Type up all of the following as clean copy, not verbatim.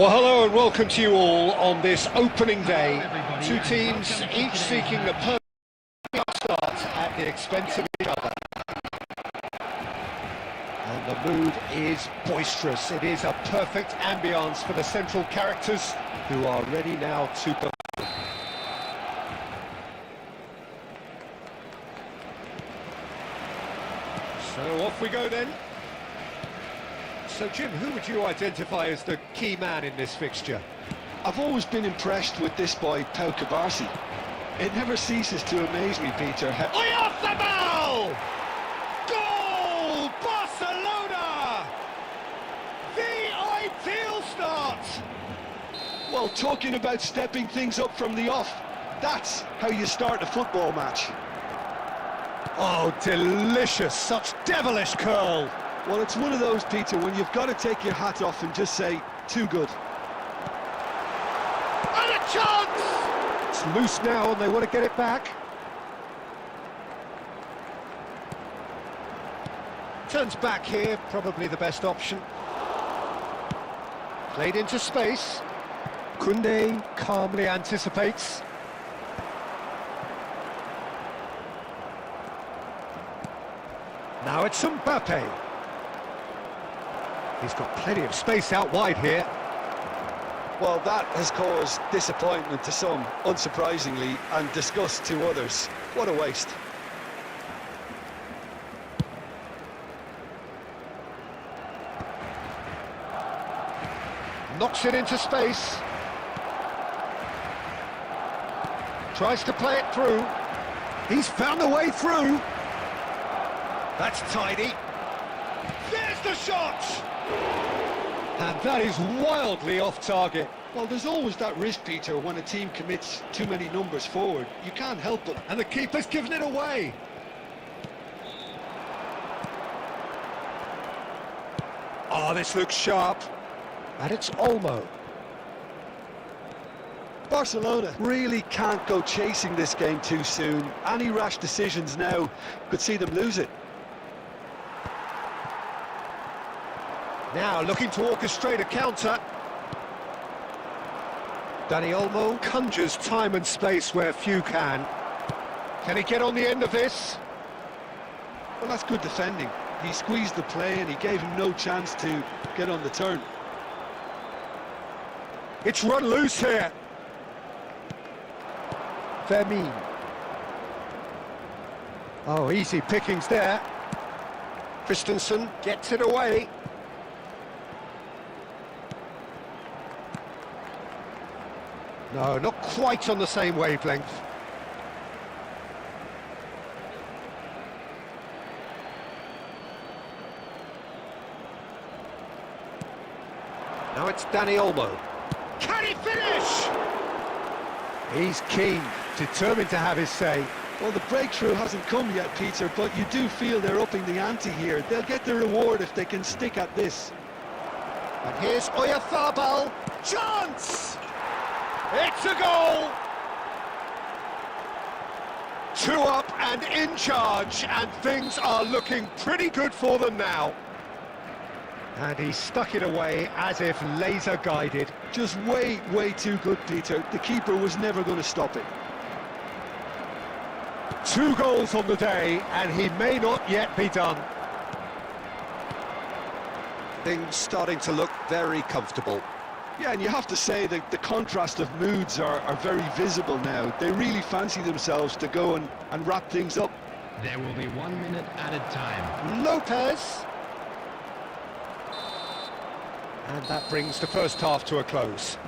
Well, hello and welcome to you all on this opening day. Two teams each seeking a perfect start at the expense of each other. And the mood is boisterous. It is a perfect ambience for the central characters who are ready now to perform. So off we go then. So Jim, who would you identify as the key man in this fixture? I've always been impressed with this boy, Pau Cubarsí. It never ceases to amaze me, Peter. Off the ball! Goal! Barcelona! The ideal start! Well, talking about stepping things up from the off, that's how you start a football match. Oh, delicious! Such devilish curl! Well, it's one of those, Peter, when you've got to take your hat off and just say, too good. And a chance! It's loose now and they want to get it back. Turns back here, probably the best option. Played into space. Koundé calmly anticipates. Now it's Mbappe. He's got plenty of space out wide here. Well, that has caused disappointment to some, unsurprisingly, and disgust to others. What a waste. Knocks it into space. Tries to play it through. He's found the way through. That's tidy. There's the shot! And that is wildly off target. Well, there's always that risk, Peter, when a team commits too many numbers forward. You can't help it. And the keeper's given it away. Oh, this looks sharp. And it's Olmo. Barcelona really can't go chasing this game too soon. Any rash decisions now could see them lose it. Now looking to orchestrate a counter. Dani Olmo conjures time and space where few can. Can he get on the end of this? Well, that's good defending. He squeezed the play and he gave him no chance to get on the turn. It's run loose here. Vermin. Oh, easy pickings there. Christensen gets it away. No, not quite on the same wavelength. Now it's Dani Olmo. Can he finish? He's keen, determined to have his say. Well, the breakthrough hasn't come yet, Peter, but you do feel they're upping the ante here. They'll get the reward if they can stick at this. And here's Oyarzabal. Chance! It's a goal! 2 up and in charge, and things are looking pretty good for them now. And he stuck it away as if laser guided. Just way too good, Peter. The keeper was never going to stop it. 2 goals on the day, and he may not yet be done. Things starting to look very comfortable. Yeah, and you have to say that the contrast of moods are very visible now. They really fancy themselves to go and wrap things up. There will be 1 minute at a time. Lopez. And that brings the first half to a close.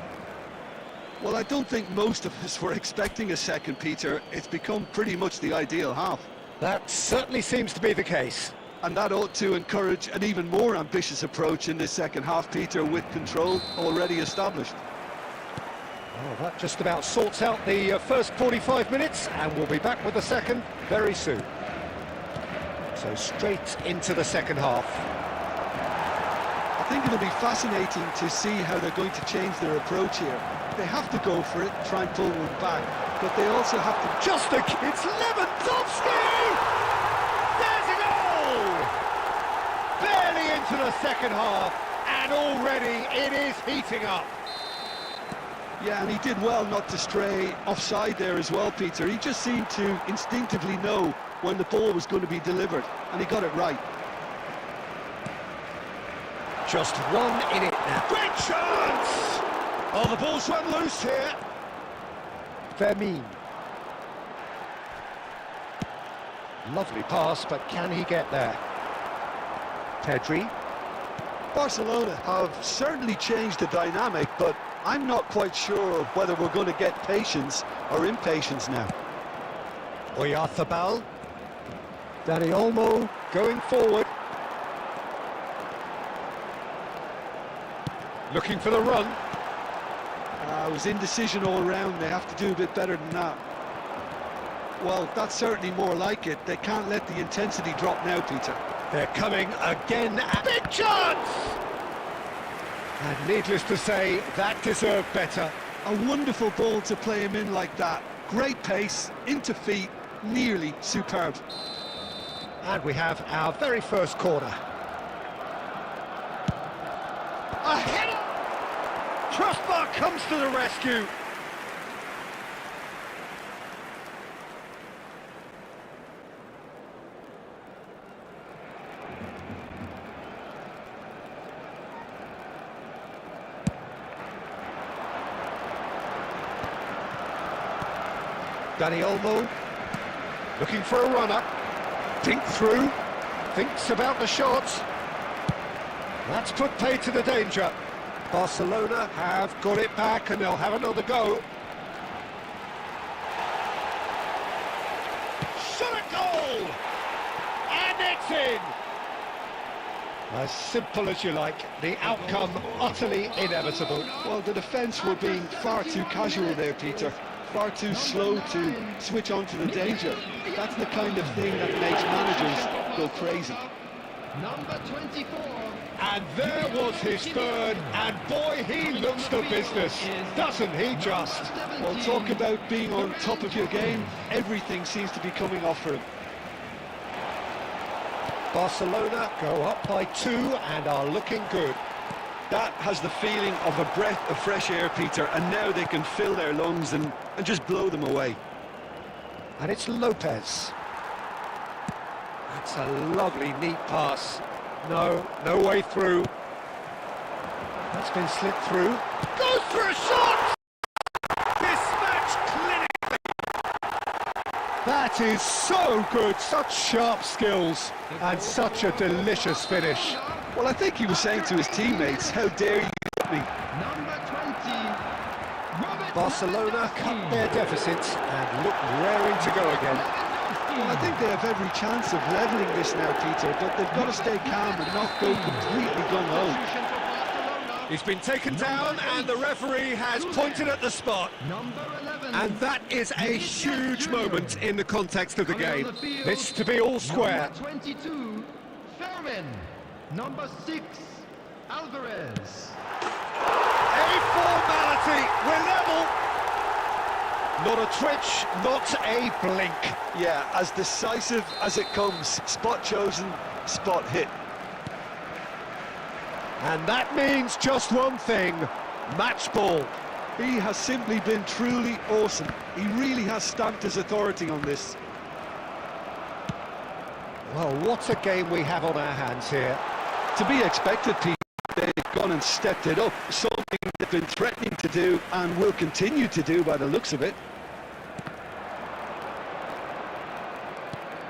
Well, I don't think most of us were expecting a second, Peter. It's become pretty much the ideal half. That certainly seems to be the case. And that ought to encourage an even more ambitious approach in this second half, Peter, with control already established. Well, that just about sorts out the first 45 minutes, and we'll be back with the second very soon. So straight into the second half. I think it'll be fascinating to see how they're going to change their approach here. They have to go for it, try and pull one back, but they also have to... It's Lewandowski! Barely into the second half, and already it is heating up. Yeah, and he did well not to stray offside there as well, Peter. He just seemed to instinctively know when the ball was going to be delivered, and he got it right. Just one in it now. Great chance! Oh, the ball's run loose here. Vermeer. Lovely pass, but can he get there? Pedri. Barcelona have certainly changed the dynamic, but I'm not quite sure whether we're going to get patience or impatience now. Oyarzabal. Dani Olmo going forward. Looking for the run. It was indecision all round. They have to do a bit better than that. Well, that's certainly more like it. They can't let the intensity drop now, Peter. They're coming again. Big chance! And needless to say, that deserved better. A wonderful ball to play him in like that. Great pace, into feet, nearly superb. And we have our very first corner. A header! Crossbar comes to the rescue. Dani Olmo, looking for a runner, think through, thinks about the shots. That's put pay to the danger. Barcelona have got it back and they'll have another go. Shot a goal! And it's in! As simple as you like, the outcome utterly inevitable. Well, the defence were being far too casual there, Peter. Far too slow to switch on to the danger. That's the kind of thing that makes managers go crazy. Number 24. And there was his third, and boy, he looks the business, doesn't he just? Well, talk about being on top of your game. Everything seems to be coming off for him. Barcelona go up by 2 and are looking good. That has the feeling of a breath of fresh air, Peter, and now they can fill their lungs and just blow them away. And it's Lopez. That's a lovely, neat pass. No way through. That's been slipped through. Goes for a shot! Dispatch clinically. That is so good, such sharp skills, and such a delicious finish. Well, I think he was saying to his teammates, how dare you hit me? Number 20. Barcelona cut their deficit and look raring to go again. Well, I think they have every chance of levelling this now, Peter, but they've got to stay calm and not go completely gung-ho. He's been taken down and the referee has pointed at the spot. Number 11. And that is a huge moment in the context of the game. This to be all square. Number 22. Fermin. Number 6. Alvarez. A formality, we're level. Not a twitch, not a blink. Yeah, as decisive as it comes. Spot chosen, spot hit. And that means just one thing, match ball. He has simply been truly awesome. He really has stamped his authority on this. Well, what a game we have on our hands here. To be expected, Pete. They've gone and stepped it up, something they've been threatening to do and will continue to do by the looks of it.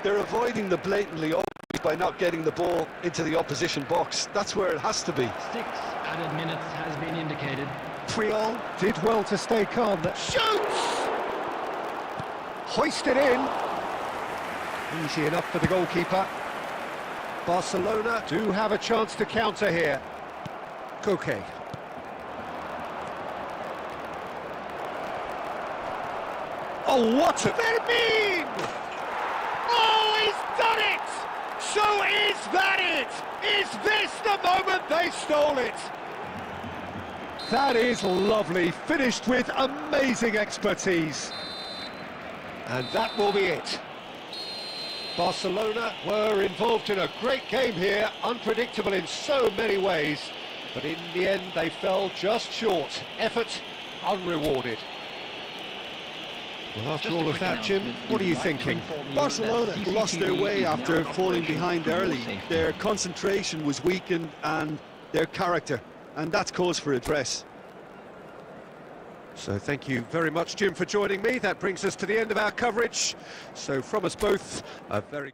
They're avoiding the blatantly obvious by not getting the ball into the opposition box. That's where it has to be. 6 added minutes has been indicated. Puyol did well to stay calm. Shoots! Hoisted in. Easy enough for the goalkeeper. Barcelona do have a chance to counter here. Koke. Oh, what a... Vermeer! Oh, he's done it! So is that it? Is this the moment they stole it? That is lovely, finished with amazing expertise. And that will be it. Barcelona were involved in a great game here, unpredictable in so many ways, but in the end they fell just short. Effort unrewarded. Well, after Just a all of quick that, Jim, announcement. what are We'd you like to thinking? inform you Barcelona that lost their CCTV way is after now in falling operation behind for your early. safety. Their concentration was weakened and their character, and that's cause for address. So thank you very much, Jim, for joining me. That brings us to the end of our coverage. So from us both, a very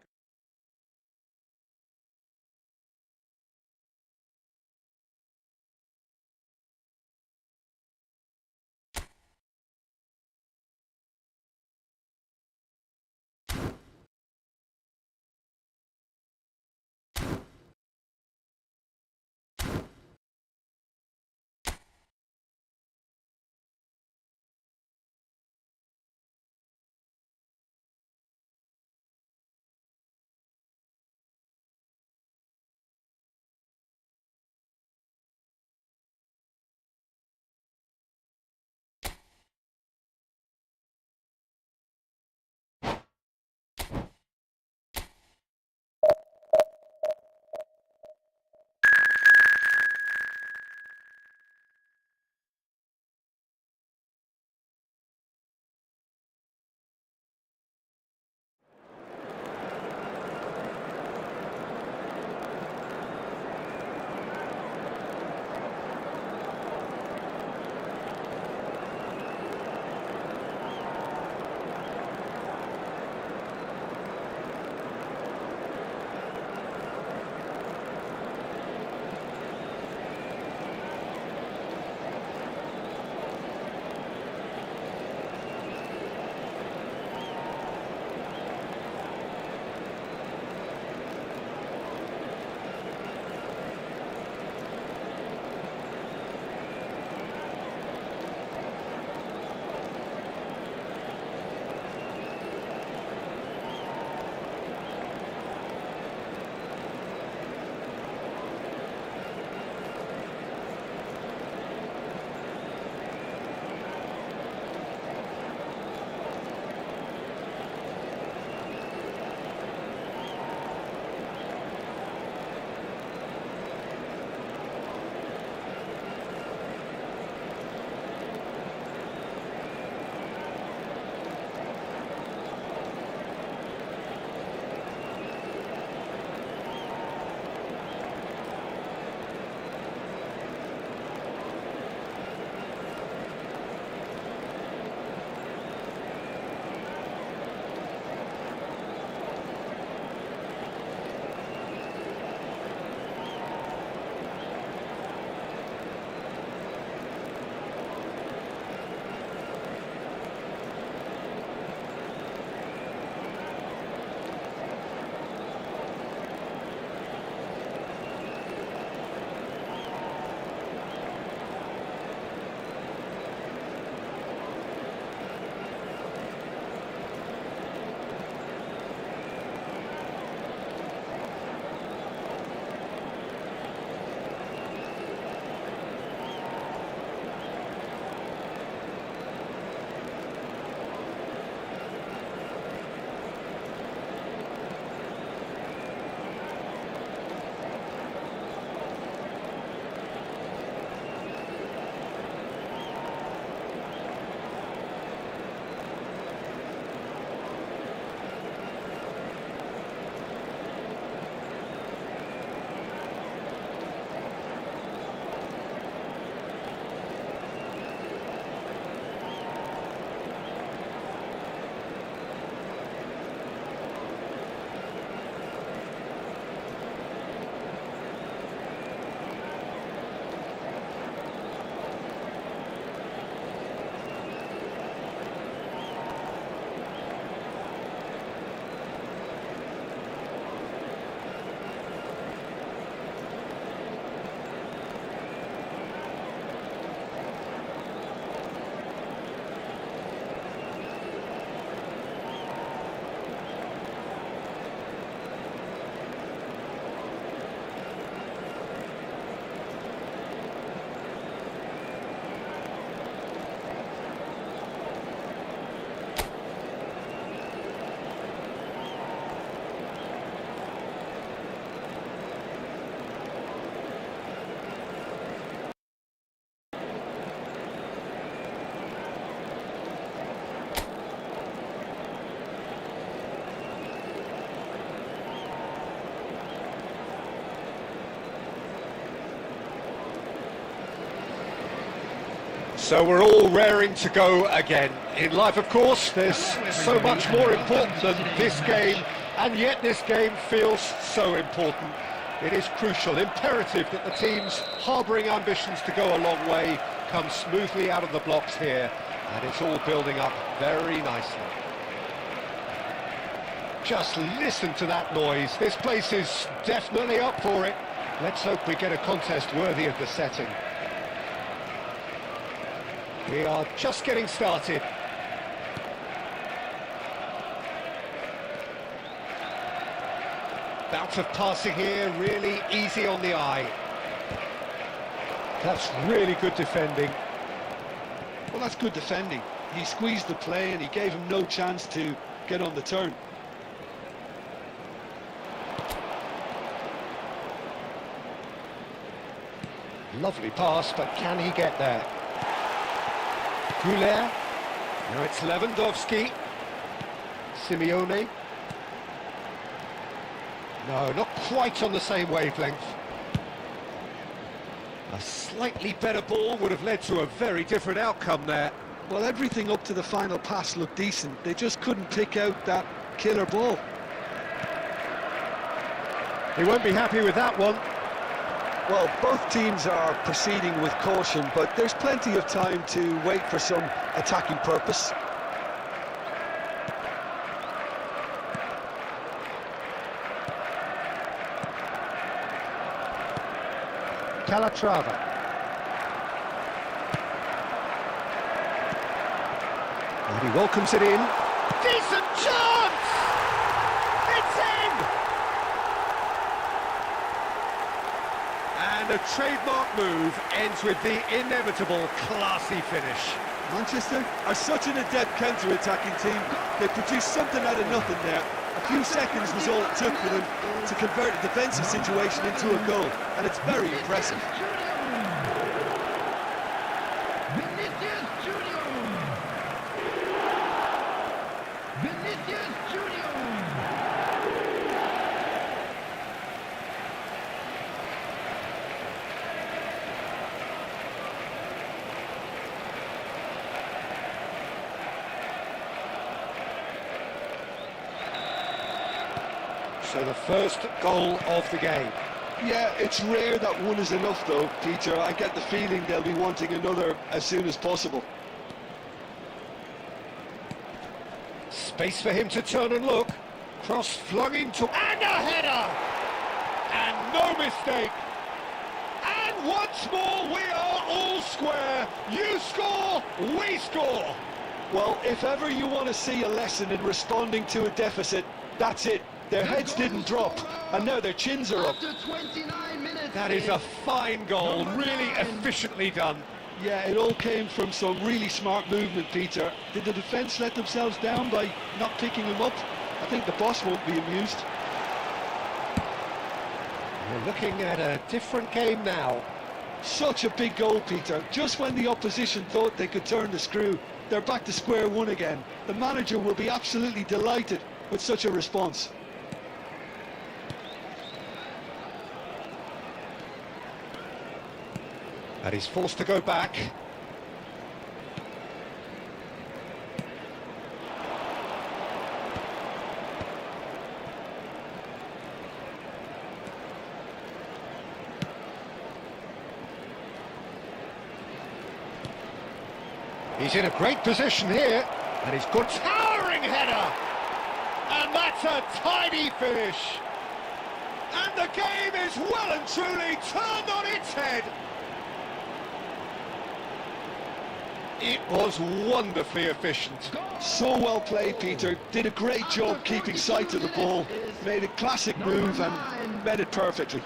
So we're all raring to go again. In life, of course, there's so much more important than this game, and yet this game feels so important. It is crucial, imperative that the teams harbouring ambitions to go a long way come smoothly out of the blocks here, and it's all building up very nicely. Just listen to that noise. This place is definitely up for it. Let's hope we get a contest worthy of the setting. We are just getting started. Bout of passing here, really easy on the eye. That's really good defending. Well, that's good defending. He squeezed the play and he gave him no chance to get on the turn. Lovely pass, but can he get there? Goulet. Now it's Lewandowski. Simeone. No, not quite on the same wavelength. A slightly better ball would have led to a very different outcome there. Well, everything up to the final pass looked decent. They just couldn't pick out that killer ball. He won't be happy with that one. Well, both teams are proceeding with caution, but there's plenty of time to wait for some attacking purpose. Calatrava. And he welcomes it in. Decent chance! It's in! And a trademark move ends with the inevitable classy finish. Manchester are such an adept counter-attacking team. They produced something out of nothing there. A few seconds was all it took for them to convert a defensive situation into a goal, and it's very impressive. So the first goal of the game. Yeah, it's rare that one is enough though, Peter. I get the feeling they'll be wanting another as soon as possible. Space for him to turn and look. Cross flung into... and a header! And no mistake! And once more we are all square. You score, we score! Well, if ever you want to see a lesson in responding to a deficit, that's it. Their heads didn't drop, and now their chins are up. That is a fine goal, really efficiently done. Yeah, it all came from some really smart movement, Peter. Did the defence let themselves down by not picking him up? I think the boss won't be amused. We're looking at a different game now. Such a big goal, Peter. Just when the opposition thought they could turn the screw, they're back to square one again. The manager will be absolutely delighted with such a response. And he's forced to go back. He's in a great position here, and he's got towering header, and that's a tidy finish. And the game is well and truly turned on its head. It was wonderfully efficient. So well played, Peter. Did a great job keeping sight of the ball. Made a classic move and met it perfectly.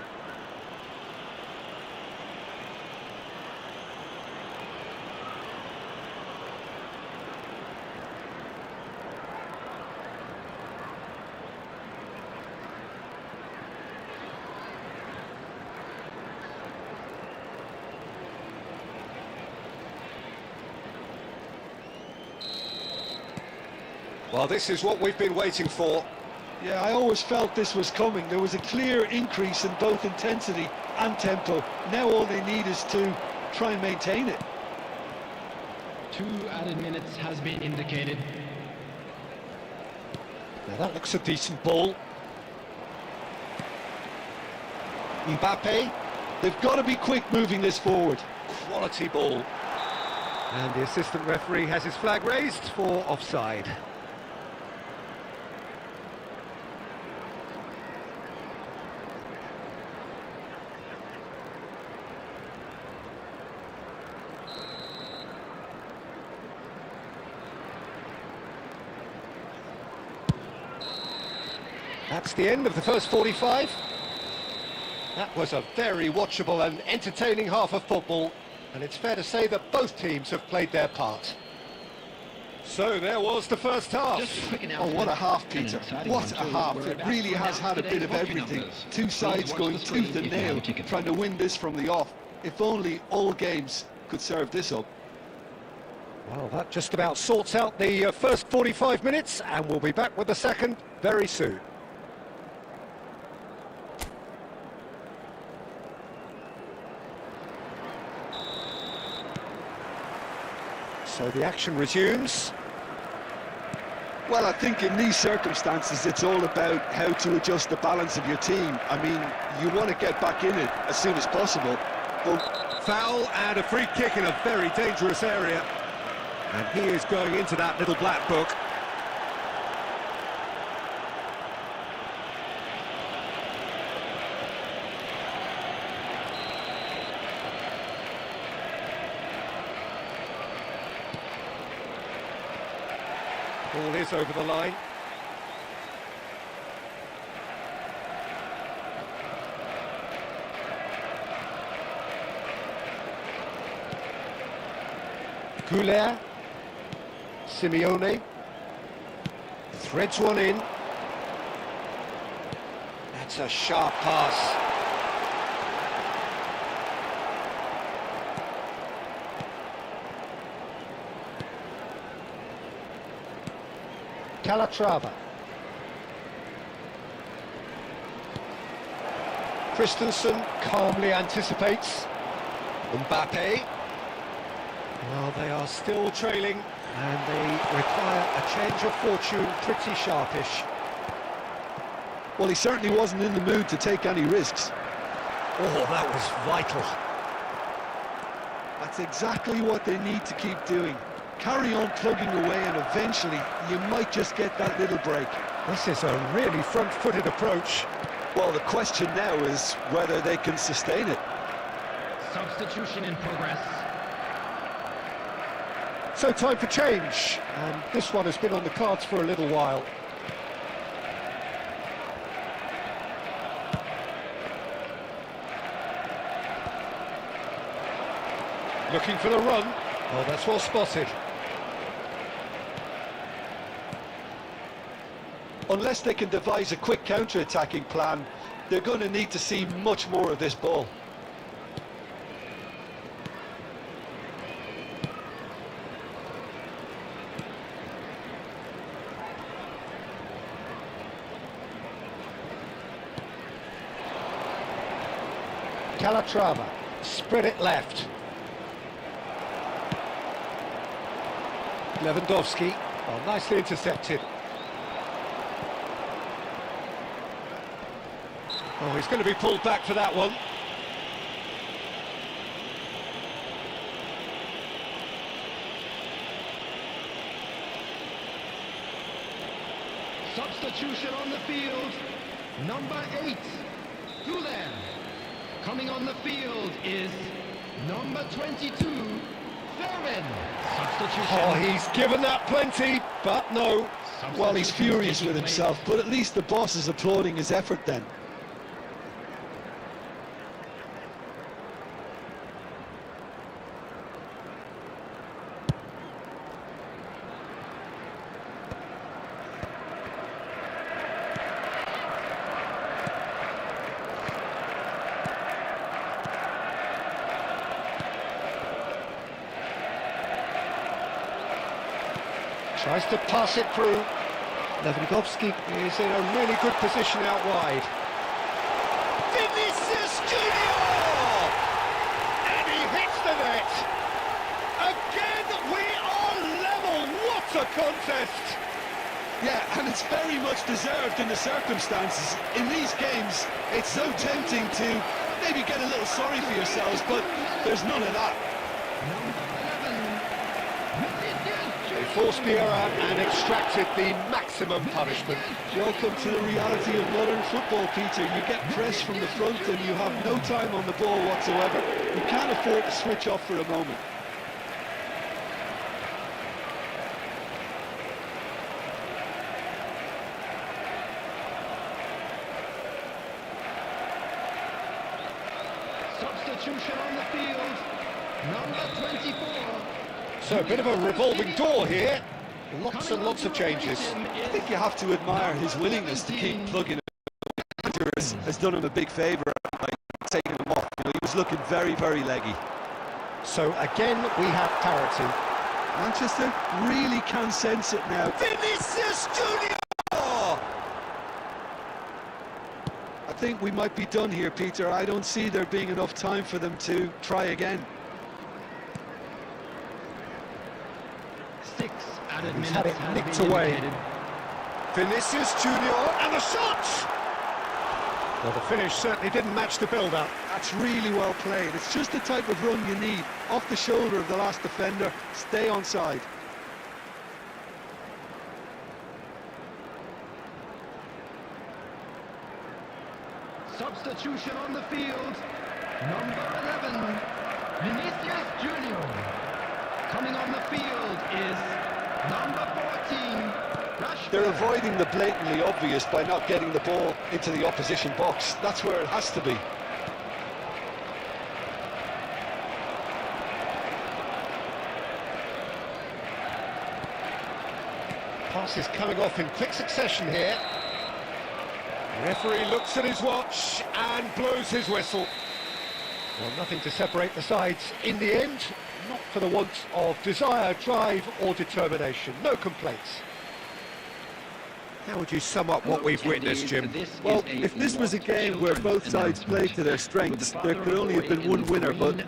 Well, this is what we've been waiting for. Yeah, I always felt this was coming. There was a clear increase in both intensity and tempo. Now all they need is to try and maintain it. 2 added minutes has been indicated. Now that looks a decent ball. Mbappe. They've got to be quick moving this forward. Quality ball. And the assistant referee has his flag raised for offside. That's the end of the first 45. That was a very watchable and entertaining half of football, and it's fair to say that both teams have played their part. So there was the first half. Just a quick Oh, announcement. what a half, An Peter. exciting What one a too. half. We're It about really to has had a announce bit of today's booking everything. numbers. Two Please sides watch going the screen tooth and if you have nail, a ticket. trying to win this from the off. If only all games could serve this up. Well, that just about sorts out the first 45 minutes, and we'll be back with the second very soon. So the action resumes. Well, I think in these circumstances, it's all about how to adjust the balance of your team. I mean, you want to get back in it as soon as possible, but Foul and a free kick in a very dangerous area. And he is going into that little black book. Ball is over the line. Goulet, Simeone, threads one in. That's a sharp pass. Calatrava. Christensen calmly anticipates. Mbappe. Well, they are still trailing, and they require a change of fortune pretty sharpish. well, he certainly wasn't in the mood to take any risks. Oh, that was vital. That's exactly what they need to keep doing. Carry on plugging away, and eventually you might just get that little break. This is a really front-footed approach. Well, the question now is whether they can sustain it. Substitution in progress. So time for change, and this one has been on the cards for a little while. Looking for the run. Oh, that's well spotted. Unless they can devise a quick counter-attacking plan, they're going to need to see much more of this ball. Calatrava, spread it left. Lewandowski, oh, nicely intercepted. Oh, he's going to be pulled back for that one. Substitution on the field. Number 8, Goulet. Coming on the field is number 22, Fermin. Substitution. Oh, he's given that plenty, but no. Well, he's furious with himself, but at least the boss is applauding his effort then. Tries to pass it through. Lewandowski is in a really good position out wide. Vinicius Junior! And he hits the net! Again, we the contest. Yeah, and it's very much deserved in the circumstances. In these games, it's so tempting to maybe get a little sorry for yourselves, but there's none of that. They forced the error and extracted the maximum punishment. Welcome to the reality of modern football, Peter. You get pressed from the front and you have no time on the ball whatsoever. You can't afford to switch off for a moment. Substitution on the field, number 24. So a bit of a revolving door here. Lots and lots of changes. I think you have to admire his willingness to keep plugging him. Has done him a big favour by taking him off. You know, he was looking very, very leggy. So again, we have parity. Manchester really can sense it now. Vinicius Junior! I think we might be done here, Peter. I don't see there being enough time for them to try again. 6 added He's minutes had it has nicked been away. indicated. Vinicius Junior and the shot! Well, the finish certainly didn't match the build-up. That's really well played. It's just the type of run you need. Off the shoulder of the last defender. Stay onside. Substitution on the field, number 11, Vinicius Junior. Coming on the field is number 14, Rashford. They're avoiding the blatantly obvious by not getting the ball into the opposition box. That's where it has to be. Pass is coming off in quick succession here. Referee looks at his watch and blows his whistle. Well, nothing to separate the sides in the end, not for the want of desire, drive or determination. No complaints. How would you sum up what we've witnessed, Jim? Well, if this was a game where both sides played to their strengths, there could only have been one winner, but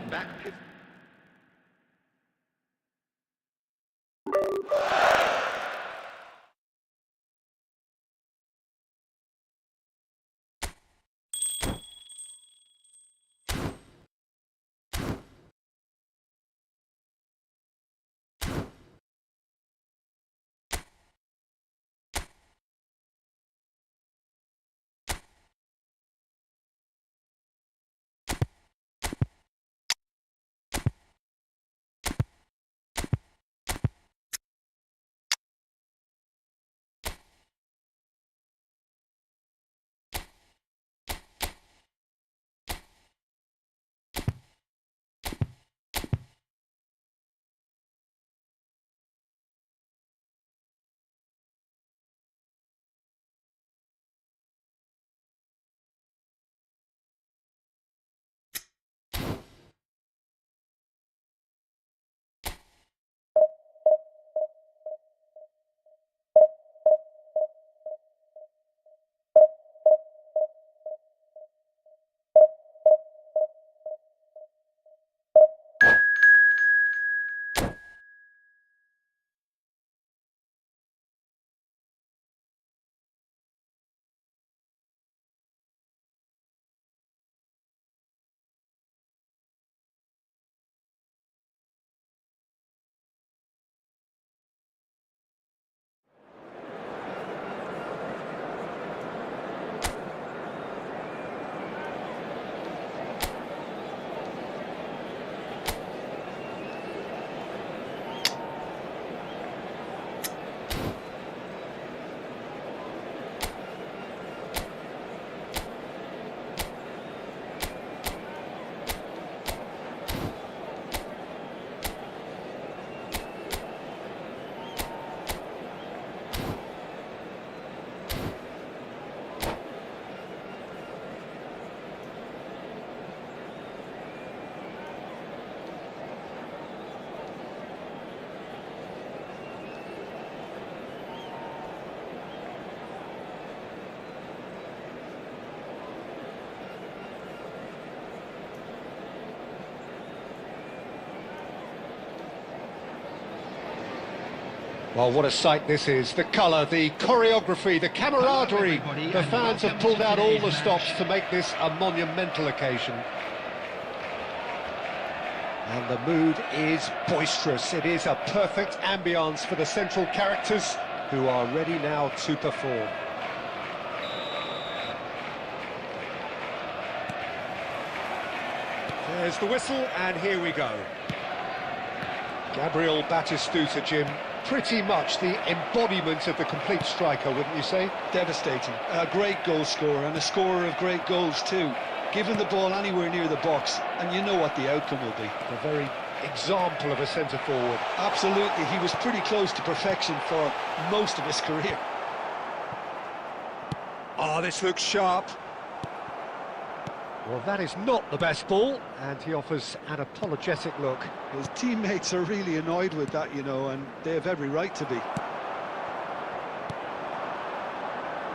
Well, what a sight this is. The colour, the choreography, the camaraderie. The fans have pulled out all the stops to make this a monumental occasion. And the mood is boisterous. It is a perfect ambience for the central characters who are ready now to perform. There's the whistle, and here we go. Gabriel Batistuta, Jim, pretty much the embodiment of the complete striker, wouldn't you say? Devastating. A great goal scorer and a scorer of great goals too. Given the ball anywhere near the box, and you know what the outcome will be. A very example of a centre-forward. Absolutely, he was pretty close to perfection for most of his career. Oh, this looks sharp. Well, that is not the best ball, and he offers an apologetic look. His teammates are really annoyed with that, you know, and they have every right to be.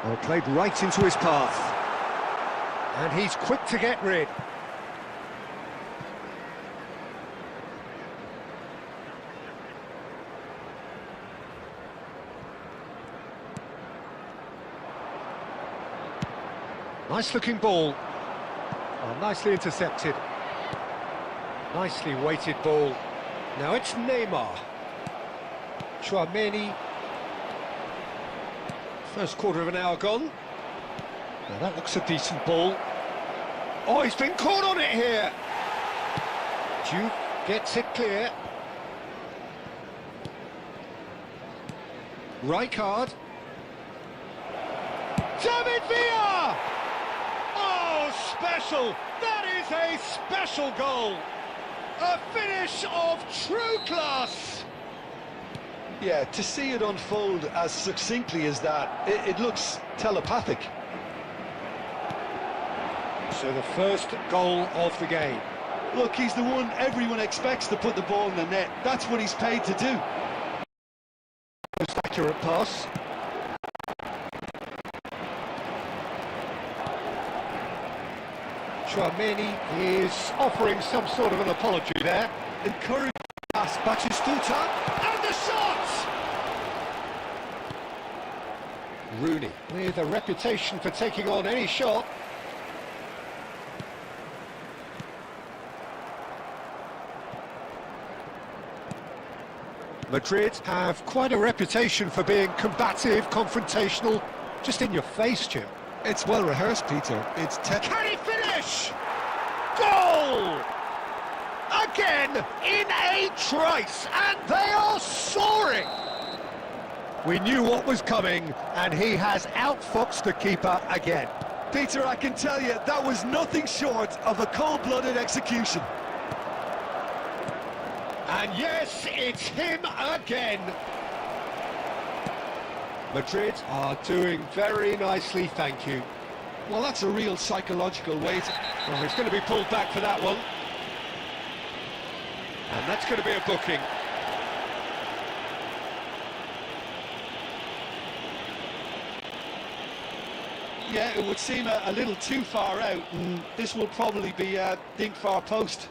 Well, played right into his path. And he's quick to get rid. Nice looking ball. Oh, nicely intercepted. Nicely weighted ball. Now it's Neymar. Chouameni. First quarter of an hour gone. Now that looks a decent ball. Oh, he's been caught on it here. Duke gets it clear. Rijkaard. David Villa! Oh, special! That is a special goal! A finish of true class! Yeah, to see it unfold as succinctly as that, it looks telepathic. So the first goal of the game. Look, he's the one everyone expects to put the ball in the net. That's what he's paid to do. Most accurate pass. Chouameni is offering some sort of an apology there. Encouraging pass, Batistuta, and the shot! Rooney, with a reputation for taking on any shot. Madrid have quite a reputation for being combative, confrontational, just in your face, Jim. It's well rehearsed, Peter. Can he finish? Goal! Again, in a trice, and they are soaring! We knew what was coming, and he has outfoxed the keeper again. Peter, I can tell you, that was nothing short of a cold-blooded execution. And yes, it's him again. Madrid are doing very nicely, thank you. Well, that's a real psychological weight. Well, he's going to be pulled back for that one. And that's going to be a booking. Yeah, it would seem a little too far out, and this will probably be a dink far post.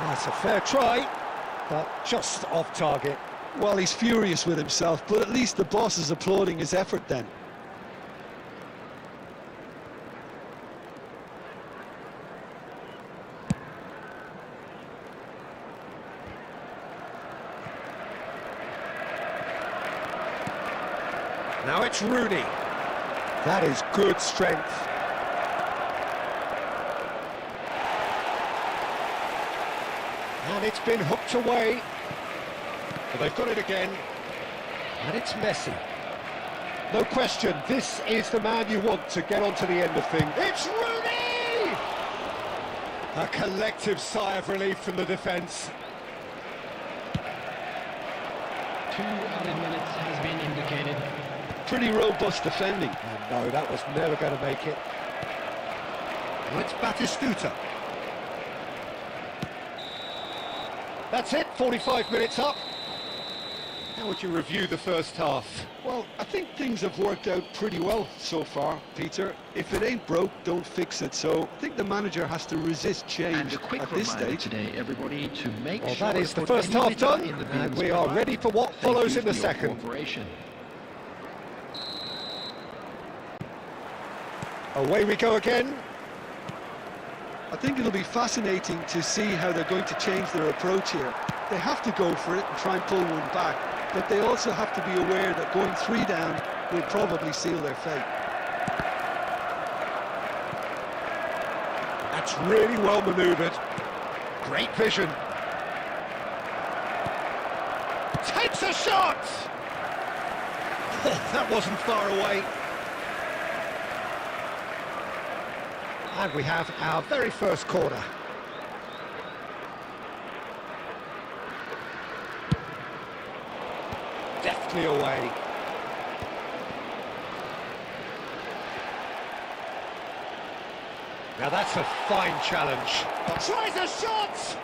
That's a fair try, but just off target. Well, he's furious with himself, but at least the boss is applauding his effort then. Now it's Rooney. That is good strength. And it's been hooked away. But they've got it again. And it's Messi. No question, this is the man you want to get onto the end of things. It's Rooney! A collective sigh of relief from the defence. 2 added minutes has been indicated. Pretty robust defending. And no, that was never going to make it. Well, it's Batistuta. That's it, 45 minutes up. How would you review the first half? Well, I think things have worked out pretty well so far, Peter. If it ain't broke, don't fix it. So I think the manager has to resist change And a quick at this reminder stage. today, everybody, to make Well, sure that is to the put first any half litter done, in the and bins we are provided. ready for what Thank follows you in the for your second. cooperation. Away we go again. I think it'll be fascinating to see how they're going to change their approach here. They have to go for it and try and pull one back, but they also have to be aware that going 3 down will probably seal their fate. That's really well manoeuvred. Great vision. Takes a shot! Oh, that wasn't far away. And we have our very first corner. Deftly away. Now that's a fine challenge. Tries a shot!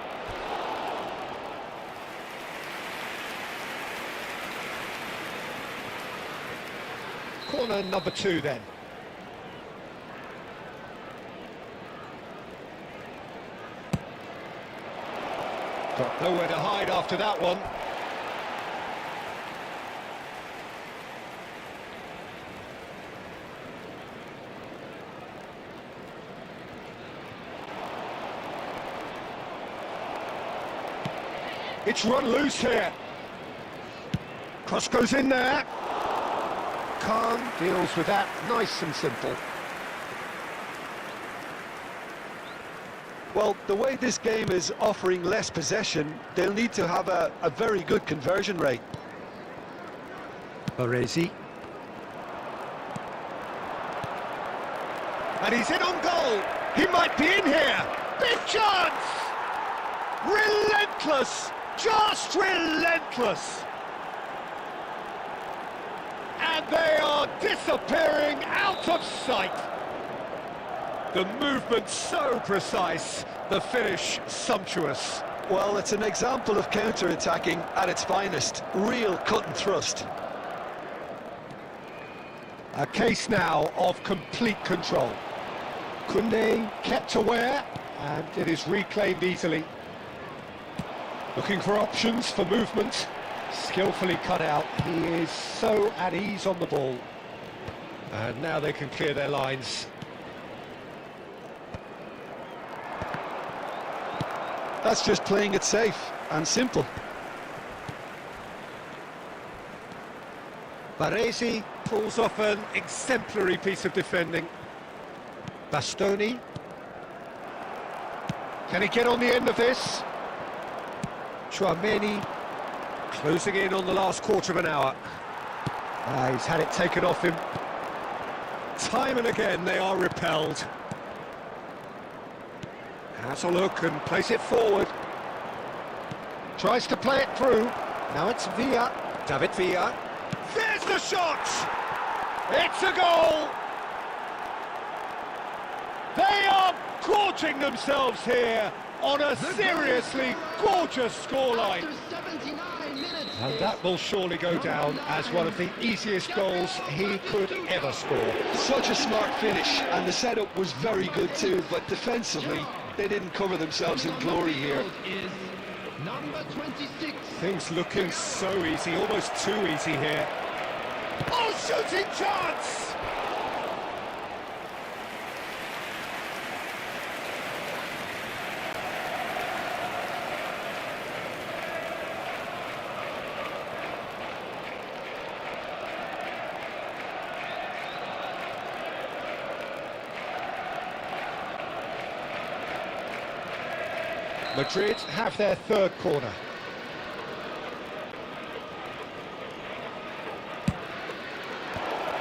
Corner number 2 then. Got nowhere to hide after that one. It's run loose here. Cross goes in there. Khan deals with that, nice and simple. Well, the way this game is offering less possession, they'll need to have a very good conversion rate. Baresi. And he's in on goal. He might be in here. Big chance! Relentless! Just relentless! And they are disappearing out of sight. The movement so precise, the finish sumptuous. Well, it's an example of counter-attacking at its finest. Real cut and thrust. A case now of complete control. Koundé kept aware, and it is reclaimed easily. Looking for options for movement. Skillfully cut out. He is so at ease on the ball. And now they can clear their lines. That's just playing it safe and simple. Baresi pulls off an exemplary piece of defending. Bastoni. Can he get on the end of this? Chouameni closing in on the last quarter of an hour. He's had it taken off him. Time and again they are repelled. Has a look and plays it forward. Tries to play it through. Now it's Villa. David Villa. There's the shot! It's a goal! They are gorging themselves here on a seriously gorgeous scoreline. After 79 minutes, And that will surely go down as one of the easiest goals he could ever score. Such a smart finish, and the setup was very good too, but defensively, they didn't cover themselves in glory here. is number 26. Things looking so easy, almost too easy here. Oh, shooting chance! Madrid have their third corner.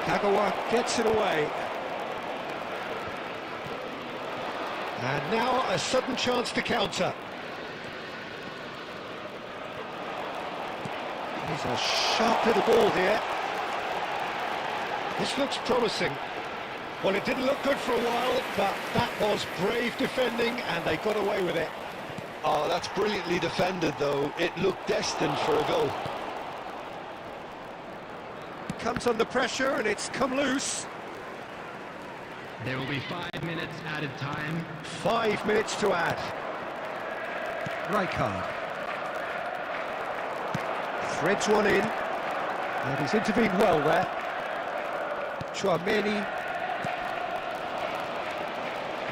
Kagawa gets it away. And now a sudden chance to counter. He's a sharp little ball here. This looks promising. Well, it didn't look good for a while, but that was brave defending and they got away with it. Oh, that's brilliantly defended though. It looked destined for a goal. comes under pressure and it's come loose. There will be 5 minutes added time. 5 minutes to add. Rijkaard. Threads one in. And he's intervened well there. Chouameni.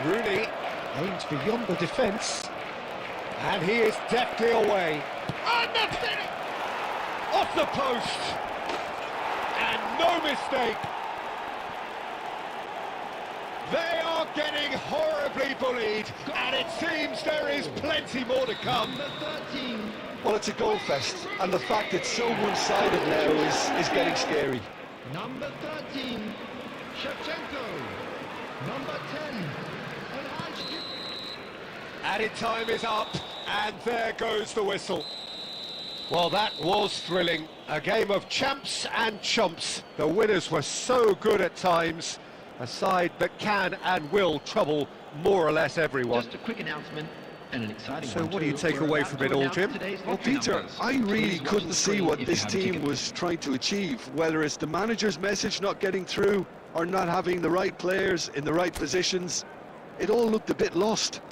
Rooney aims beyond the defence. And he is deftly away. And the finish! Off the post! And no mistake! They are getting horribly bullied, and it seems there is plenty more to come. Number 13. Well, it's a goal fest, and the fact it's so one-sided now is getting scary. Number 13. Shevchenko. Number 10. Added time is up, and there goes the whistle. Well, that was thrilling. A game of champs and chumps. The winners were so good at times. A side that can and will trouble more or less everyone. Just a quick announcement and an exciting So one what do you too. take We're away about from to it all, announce Jim? today's Well, lottery Peter, numbers. I really Please watch couldn't the see screen what if this you have a team ticket. was trying to achieve, whether it's the manager's message not getting through or not having the right players in the right positions. It all looked a bit lost.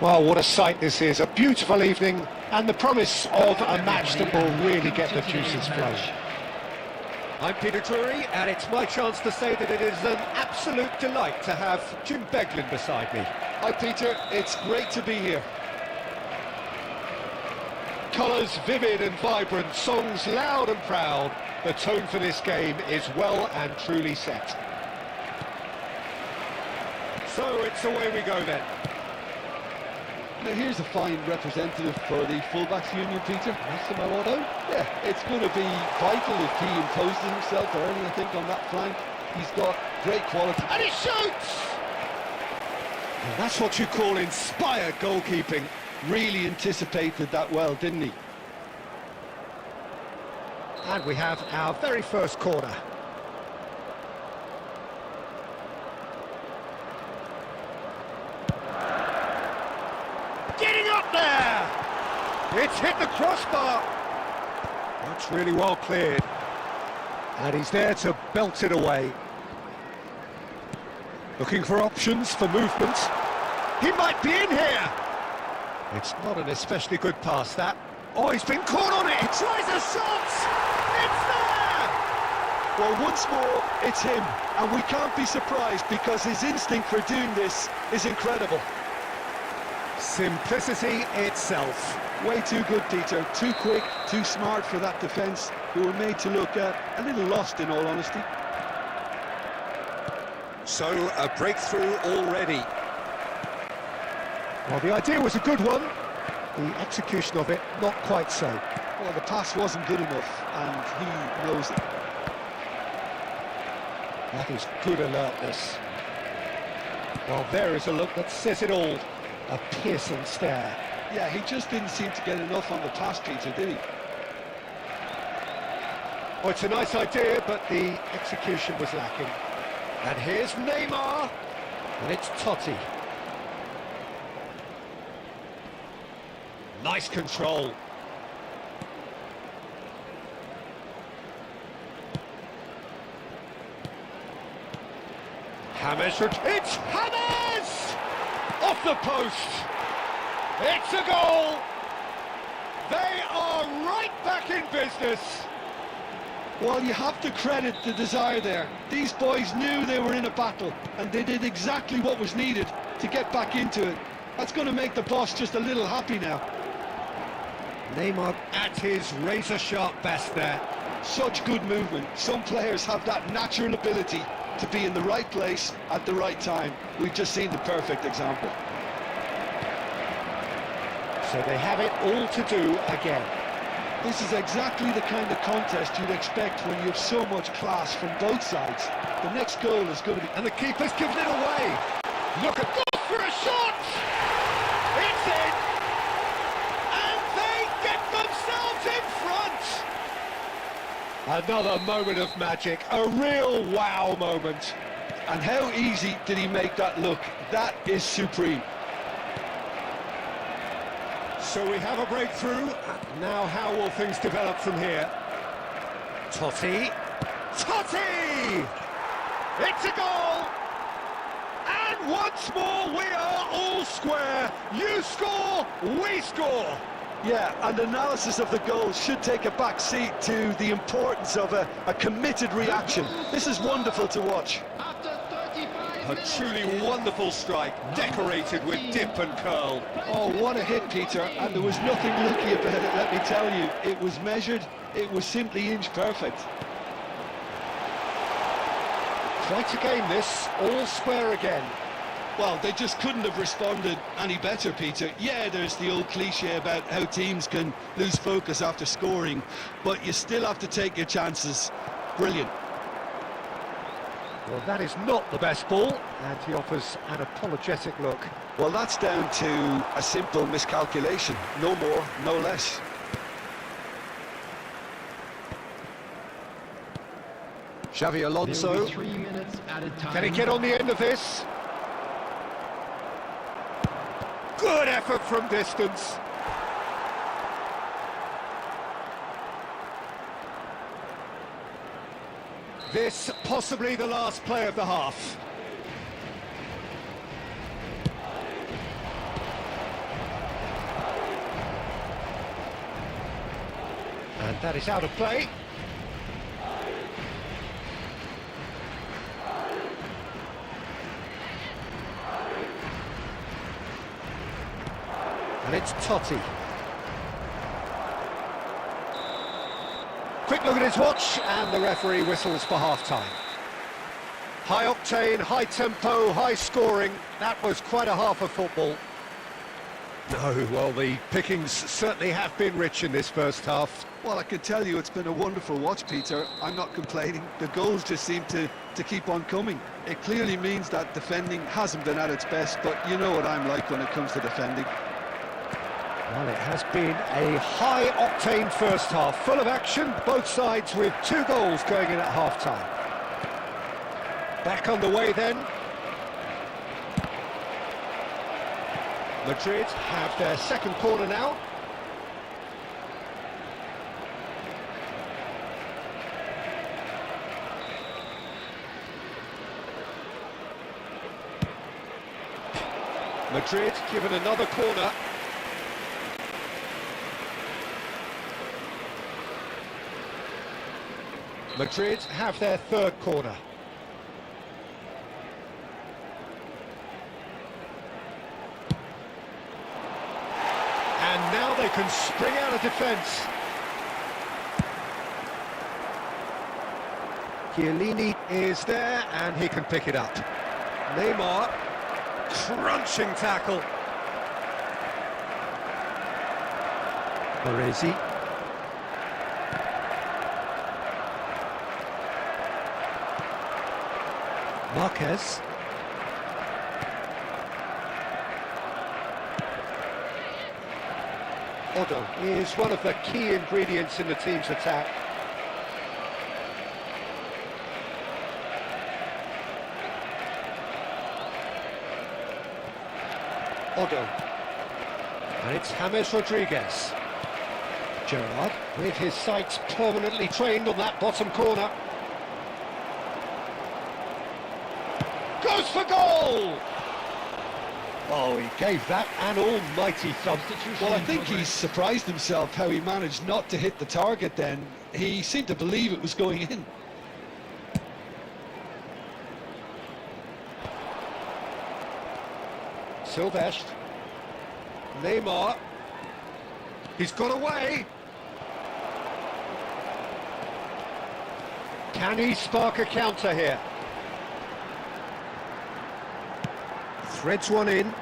Well, what a sight this is. A beautiful evening and the promise of a match that will really get the juices flowing. I'm Peter Drury, and it's my chance to say that it is an absolute delight to have Jim Beglin beside me. Hi Peter, it's great to be here. Colours vivid and vibrant, songs loud and proud. The tone for this game is well and truly set. So it's away we go then. Now here's a fine representative for the fullbacks union, Peter. Massimo Otto. Yeah, it's going to be vital if he imposes himself early, I think, on that flank. He's got great quality. And he shoots! And that's what you call inspired goalkeeping. Really anticipated that well, didn't he? And we have our very first corner. Getting up there! It's hit the crossbar. That's really well cleared. And he's there to belt it away. Looking for options for movement. He might be in here! It's not an especially good pass, that. Oh, he's been caught on it! He tries a shot! It's there! Well, once more, it's him. And we can't be surprised because his instinct for doing this is incredible. Simplicity itself. Way too good, Peter. Too quick, too smart for that defence, who were made to look a little lost, in all honesty. So, a breakthrough already. Well, the idea was a good one. The execution of it, not quite so. Well, the pass wasn't good enough, and he knows it. That is good alertness. Well, there is a look that says it all. A piercing stare. Yeah, he just didn't seem to get enough on the pass, Peter, did he? Well, it's a nice idea, but the execution was lacking. And here's Neymar, and it's Totti. Nice control. James, it's James! Off the post! It's a goal! They are right back in business! Well, you have to credit the desire there. These boys knew they were in a battle, and they did exactly what was needed to get back into it. That's going to make the boss just a little happy now. Neymar at his razor-sharp best there. Such good movement. Some players have that natural ability to be in the right place at the right time. We've just seen the perfect example. So they have it all to do again. This is exactly the kind of contest you'd expect when you have so much class from both sides. The next goal is going to be... And the keeper's given it away. Look at that for a shot! It's in! And they get themselves in front! Another moment of magic, a real wow moment. And how easy did he make that look? That is supreme. So we have a breakthrough. Now how will things develop from here? Totti. Totti! It's a goal! And once more we are all square. You score, we score. Yeah, and analysis of the goal should take a back seat to the importance of a committed reaction. This is wonderful to watch. A truly wonderful strike, decorated with dip and curl. Oh, what a hit, Peter, and there was nothing lucky about it, let me tell you. It was measured, it was simply inch perfect. Quite a game this, all square again. Well, they just couldn't have responded any better, Peter. Yeah, there's the old cliche about how teams can lose focus after scoring, but you still have to take your chances. Brilliant. Well, that is not the best ball, and he offers an apologetic look. Well, that's down to a simple miscalculation. No more, no less. Xavi Alonso. 3 minutes added time. Can he get on the end of this? Good effort from distance. This possibly the last play of the half. That is out of play. And it's Totti. Quick look at his watch, and the referee whistles for half-time. High octane, high tempo, high scoring. That was quite a half of football. No, well, the pickings certainly have been rich in this first half. Well, I can tell you it's been a wonderful watch, Peter. I'm not complaining. The goals just seem to keep on coming. It clearly means that defending hasn't been at its best, but you know what I'm like when it comes to defending. Well, it has been a high-octane first half, full of action, both sides with 2 goals going in at half-time. Back on the way then. Madrid have their second corner now. Madrid given another corner. Madrid have their third corner. And now they can spring out of defence. Chiellini is there, and he can pick it up. Neymar, crunching tackle. Baresi. Marquez. Odo is one of the key ingredients in the team's attack. Odo. And it's James Rodriguez. Gerrard, with his sights permanently trained on that bottom corner. Goes for goal! Oh, he gave that an almighty thump. Well, I think he surprised himself how he managed not to hit the target then. He seemed to believe it was going in. Silvestre. Neymar. He's got away. Can he spark a counter here? Threads one in.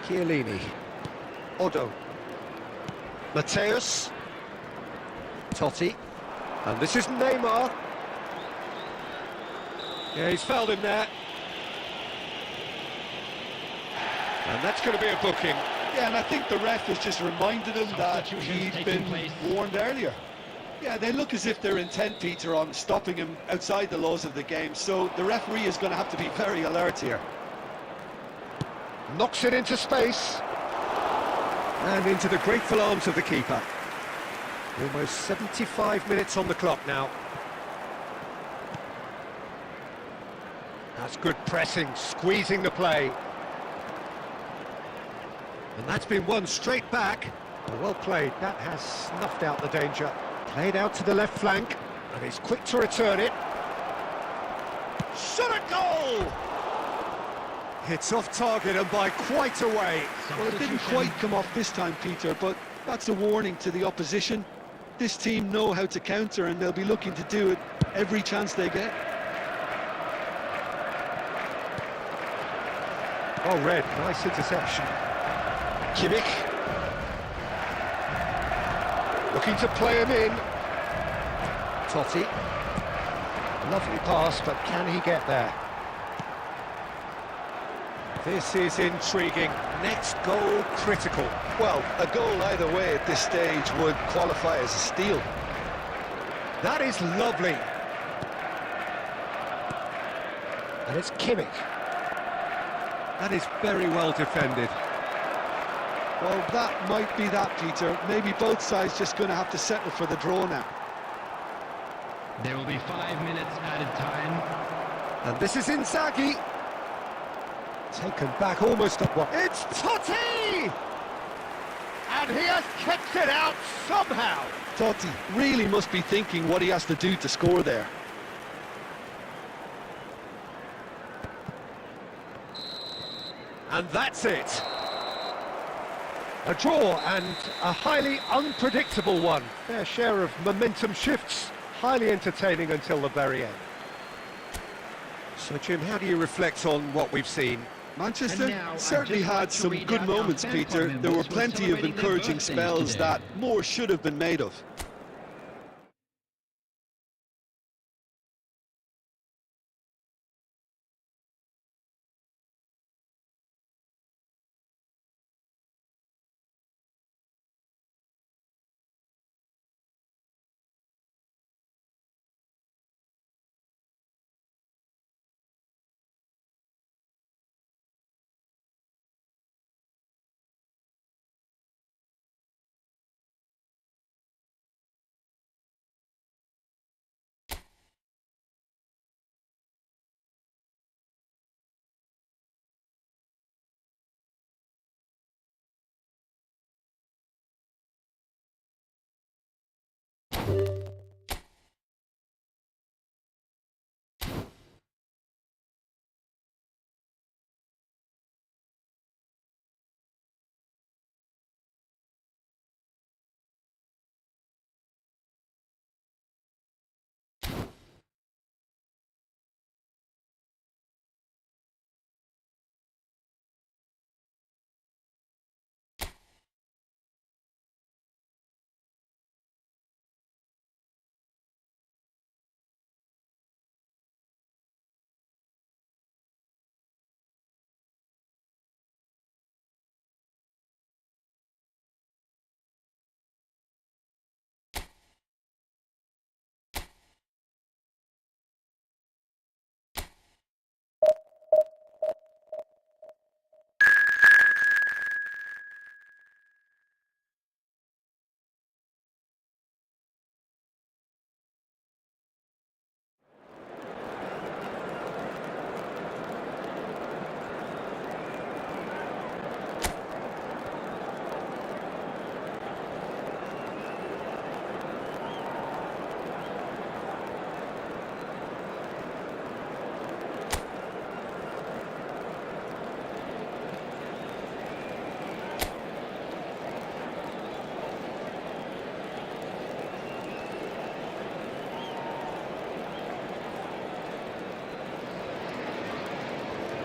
Chiellini. Odo. Mateus. Totti. And this is Neymar. Yeah, he's fouled him there. And that's going to be a booking. Yeah, and I think the ref has just reminded him that he'd been warned earlier. Yeah, they look as if they're intent, Peter, on stopping him outside the laws of the game, so the referee is going to have to be very alert here. Knocks it into space. And into the grateful arms of the keeper. Almost 75 minutes on the clock now. That's good pressing, squeezing the play. And that's been won straight back. Well played, that has snuffed out the danger. Played out to the left flank, and he's quick to return it. Shot at goal! It's off target and by quite a way. Well, it didn't quite come off this time, Peter, but that's a warning to the opposition. This team know how to counter, and they'll be looking to do it every chance they get. Oh, Red, nice interception. Kimmich. Looking to play him in. Totti. Lovely pass, but can he get there? This is intriguing. Next goal critical. Well, a goal either way at this stage would qualify as a steal. That is lovely. And it's Kimmich. That is very well defended. Well, that might be that, Peter. Maybe both sides just going to have to settle for the draw now. There will be 5 minutes added time. And this is Inzaghi. Taken back almost at what? It's Totti! And he has kicked it out somehow. Totti really must be thinking what he has to do to score there. And that's it. A draw and a highly unpredictable one. Fair share of momentum shifts, highly entertaining until the very end. So Jim, how do you reflect on what we've seen? Manchester certainly had some good moments, Peter. There were plenty of encouraging spells that more should have been made of.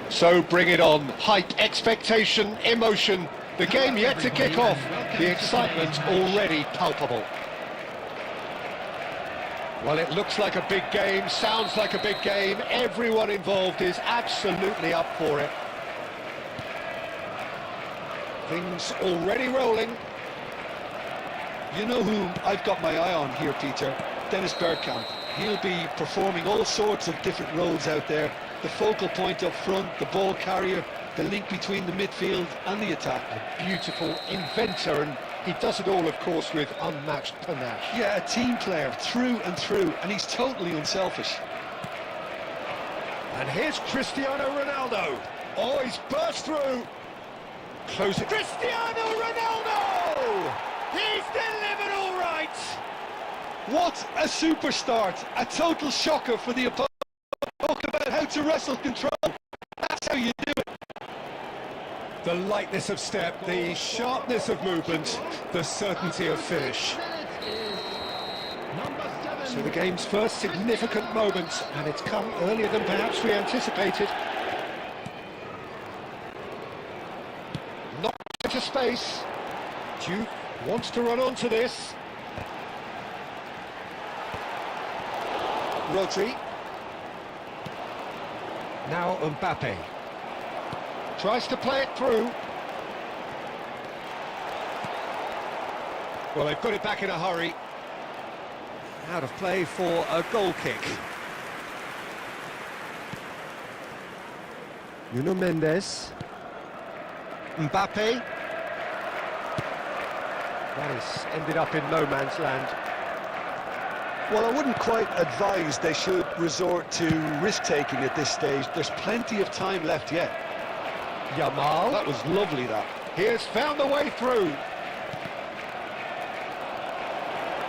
So bring it on. Hype, expectation, emotion. The game yet to kick off. The excitement already palpable. Well, it looks like a big game, sounds like a big game. Everyone involved is absolutely up for it. Things already rolling. You know who I've got my eye on here, Peter? Dennis Bergkamp. He'll be performing all sorts of different roles out there. The focal point up front, the ball carrier, the link between the midfield and the attack. A beautiful inventor, and he does it all, of course, with unmatched panache. Yeah, a team player through and through, and he's totally unselfish. And here's Cristiano Ronaldo. Oh, he's burst through. Close it. Cristiano Ronaldo! He's delivered all right. What a super start! A total shocker for the opponent. Talk about how to wrestle control. That's how you do it. The lightness of step, the sharpness of movement, the certainty of finish. So the game's first significant moment, and it's come earlier than perhaps we anticipated. Not into space. Duke wants to run onto this. Rodri. Now Mbappe. Tries to play it through. Well, they've got it back in a hurry. Out of play for a goal kick. Nuno Mendes. Mbappe. That has ended up in no man's land. Well, I wouldn't quite advise they should resort to risk-taking at this stage. There's plenty of time left yet. Yamal. That was lovely, that. He has found the way through.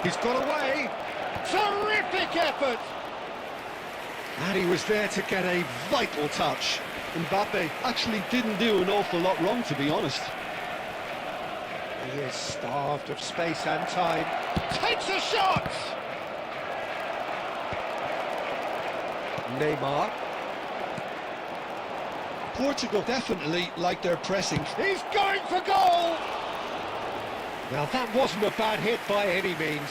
He's got away. Terrific effort! And he was there to get a vital touch. Mbappe actually didn't do an awful lot wrong, to be honest. He is starved of space and time. Takes a shot! Neymar. Portugal definitely like their pressing. He's going for goal! Now that wasn't a bad hit by any means.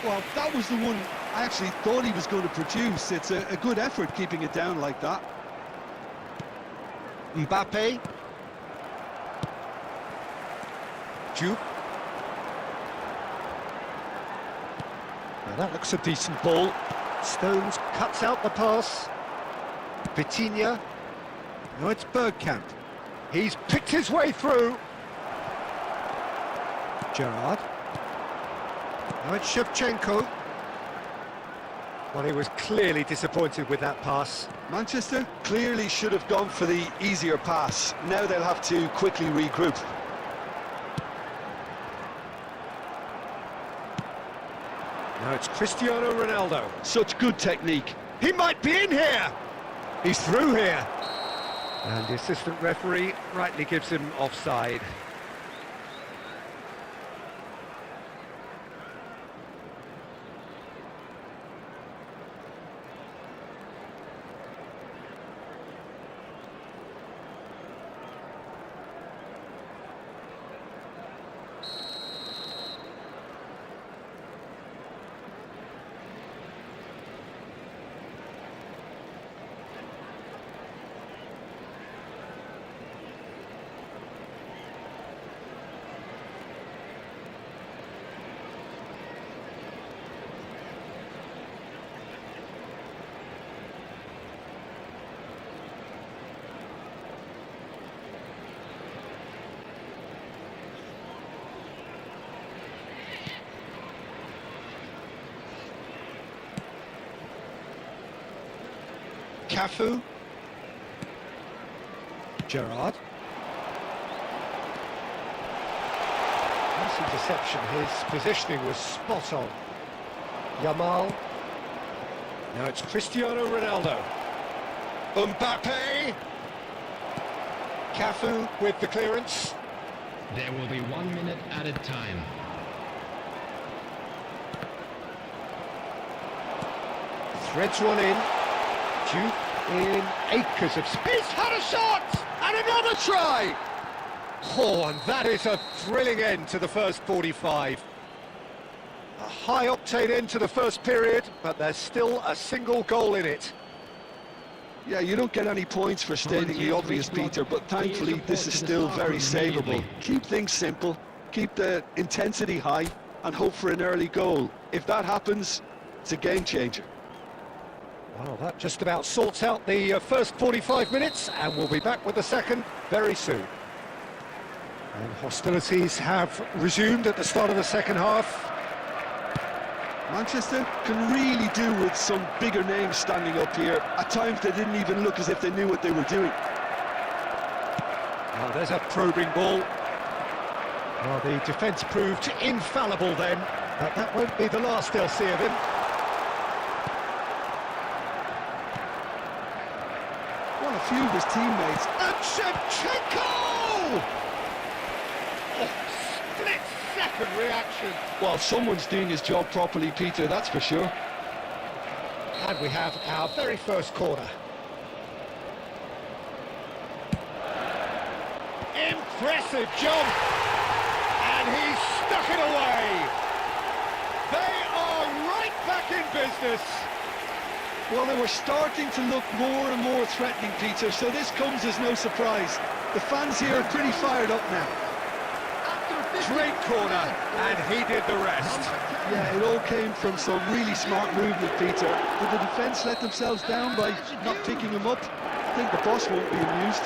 Well, that was the one I actually thought he was going to produce. It's a good effort keeping it down like that. Mbappe. Juke. Now that looks a decent ball. Stones cuts out the pass. Vitinha. No, it's Bergkamp. He's picked his way through. Gerrard. Now it's Shevchenko. Well, he was clearly disappointed with that pass. Manchester clearly should have gone for the easier pass. Now they'll have to quickly regroup. Now it's Cristiano Ronaldo. Such good technique. He might be in here! He's through here. And the assistant referee rightly gives him offside. Cafu. Gerrard. Nice interception. His positioning was spot on. Yamal. Now it's Cristiano Ronaldo. Mbappe. Cafu with the clearance. There will be 1 minute added time. Threads one in. Duke in acres of space. He's had a shot! And another try! Oh, and that is a thrilling end to the first 45. A high-octane end to the first period, but there's still a single goal in it. Yeah, you don't get any points for stating the obvious, Peter, but thankfully this is still very savable. Keep things simple, keep the intensity high, and hope for an early goal. If that happens, it's a game changer. Well, that just about sorts out the first 45 minutes, and we'll be back with the second very soon. And hostilities have resumed at the start of the second half. Manchester can really do with some bigger names standing up here. At times they didn't even look as if they knew what they were doing. Well, there's a probing ball. Well, the defence proved infallible then, but that won't be the last they'll see of him. Well, a few of his teammates. And Shevchenko! Oh, split-second reaction. Well, someone's doing his job properly, Peter, that's for sure. And we have our very first corner. Impressive jump! And he's stuck it away! They are right back in business! Well, they were starting to look more and more threatening, Peter, so this comes as no surprise. The fans here are pretty fired up now. Great corner, and he did the rest. Yeah, it all came from some really smart movement, Peter. Did the defence let themselves down by not picking him up? I think the boss won't be amused.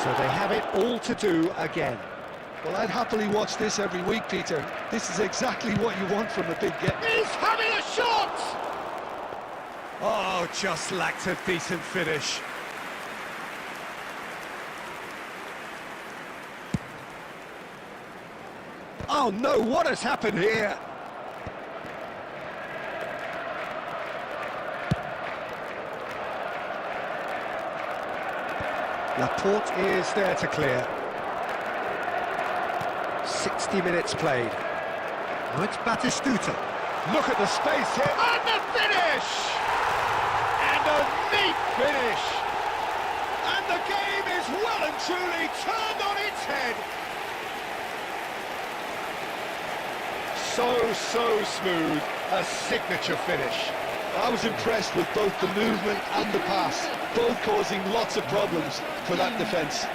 So they have it all to do again. Well, I'd happily watch this every week, Peter. This is exactly what you want from a big game. He's having a shot! Oh, just lacked a decent finish. Oh no, what has happened here? Laporte is there to clear. 60 minutes played. Now it's Batistuta. Look at the space here. And the finish! And a neat finish! And the game is well and truly turned on its head. So smooth. A signature finish. I was impressed with both the movement and the pass, both causing lots of problems for that defence.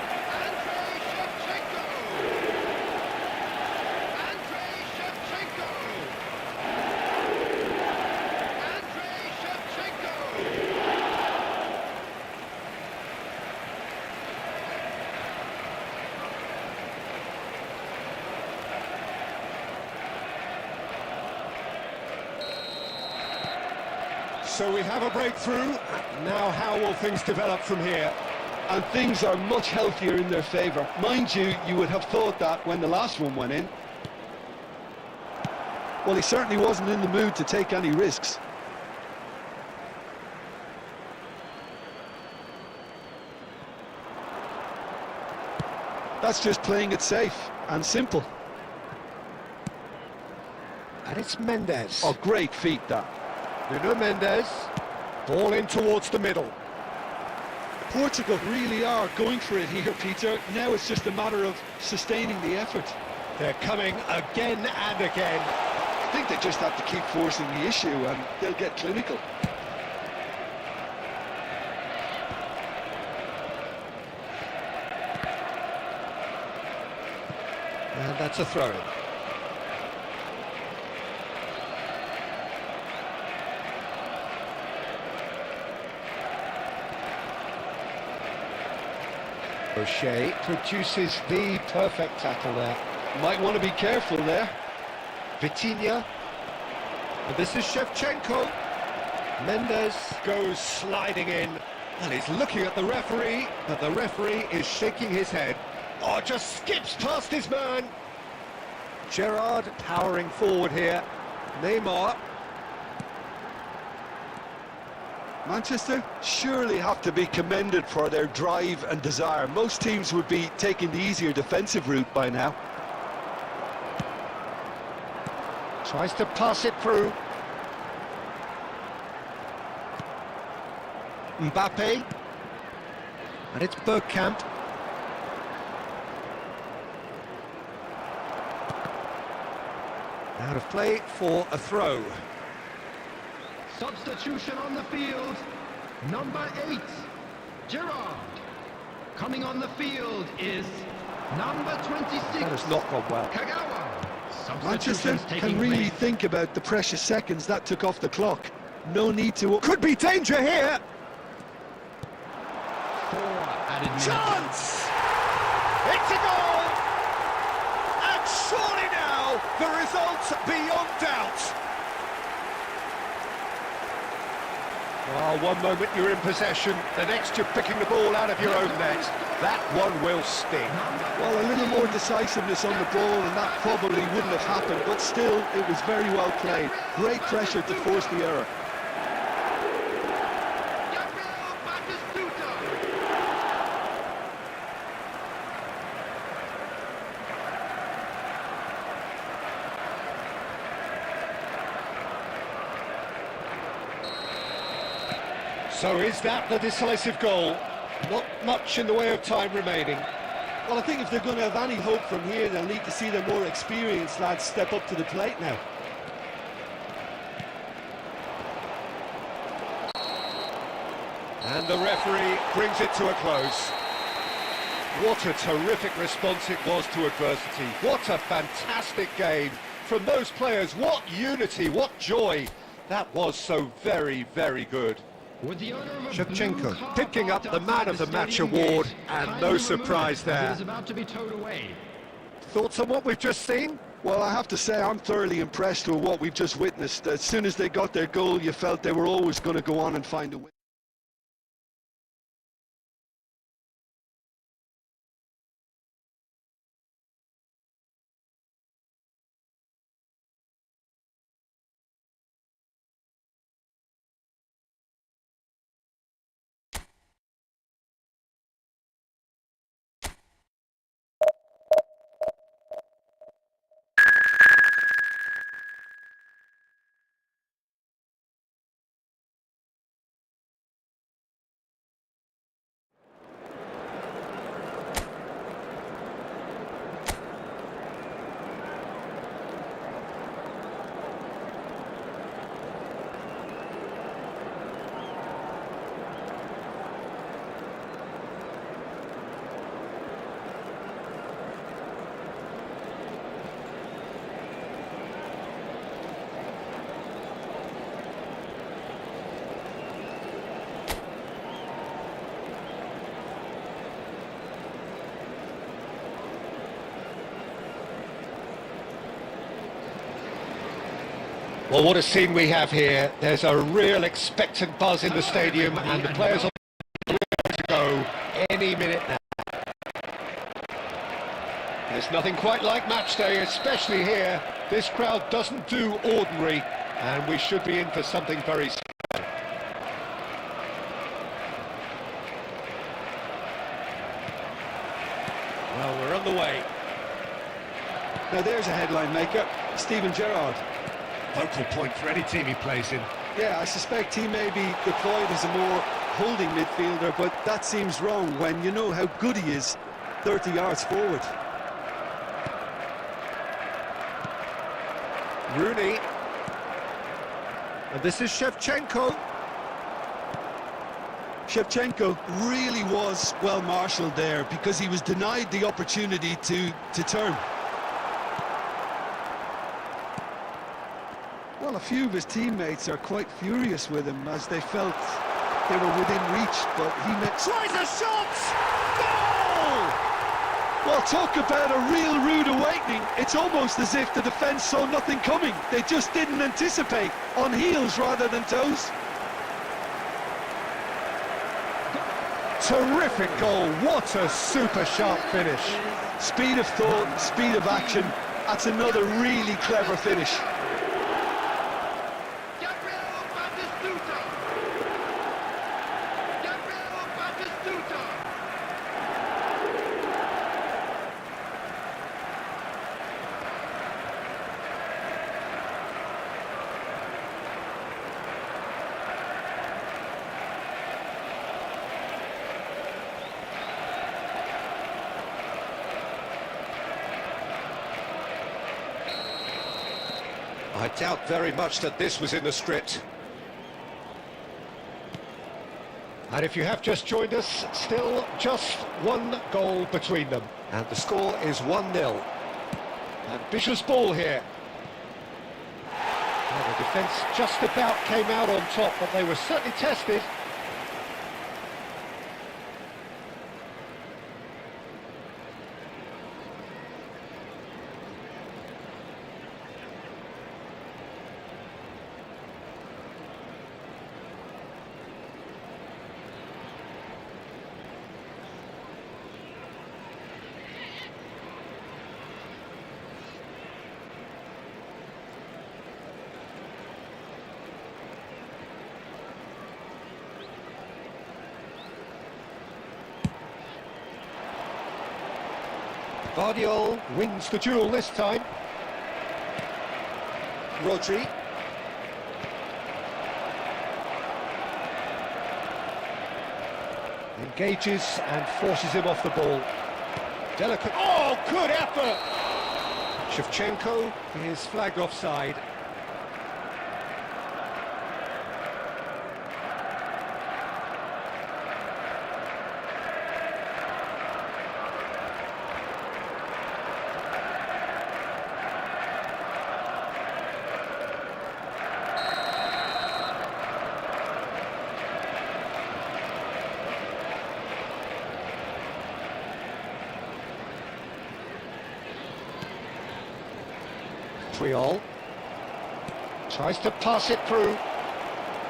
So we have a breakthrough. Now how will things develop from here? And things are much healthier in their favour. Mind you, you would have thought that when the last one went in. Well, he certainly wasn't in the mood to take any risks. That's just playing it safe and simple. And it's Mendes. Oh, great feat, that. Nuno Mendes. Ball in towards the middle. Portugal really are going for it here, Peter. Now it's just a matter of sustaining the effort. They're coming again and again. I think they just have to keep forcing the issue and they'll get clinical. And that's a throw-in. O'Shea produces the perfect tackle there. Might want to be careful there. Vitinha. And this is Shevchenko. Mendes goes sliding in. And he's looking at the referee, but the referee is shaking his head. Oh, just skips past his man. Gerrard powering forward here. Neymar. Manchester surely have to be commended for their drive and desire. Most teams would be taking the easier defensive route by now. Tries to pass it through. Mbappe. And it's Bergkamp. Out of play for a throw. Substitution on the field. Number 8, Gerrard. Coming on the field is number 26. That has not gone well. Kagawa. Manchester can really think about the precious seconds that took off the clock. No need to... Could be danger here. 4 added minutes. Chance! It's a goal! And surely now, the result's beyond doubt. Oh, one moment you're in possession, the next you're picking the ball out of your own net. That one will sting. Well, a little more decisiveness on the ball and that probably wouldn't have happened, but still, it was very well played. Great pressure to force the error. So is that the decisive goal? Not much in the way of time remaining. Well, I think if they're going to have any hope from here, they'll need to see their more experienced lads step up to the plate now. And the referee brings it to a close. What a terrific response it was to adversity. What a fantastic game from those players. What unity, what joy. That was so very, very good. Shevchenko picking up the Man of the Match award, and no surprise there. Thoughts on what we've just seen? Well, I have to say I'm thoroughly impressed with what we've just witnessed. As soon as they got their goal, you felt they were always going to go on and find a win. Well, what a scene we have here. There's a real expectant buzz in the stadium, and the players are ready to go any minute now. There's nothing quite like match day, especially here. This crowd doesn't do ordinary, and we should be in for something very special. Well, we're on the way. Now there's a headline maker, Steven Gerrard. Focal point for any team he plays in. Yeah, I suspect he may be deployed as a more holding midfielder, but that seems wrong when you know how good he is 30 yards forward. Rooney. And this is Shevchenko. Shevchenko really was well marshalled there because he was denied the opportunity to turn. Well, a few of his teammates are quite furious with him as they felt they were within reach, but he Tries a shot! Goal! Well, talk about a real rude awakening. It's almost as if the defence saw nothing coming. They just didn't anticipate, on heels rather than toes. Terrific goal, what a super sharp finish. Speed of thought, speed of action, that's another really clever finish. I doubt very much that this was in the script. And if you have just joined us, still just one goal between them. And the score is 1-0. Ambitious ball here. Well, the defence just about came out on top, but they were certainly tested. Guardiola wins the duel this time. Rodri. Engages and forces him off the ball. Delicate. Oh, good effort! Shevchenko is flagged offside. Triol tries to pass it through.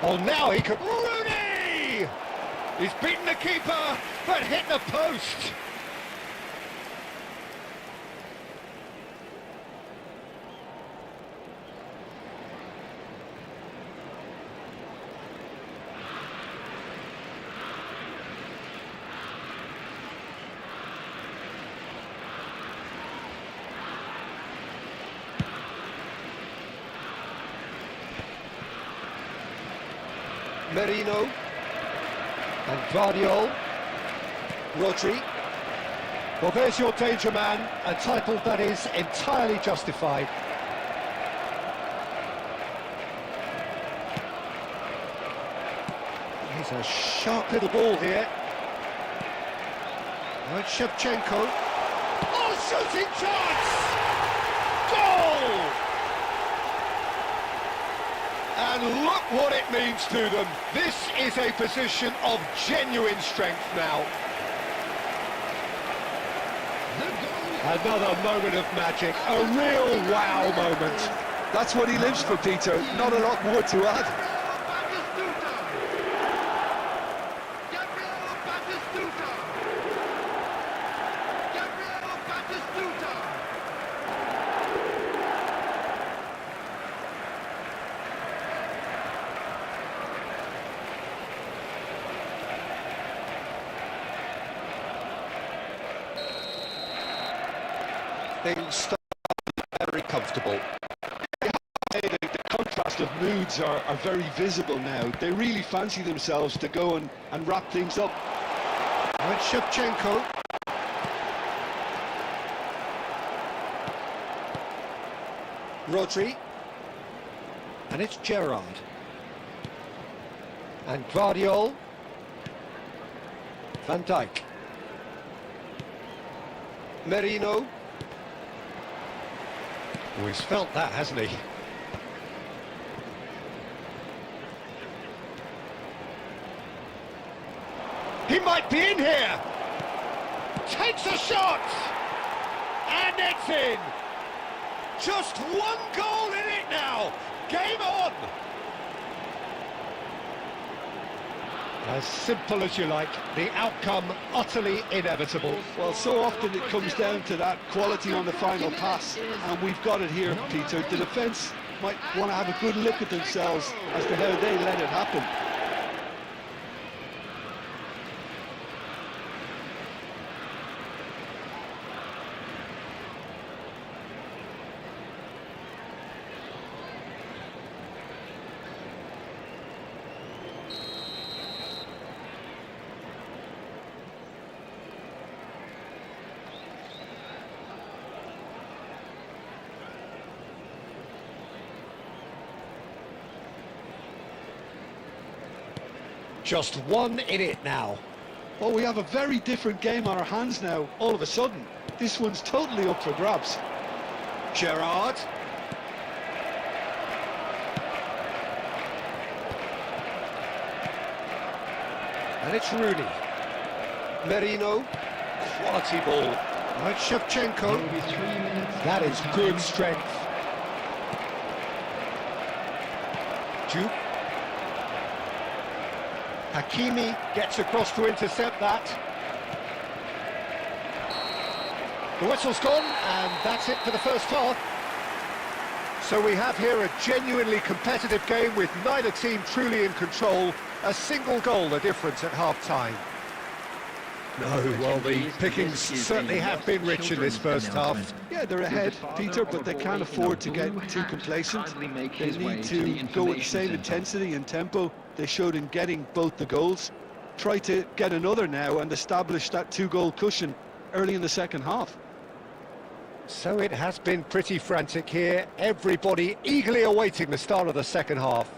Oh, now he could. Rooney! He's beaten the keeper, but hit the post. Merino and Guardiola. Rodri. Well, there's your danger man, a title that is entirely justified. Here's a sharp little ball here. Right, Shevchenko. Oh, shooting chance! Goal! And look what it means to them. This is a position of genuine strength now. Another moment of magic, a real wow moment. That's what he lives for, Peter. Not a lot more to add. Things start very comfortable. The contrast of moods are very visible now. They really fancy themselves to go and wrap things up. And Shevchenko. Rodri. And it's Gerrard. And Guardiol. Van Dijk. Merino. Oh, he's felt that, hasn't he? He might be in here! Takes a shot! And it's in! Just one goal in it now! Game on! As simple as you like, the outcome utterly inevitable. Well, so often it comes down to that quality on the final pass, and we've got it here, Peter. The defence might want to have a good look at themselves as to how they let it happen. Just one in it now. Well, we have a very different game on our hands now, all of a sudden. This one's totally up for grabs. Gerrard. And it's Rooney. Merino. Quality ball. Right, Shevchenko. That is good strength. Duke. Hakimi gets across to intercept that. The whistle's gone, and that's it for the first half. So we have here a genuinely competitive game with neither team truly in control. A single goal the difference at half-time. No, well, the pickings certainly have been rich in this first half. Yeah, they're ahead, Peter, but they can't afford to get too complacent. They need to go with the same intensity and tempo they showed in getting both the goals. Try to get another now and establish that two-goal cushion early in the second half. So it has been pretty frantic here. Everybody eagerly awaiting the start of the second half.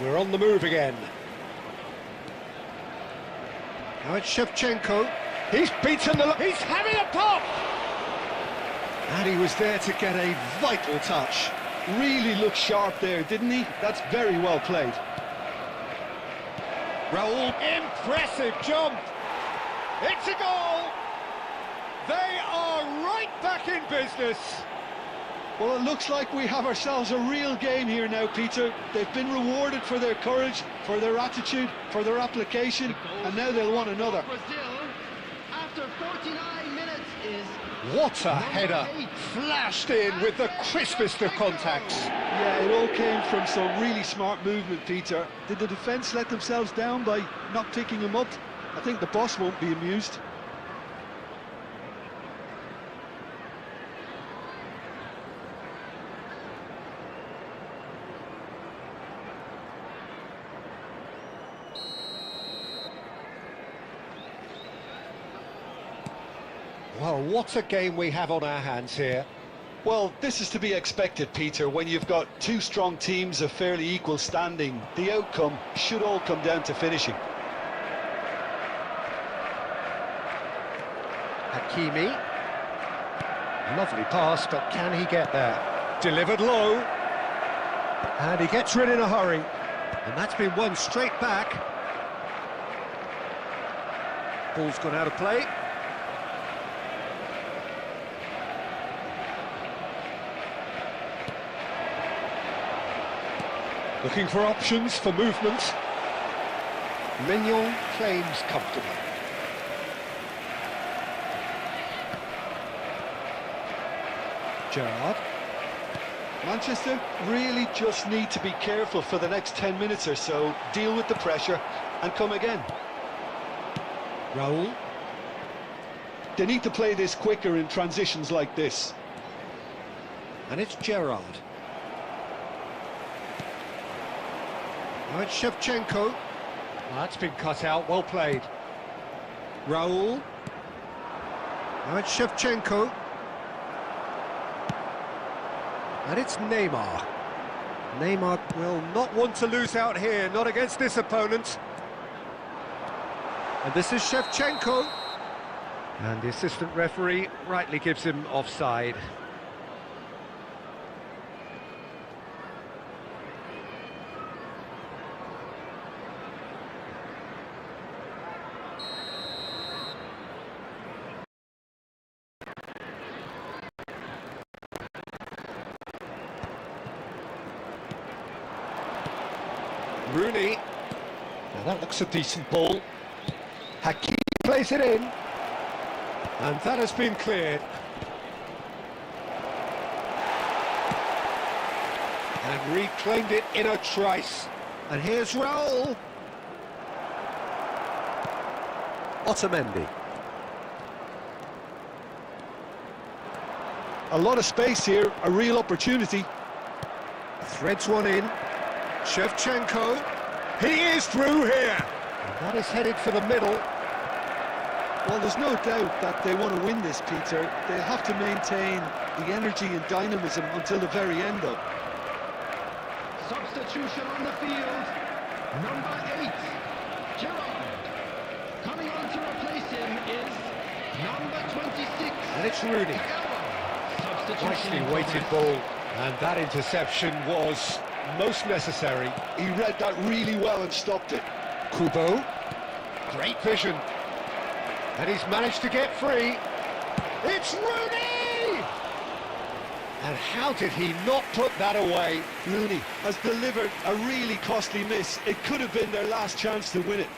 We're on the move again. Now it's Shevchenko. He's beaten the... He's having a pop! And he was there to get a vital touch. Really looked sharp there, didn't he? That's very well played. Raul, impressive jump! It's a goal! They are right back in business! Well, it looks like we have ourselves a real game here now, Peter. They've been rewarded for their courage, for their attitude, for their application, and now they'll want another. Brazil, after 49 minutes, is What a header! Flashed in with the crispest of contacts. Yeah, it all came from some really smart movement, Peter. Did the defence let themselves down by not picking him up? I think the boss won't be amused. Well, what a game we have on our hands here. Well, this is to be expected, Peter. When you've got two strong teams of fairly equal standing, the outcome should all come down to finishing. Hakimi. Lovely pass, but can he get there? Delivered low. And he gets rid in a hurry. And that's been won straight back. Ball's gone out of play. Looking for options for movement. Mignon claims comfortably. Gerrard. Manchester really just need to be careful for the next 10 minutes or so, deal with the pressure and come again. Raul. They need to play this quicker in transitions like this. And it's Gerrard. Now it's Shevchenko. Well, that's been cut out, well played. Raul. Now it's Shevchenko. And it's Neymar. Neymar will not want to lose out here, not against this opponent. And this is Shevchenko. And the assistant referee rightly gives him offside. Rooney. Now that looks a decent ball. Hakimi plays it in. And that has been cleared. And reclaimed it in a trice. And here's Raul. Otamendi. A lot of space here, a real opportunity. Threads one in. Shevchenko. He is through here. And that is headed for the middle. Well, there's no doubt that they want to win this, Peter. They'll have to maintain the energy and dynamism until the very end, though. substitution on the field. Number 8, Gerrard. Coming on to replace him is number 26. And it's Rooney. Nicely weighted ball. And that interception was most necessary. He read that really well and stopped it. Kubo. Great vision. And he's managed to get free. It's Rooney! And how did he not put that away? Rooney has delivered a really costly miss. It could have been their last chance to win it.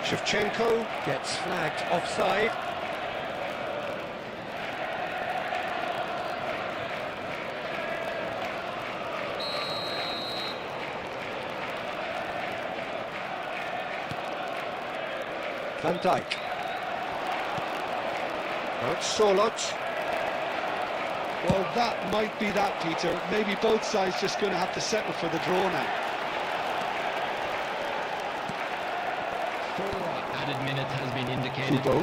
Shevchenko gets flagged offside. Van Dijk. Now it's Solot. Well, that might be that, Peter. Maybe both sides just going to have to settle for the draw now. 4 added minutes has been indicated. Kubo.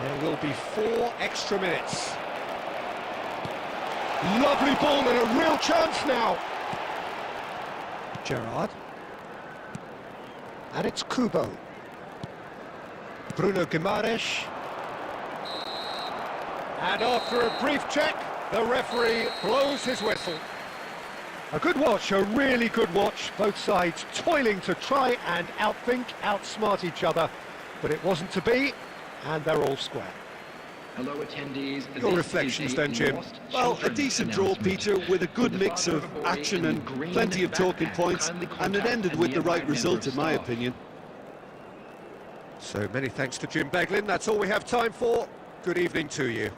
There will be 4 extra minutes. Lovely ball and a real chance now. Gerrard. And it's Kubo. Bruno Guimaraes. And after a brief check, the referee blows his whistle. A good watch, a really good watch. Both sides toiling to try and outthink, outsmart each other. But it wasn't to be, and they're all square. Hello, attendees. Your reflections then, Jim? Well, a decent draw, Peter, with a good mix of action and plenty of talking points, and it ended with the right result, in my opinion. So many thanks to Jim Beglin. That's all we have time for. Good evening to you.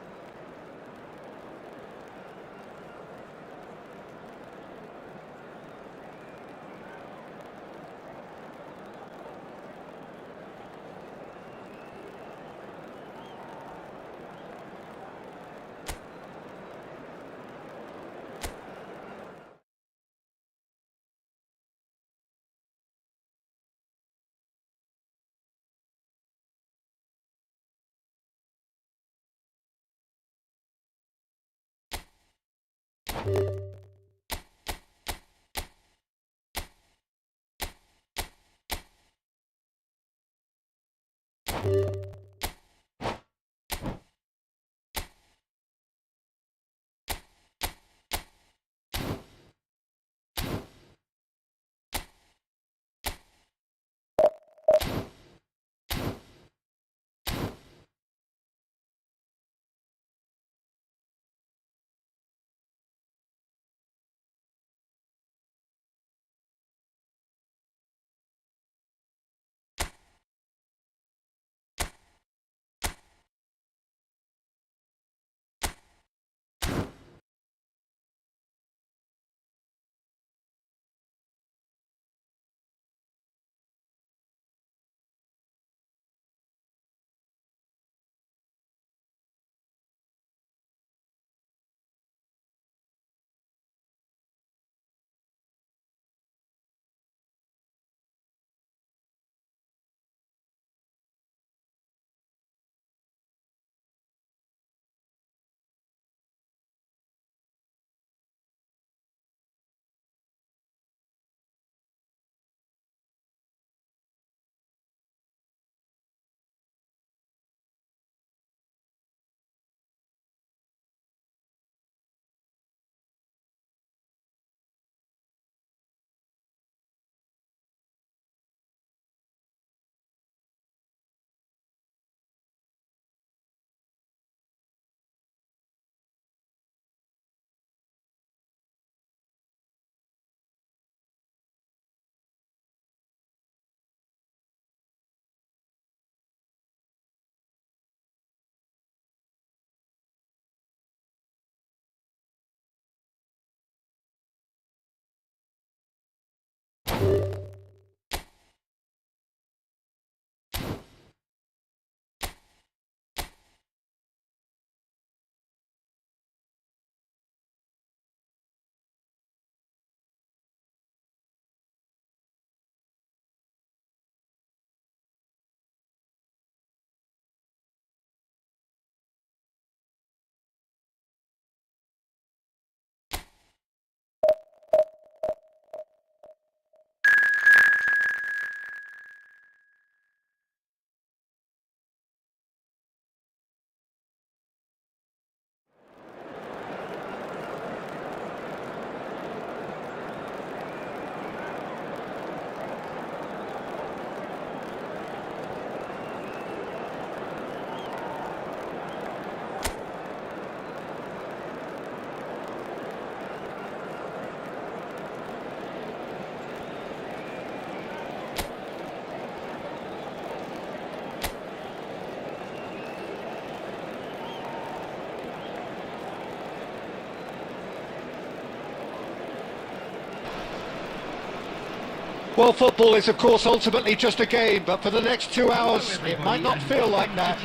Well, football is, of course, ultimately just a game, but for the next 2 hours, it might not feel like that.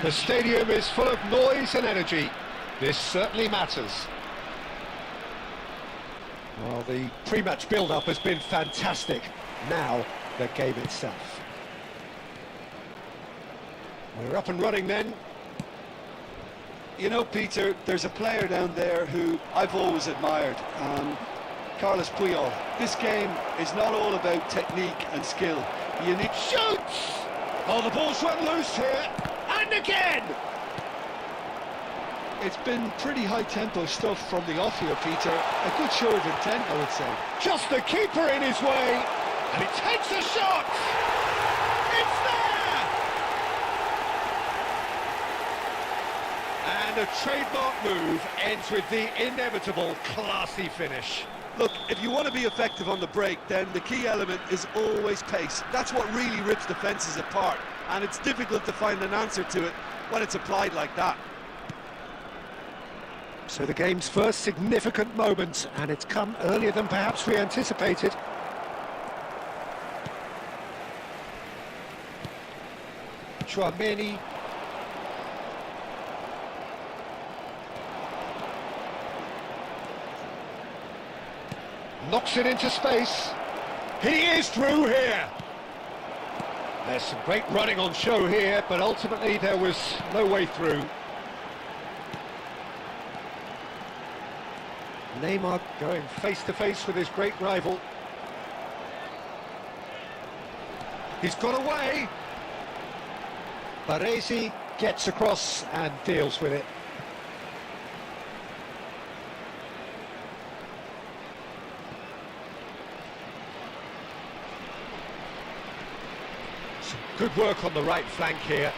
The stadium is full of noise and energy. This certainly matters. Well, the pre-match build-up has been fantastic. Now, the game itself. We're up and running then. You know, Peter, there's a player down there who I've always admired, Carlos Puyol. This game is not all about technique and skill. You need... Shoots! Oh, the ball's run loose here, and again! It's been pretty high-tempo stuff from the off here, Peter. A good show of intent, I would say. Just the keeper in his way, and he takes a shot! It's there! And a trademark move ends with the inevitable classy finish. Look, if you want to be effective on the break, then the key element is always pace. That's what really rips defences apart, and it's difficult to find an answer to it when it's applied like that. So the game's first significant moment, and it's come earlier than perhaps we anticipated. Chouameni. Knocks it into space. He is through here. There's some great running on show here, but ultimately there was no way through. Neymar going face-to-face with his great rival. He's got away. Baresi gets across and deals with it. Some good work on the right flank here.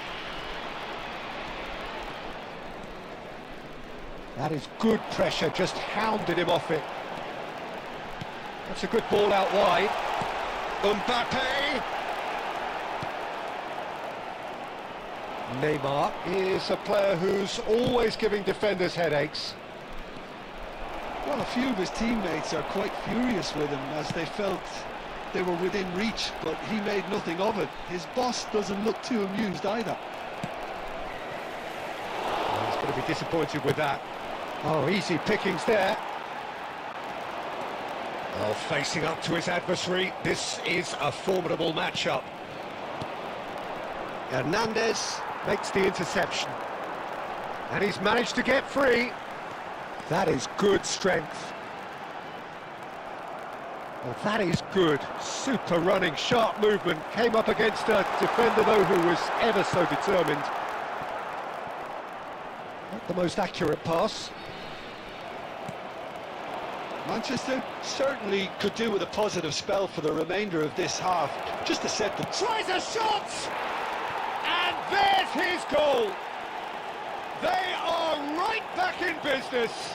That is good pressure, just hounded him off it. That's a good ball out wide. Mbappe! Neymar is a player who's always giving defenders headaches. Well, a few of his teammates are quite furious with him as they felt they were within reach, but he made nothing of it. His boss doesn't look too amused either. Well, he's going to be disappointed with that. Oh, easy pickings there. Oh, facing up to his adversary, this is a formidable matchup. Hernandez makes the interception. And he's managed to get free. That is good strength. Well, that is good. Super running, sharp movement. Came up against a defender, though, who was ever so determined. Not the most accurate pass. Manchester certainly could do with a positive spell for the remainder of this half, just to set the... Tries a shot! And there's his goal! They are right back in business!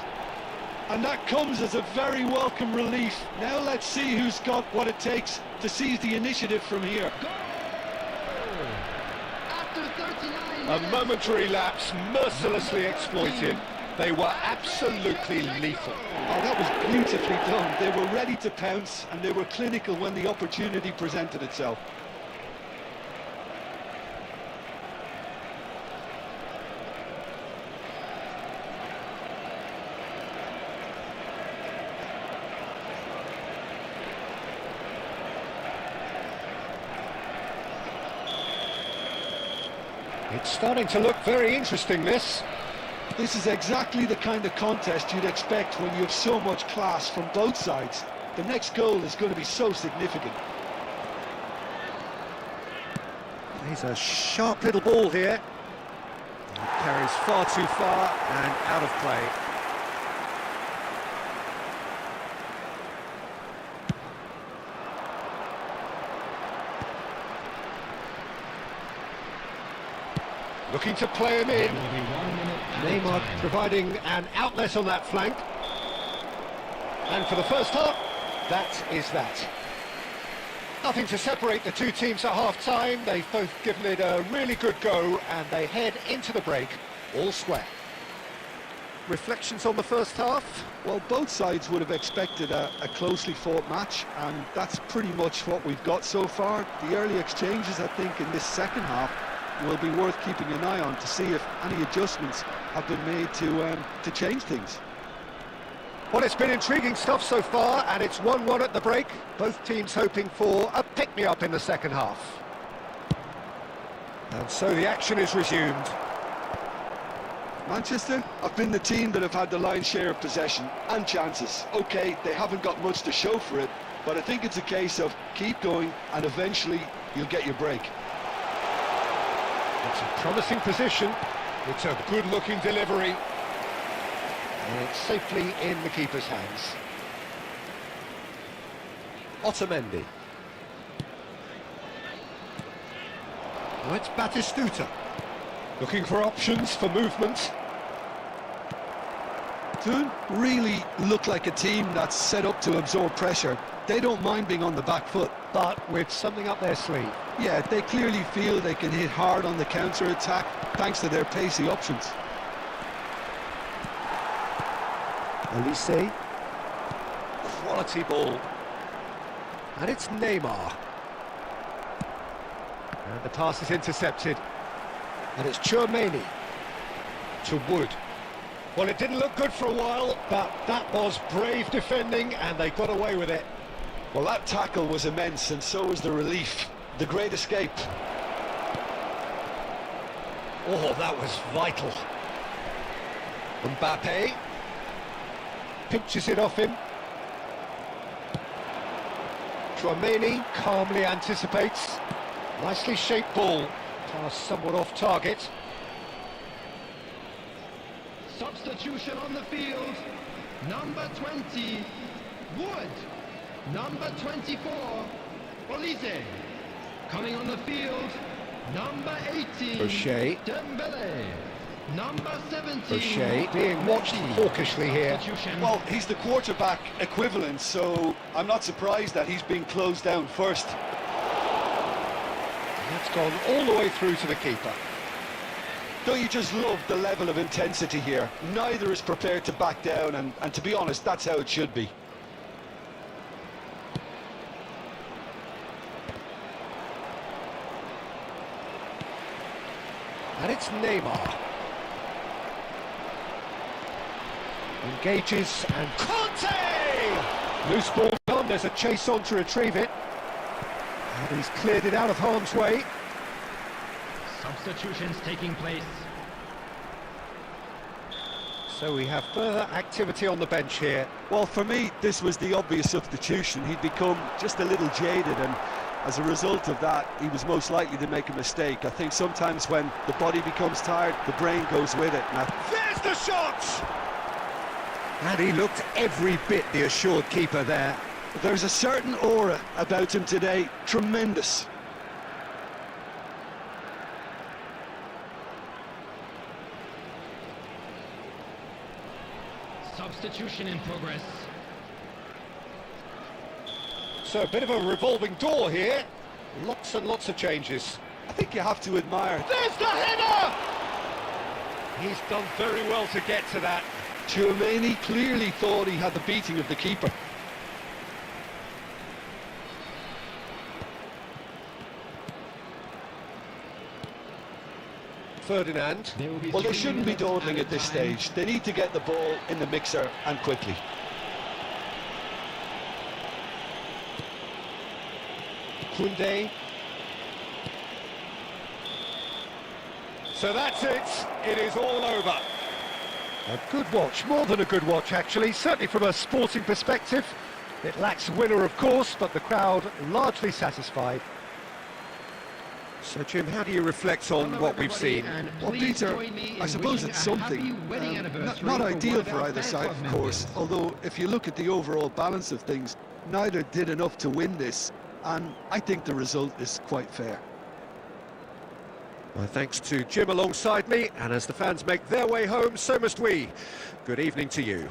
And that comes as a very welcome relief. Now let's see who's got what it takes to seize the initiative from here. After 39 A minutes, momentary lapse mercilessly exploited. They were absolutely lethal. Oh, that was beautifully done. They were ready to pounce, and they were clinical when the opportunity presented itself. It's starting to look very interesting, this. This is exactly the kind of contest you'd expect when you have so much class from both sides. The next goal is going to be so significant. He's a sharp little ball here. He carries far too far and out of play. Looking to play him in. Neymar providing an outlet on that flank. And for the first half, that is that. Nothing to separate the two teams at half-time. They've both given it a really good go, and they head into the break all square. reflections on the first half? Well, both sides would have expected a closely fought match, and that's pretty much what we've got so far. The early exchanges, I think, in this second half will be worth keeping an eye on to see if any adjustments have been made to change things. Well, it's been intriguing stuff so far, and it's 1-1 at the break. Both teams hoping for a pick-me-up in the second half. And so the action is resumed. Manchester have been the team that have had the lion's share of possession and chances. OK, they haven't got much to show for it, but I think it's a case of keep going and eventually you'll get your break. It's a promising position. It's a good-looking delivery. And it's safely in the keeper's hands. Otamendi. Oh, it's Batistuta. Looking for options for movement. Don't really look like a team that's set up to absorb pressure. They don't mind being on the back foot. But with something up their sleeve. Yeah, they clearly feel they can hit hard on the counter-attack thanks to their pacey options. Olise. Quality ball. And it's Neymar. And the pass is intercepted. And it's Tchouaméni to Wood. Well, it didn't look good for a while, but that was brave defending, and they got away with it. Well, that tackle was immense, and so was the relief. The great escape. Oh, that was vital. Mbappe pinches it off him. Tchouaméni calmly anticipates. Nicely shaped ball. Pass somewhat off target. Substitution on the field. Number 20, Wood. Number 24, Olise. Coming on the field, number 18, O'Shea. Dembele. Number 17, O'Shea being watched hawkishly here. Substitution. Well, he's the quarterback equivalent, so I'm not surprised that he's being closed down first. That's gone all the way through to the keeper. Don't you just love the level of intensity here? Neither is prepared to back down, and to be honest, that's how it should be. And it's Neymar. Engages and Conte! Loose ball on, there's a chase on to retrieve it. And he's cleared it out of harm's way. Substitutions taking place. So we have further activity on the bench here. Well, for me, this was the obvious substitution. He'd become just a little jaded, and as a result of that, he was most likely to make a mistake. I think sometimes when the body becomes tired, the brain goes with it. There's the shot! And he looked every bit the assured keeper there. There's a certain aura about him today. Tremendous. Substitution in progress. So a bit of a revolving door here. Lots and lots of changes. I think you have to admire. There's the header! He's done very well to get to that. Tchouaméni clearly thought he had the beating of the keeper. Ferdinand. Well, they shouldn't be dawdling at this stage. They need to get the ball in the mixer, and quickly. Koundé. So that's it. It is all over. A good watch, more than a good watch actually, certainly from a sporting perspective. It lacks winner of course, but the crowd largely satisfied. So Jim, how do you reflect on what we've seen? Well, Peter, I suppose it's something. Not ideal for either side, of course, although if you look at the overall balance of things, neither did enough to win this, and I think the result is quite fair. My thanks to Jim alongside me, and as the fans make their way home, so must we. Good evening to you.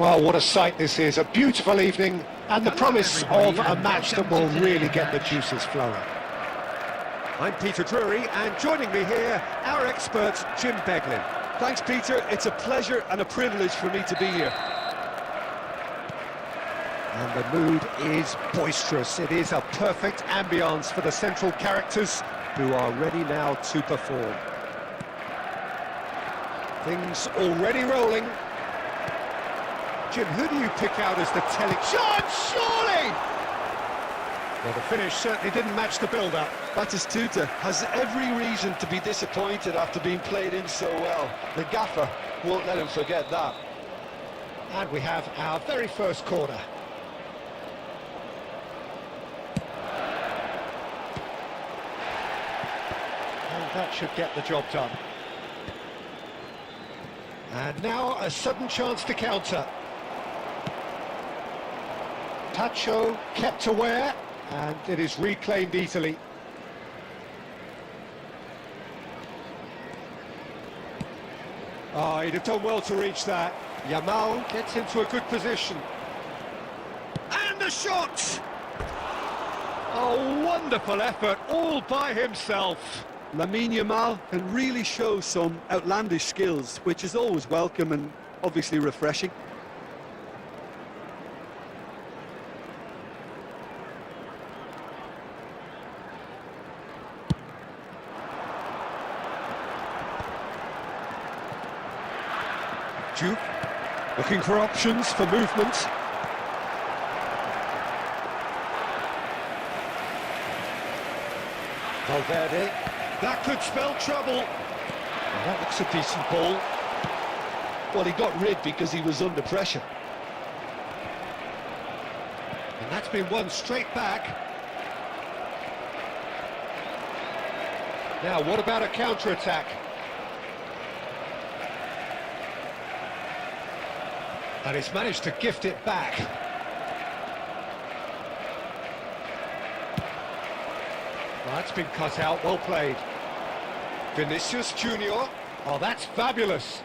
Well, what a sight this is. A beautiful evening and the promise of a match that will really get the juices flowing. I'm Peter Drury, and joining me here, our expert, Jim Beglin. Thanks, Peter. It's a pleasure and a privilege for me to be here. And the mood is boisterous. It is a perfect ambience for the central characters who are ready now to perform. Things already rolling. Jim, who do you pick out as the telling shot? Surely! Well, the finish certainly didn't match the build-up. Dstuds has every reason to be disappointed after being played in so well. The gaffer won't let him forget that. And we have our very first corner. And that should get the job done. And now a sudden chance to counter. Tacho kept aware, and it is reclaimed easily. Oh, he'd have done well to reach that. Yamal gets into a good position. And the shot! Oh, wonderful effort, all by himself. Lamine Yamal can really show some outlandish skills, which is always welcome and obviously refreshing. Duke, looking for options for movement. Valverde, that could spell trouble. Well, that looks a decent ball. Well, he got rid because he was under pressure. And that's been won straight back. Now, what about a counter-attack? And he's managed to gift it back. Well, that's been cut out, well played. Vinicius Junior. Oh, that's fabulous.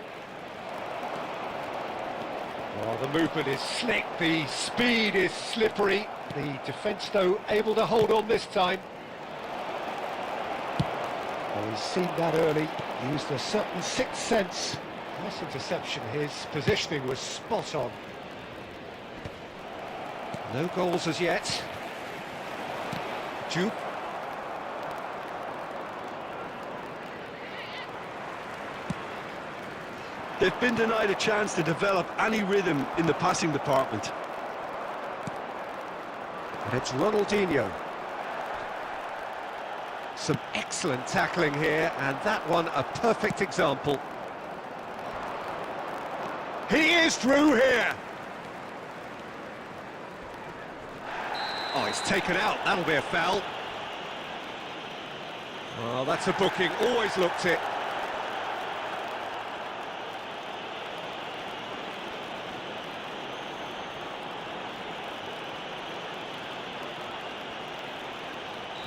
Oh, the movement is slick, the speed is slippery. The defence, though, able to hold on this time. Oh, he's seen that early, used a certain sixth sense. Nice interception, his positioning was spot on. No goals as yet. Duke. They've been denied a chance to develop any rhythm in the passing department. And it's Ronaldinho. Some excellent tackling here, and that one a perfect example. He is through here. Oh, he's taken out. That'll be a foul. Oh, that's a booking. Always looked it.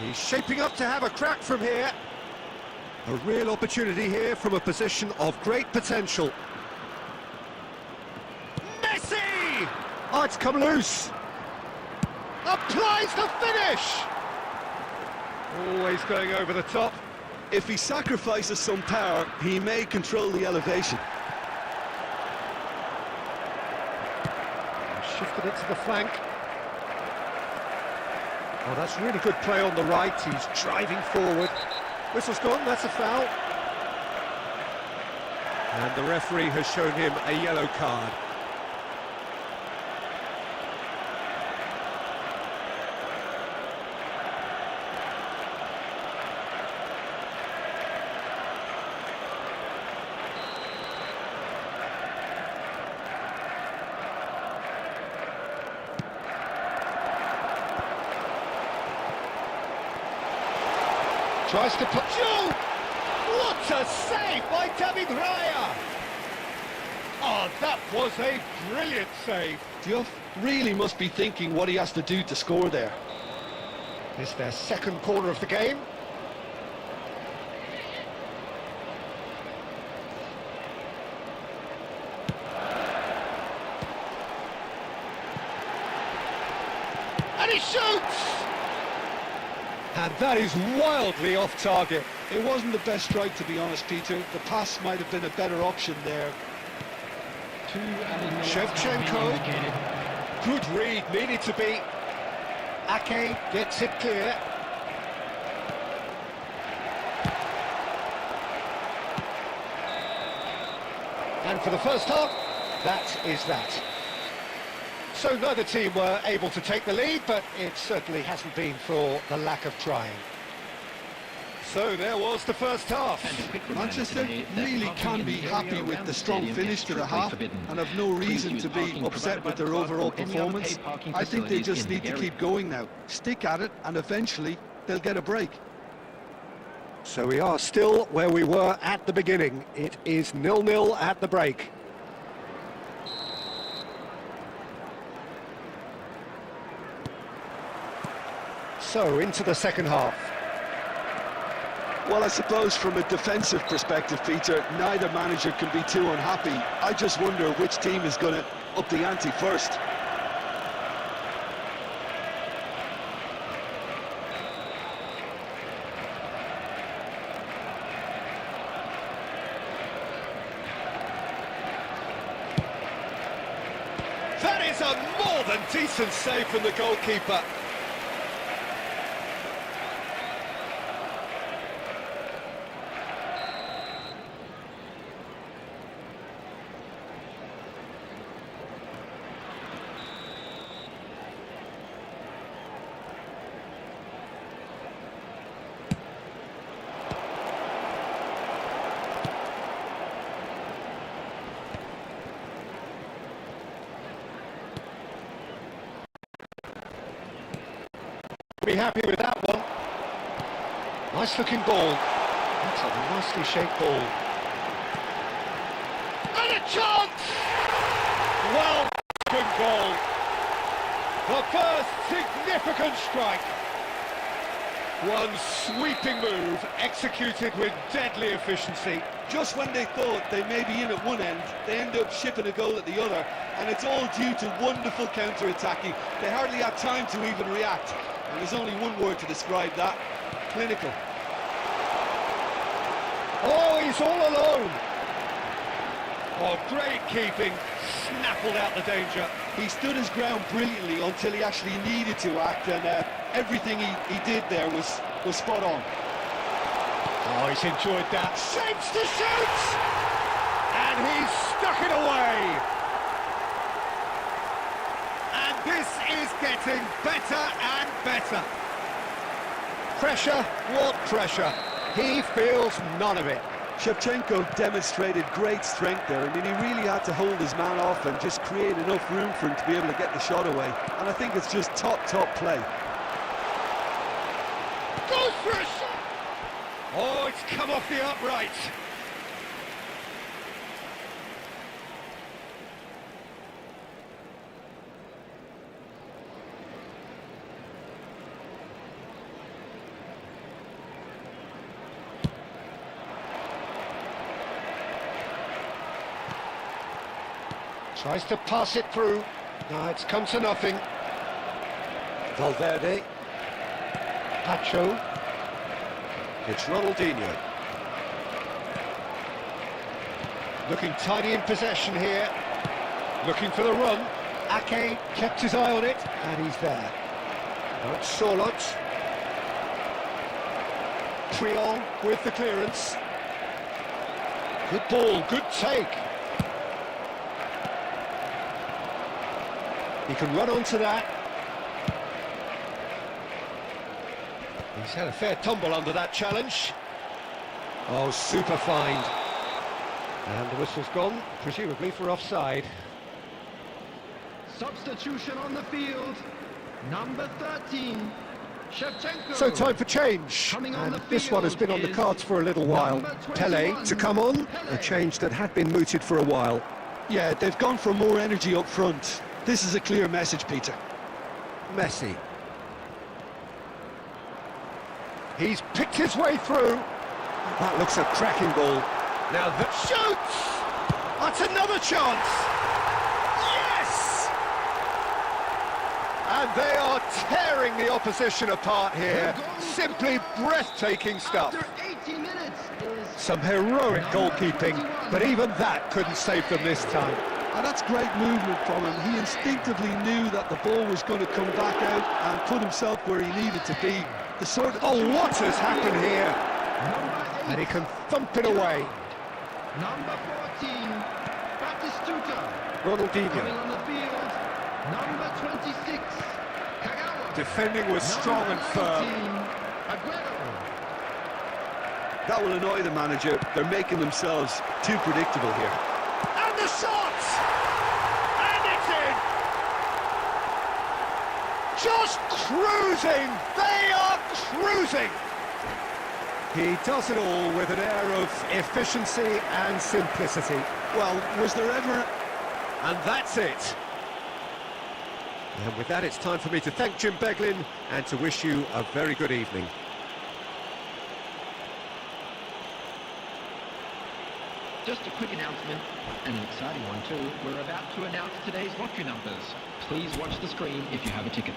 He's shaping up to have a crack from here. A real opportunity here from a position of great potential. Oh, it's come loose. Applies the finish. Always going over the top. If he sacrifices some power, he may control the elevation. Shifted it to the flank. Oh, that's really good play on the right. He's driving forward. Whistle's gone, that's a foul. And the referee has shown him a yellow card. Tries to put... Shoot! What a save by David Raya! Oh, that was a brilliant save. Diouf really must be thinking what he has to do to score there. It's their second corner of the game. And he shoots! And that is wildly off target. It wasn't the best strike, to be honest, Peter. The pass might have been a better option there. Shevchenko. Good read, needed to be. Ake gets it clear. And for the first half, that is that. So neither team were able to take the lead, but it certainly hasn't been for the lack of trying. So there was the first half. Manchester really can be happy with the strong finish to the half and have no reason to be upset with their overall performance. I think they just need to keep going now. Stick at it and eventually they'll get a break. So we are still where we were at the beginning. It is 0-0 at the break. So into the second half. Well, I suppose from a defensive perspective, Peter, neither manager can be too unhappy. I just wonder which team is going to up the ante first. That is a more than decent save from the goalkeeper. Be happy with that one. Nice looking ball. That's a nicely shaped ball. And a chance! Well, good goal. The first significant strike. One sweeping move, executed with deadly efficiency. Just when they thought they may be in at one end, they end up shipping a goal at the other, and it's all due to wonderful counter-attacking. They hardly had time to even react. And there's only one word to describe that: clinical. Oh, he's all alone. Oh, great keeping, snaffled out the danger. He stood his ground brilliantly until he actually needed to act, and everything he did there was spot on. Oh, he's enjoyed that. Shapes to shoot! And he's stuck it away. And this is getting better and better. Pressure, what pressure? He feels none of it. Shevchenko demonstrated great strength there. I mean, he really had to hold his man off and just create enough room for him to be able to get the shot away. And I think it's just top play. Goes for a shot! Oh, it's come off the upright. Tries to pass it through. No, it's come to nothing. Valverde. Pacho. It's Ronaldinho. Looking tidy in possession here. Looking for the run. Ake kept his eye on it, and he's there. Now it's Sorlot. Triol with the clearance. Good ball, good take. He can run onto that. He's had a fair tumble under that challenge. Oh, super find. And the whistle's gone, presumably for offside. Substitution on the field. Number 13, Shevchenko. So time for change. And this one has been on the cards for a little while. Pele to come on, a change that had been mooted for a while. Yeah, they've gone for more energy up front. This is a clear message, Peter. Messi. He's picked his way through. That looks a cracking ball. Now the shoots! That's another chance! Yes! And they are tearing the opposition apart here. Simply breathtaking stuff. After 80 minutes is Some heroic goalkeeping, but even that couldn't save them this time. And that's great movement from him. He instinctively knew that the ball was going to come back out and put himself where he needed to be. The sort of... Oh, what has happened here? number 8. And he can thump it away. Number 14, Batistuta. Coming Ronaldinho. on the field, number 26, Kagawa. Defending was strong and firm. Aguero. That will annoy the manager. They're making themselves too predictable here. And the shot! And it's in! Just cruising! They are cruising! He does it all with an air of efficiency and simplicity. Well, was there ever... And that's it. And with that, it's time for me to thank Jim Beglin and to wish you a very good evening. Just a quick announcement, and an exciting one too. We're about to announce today's lottery numbers. Please watch the screen if you have a ticket.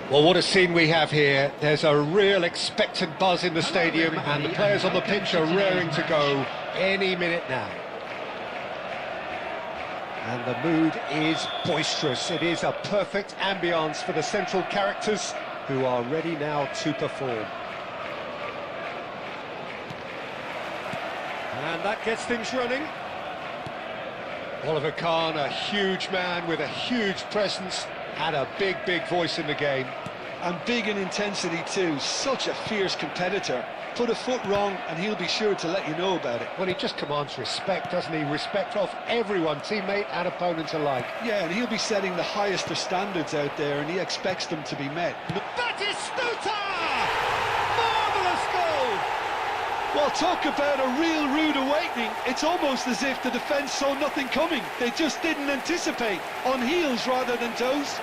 Well, what a scene we have here. There's a real expectant buzz in the stadium and the players on the pitch are raring to go any minute now. And the mood is boisterous. It is a perfect ambience for the central characters who are ready now to perform. And that gets things running. Oliver Kahn, a huge man with a huge presence and a big, big voice in the game. And big in intensity too. Such a fierce competitor. Put a foot wrong and he'll be sure to let you know about it. Well, he just commands respect, doesn't he? Respect of everyone, teammate and opponent alike. Yeah, and he'll be setting the highest of standards out there and he expects them to be met. Batistuta! Marvellous goal! Well, talk about a real rude awakening. It's almost as if the defence saw nothing coming. They just didn't anticipate. On heels rather than toes.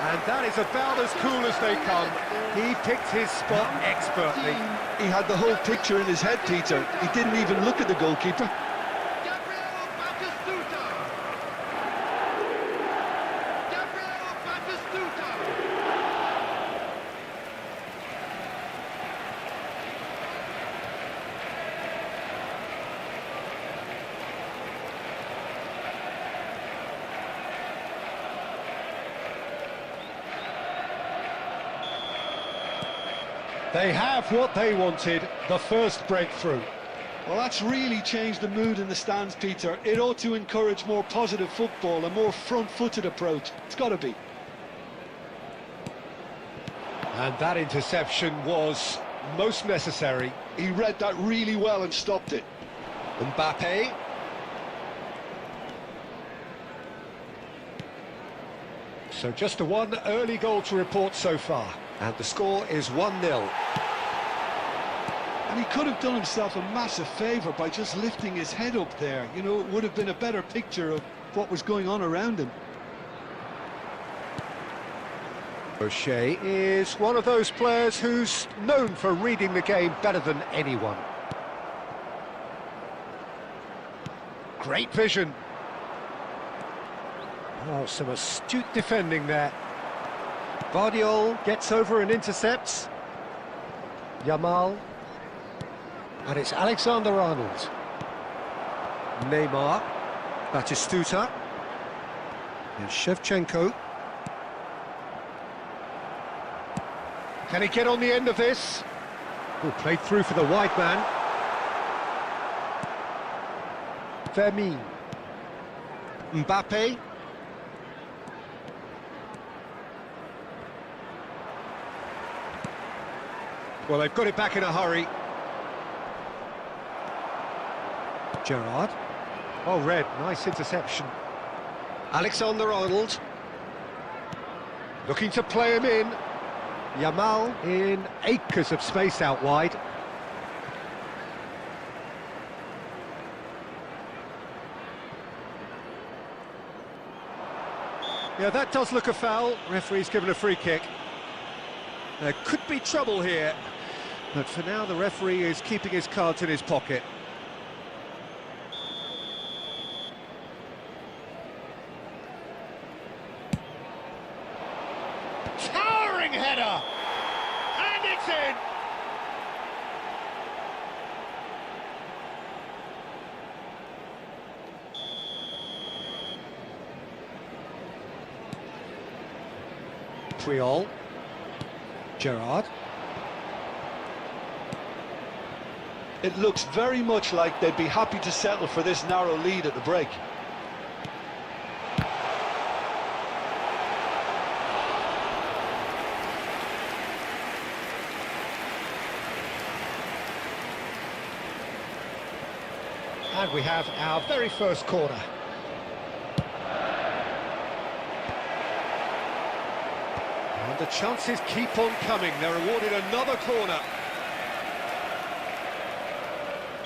And that is about as cool as they come. He picked his spot expertly. He had the whole picture in his head, Peter. He didn't even look at the goalkeeper. They have what they wanted, the first breakthrough. Well, that's really changed the mood in the stands, Peter. It ought to encourage more positive football, a more front-footed approach. It's got to be. And that interception was most necessary. He read that really well and stopped it. Mbappe. So just the one early goal to report so far. And the score is 1-0. And he could have done himself a massive favour by just lifting his head up there. You know, it would have been a better picture of what was going on around him. O'Shea is one of those players who's known for reading the game better than anyone. Great vision. Oh, some astute defending there. Bardiol gets over and intercepts. Yamal. And it's Alexander-Arnold. Neymar. Batistuta. And Shevchenko. Can he get on the end of this? Oh, played through for the wide man. Fermin. Mbappe. Well, they've got it back in a hurry. Gerrard. Oh, red. Nice interception. Alexander-Arnold. Looking to play him in. Yamal in acres of space out wide. Yeah, that does look a foul. Referee's given a free kick. There could be trouble here, but for now the referee is keeping his cards in his pocket. Towering header! And it's in! Puyol. Gerrard. It looks very much like they'd be happy to settle for this narrow lead at the break. And we have our very first corner. And the chances keep on coming. They're awarded another corner.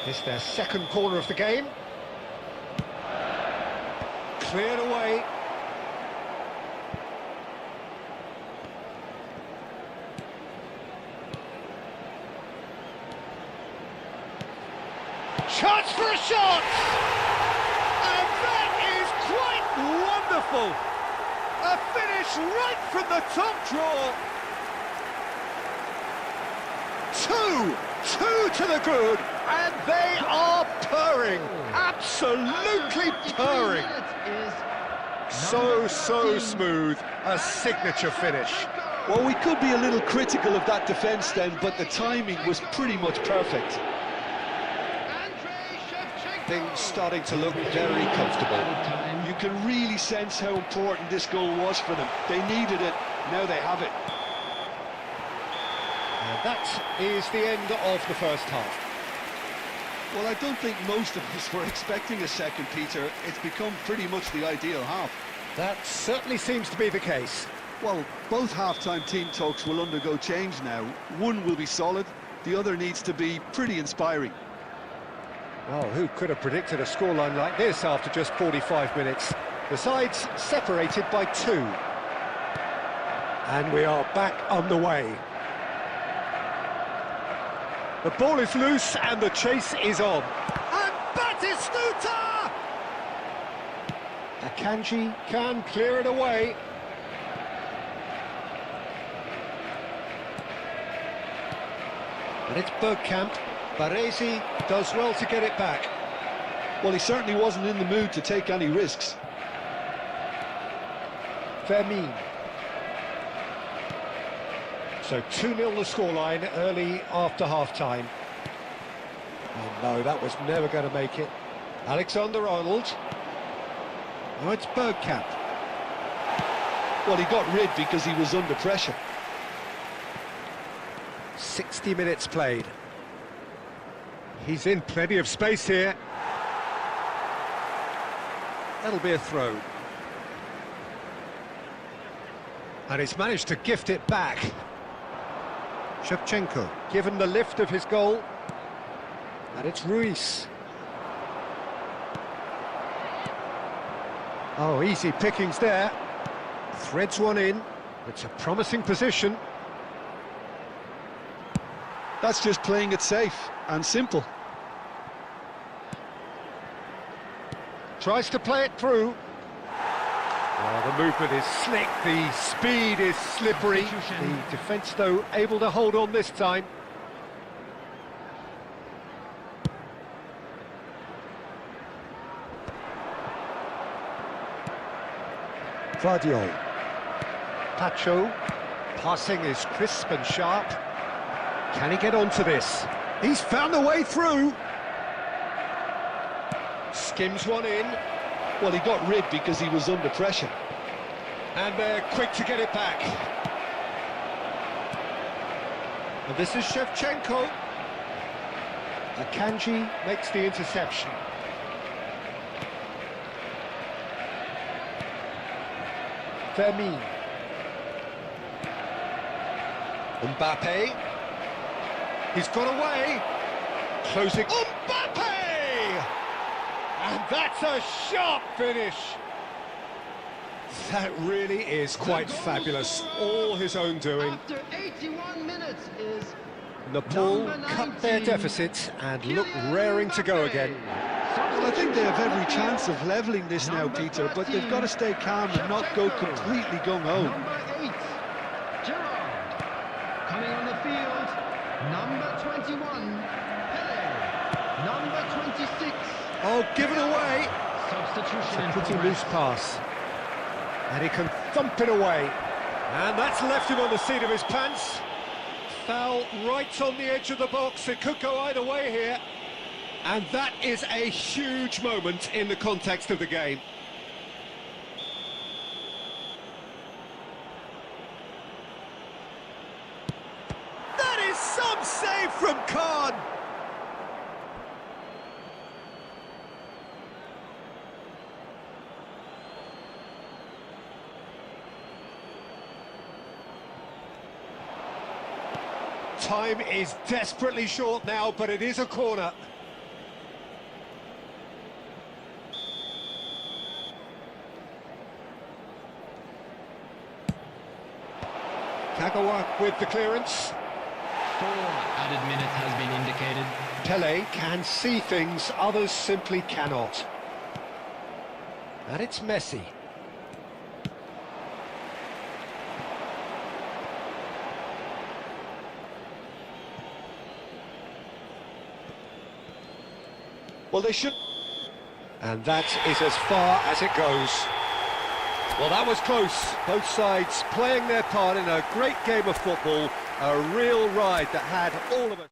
It's their second corner of the game. Cleared away. Chance for a shot! And that is quite wonderful! A finish right from the top draw! Two to the good, and they are purring! Absolutely purring! So smooth, a signature finish. Well, we could be a little critical of that defence then, but the timing was pretty much perfect. Things starting to look very comfortable. You can really sense how important this goal was for them. They needed it, now they have it. And that is the end of the first half. Well, I don't think most of us were expecting a second, Peter. It's become pretty much the ideal half. That certainly seems to be the case. Well, both half-time team talks will undergo change now. One will be solid, the other needs to be pretty inspiring. Well, who could have predicted a scoreline like this after just 45 minutes? The sides separated by 2. And we are back on the way. The ball is loose and the chase is on. And Batistuta! Akanji can clear it away. And it's Bergkamp. Baresi does well to get it back. Well, he certainly wasn't in the mood to take any risks. Fermin. So 2-0 the scoreline early after half-time. Oh, no, that was never going to make it. Alexander-Arnold. Now it's Bergkamp. Well, he got rid because he was under pressure. 60 minutes played. He's in plenty of space here. That'll be a throw. And he's managed to gift it back. Shevchenko given the lift of his goal. And it's Ruiz. Oh, easy pickings there. Threads one in. It's a promising position. That's just playing it safe and simple. Tries to play it through. Oh, the movement is slick, the speed is slippery. The defence, though, able to hold on this time. Vardiol. Pacho. Passing is crisp and sharp. Can he get onto this? He's found the way through. Skims one in. Well, he got rid because he was under pressure. And they're quick to get it back. And this is Shevchenko. Akanji makes the interception. Vermeer. Mbappe. He's got away. Closing. Mbappe! And that's a sharp finish. That really is quite fabulous. All his own doing. After 81 minutes is Nepal number cut their 19, deficit and look raring to go again. Well, I think they have every chance of levelling this now, Peter, but they've got to stay calm and not go completely gung-ho. Number 8, Gerrard. Coming on the field, number 21, Pele. Number 26. Oh, given away. Substitution in Pretty progress. loose pass. And he can thump it away. And that's left him on the seat of his pants. Foul right on the edge of the box. It could go either way here. And that is a huge moment in the context of the game. That is some save from Khan. Time is desperately short now, but it is a corner. Kagawa with the clearance. 4 added minutes has been indicated. Pele can see things others simply cannot. And it's Messi. Well, they should... And that is as far as it goes. Well, that was close. Both sides playing their part in a great game of football. A real ride that had all of us.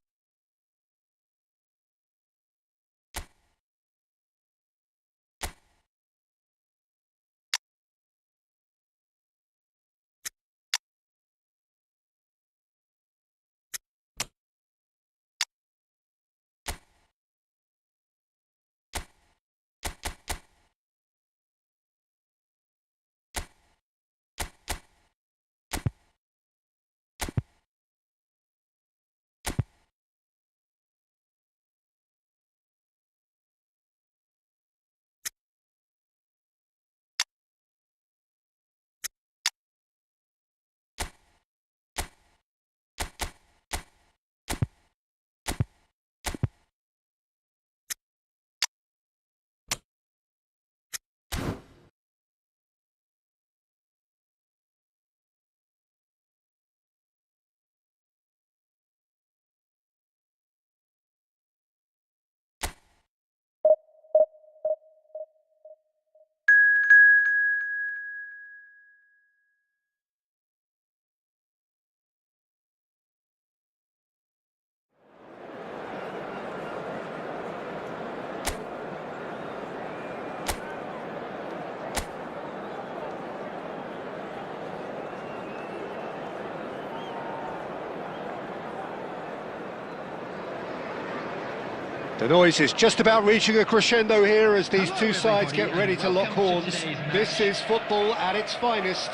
The noise is just about reaching a crescendo here as these Hello, two sides everybody, get ready and to lock welcome to horns. today's This match. is football at its finest.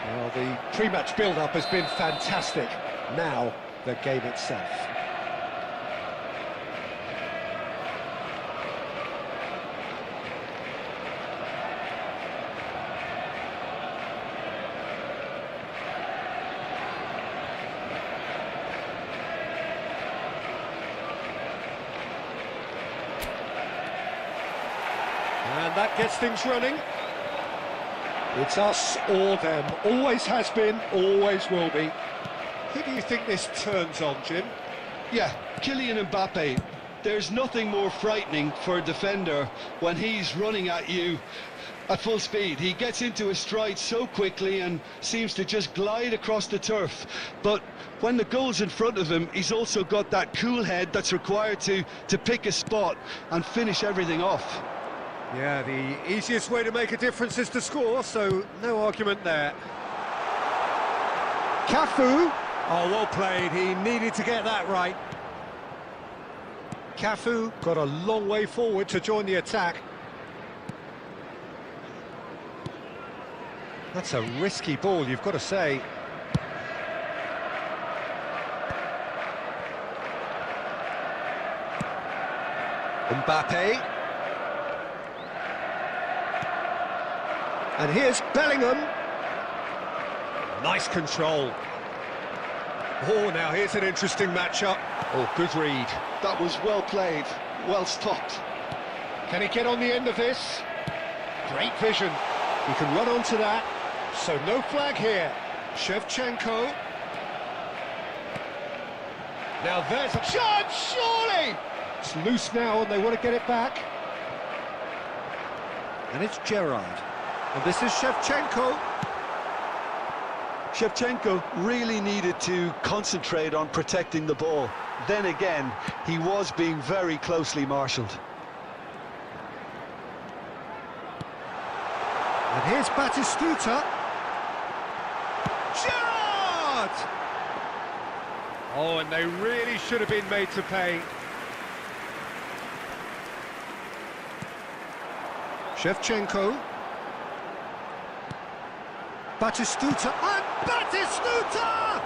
Well, the pre-match build-up has been fantastic. Now, the game itself. And that gets things running. It's us or them. Always has been, always will be. Who do you think this turns on, Jim? Yeah, Kylian Mbappe. There's nothing more frightening for a defender when he's running at you at full speed. He gets into his stride so quickly and seems to just glide across the turf. But when the goal's in front of him, he's also got that cool head that's required to pick a spot and finish everything off. Yeah, the easiest way to make a difference is to score, so no argument there. Cafu. Oh, well played. He needed to get that right. Cafu got a long way forward to join the attack. That's a risky ball, you've got to say. Mbappe. And here's Bellingham. Nice control. Oh, now here's an interesting matchup. Oh, good read. That was well played, well stopped. Can he get on the end of this? Great vision. He can run onto that. So no flag here. Shevchenko. Now there's a chance, surely! It's loose now and they want to get it back. And it's Gerrard. And this is Shevchenko. Shevchenko really needed to concentrate on protecting the ball. Then again, he was being very closely marshalled. And here's Batistuta. Gerrard! Oh, and they really should have been made to pay. Shevchenko. Batistuta, and Batistuta!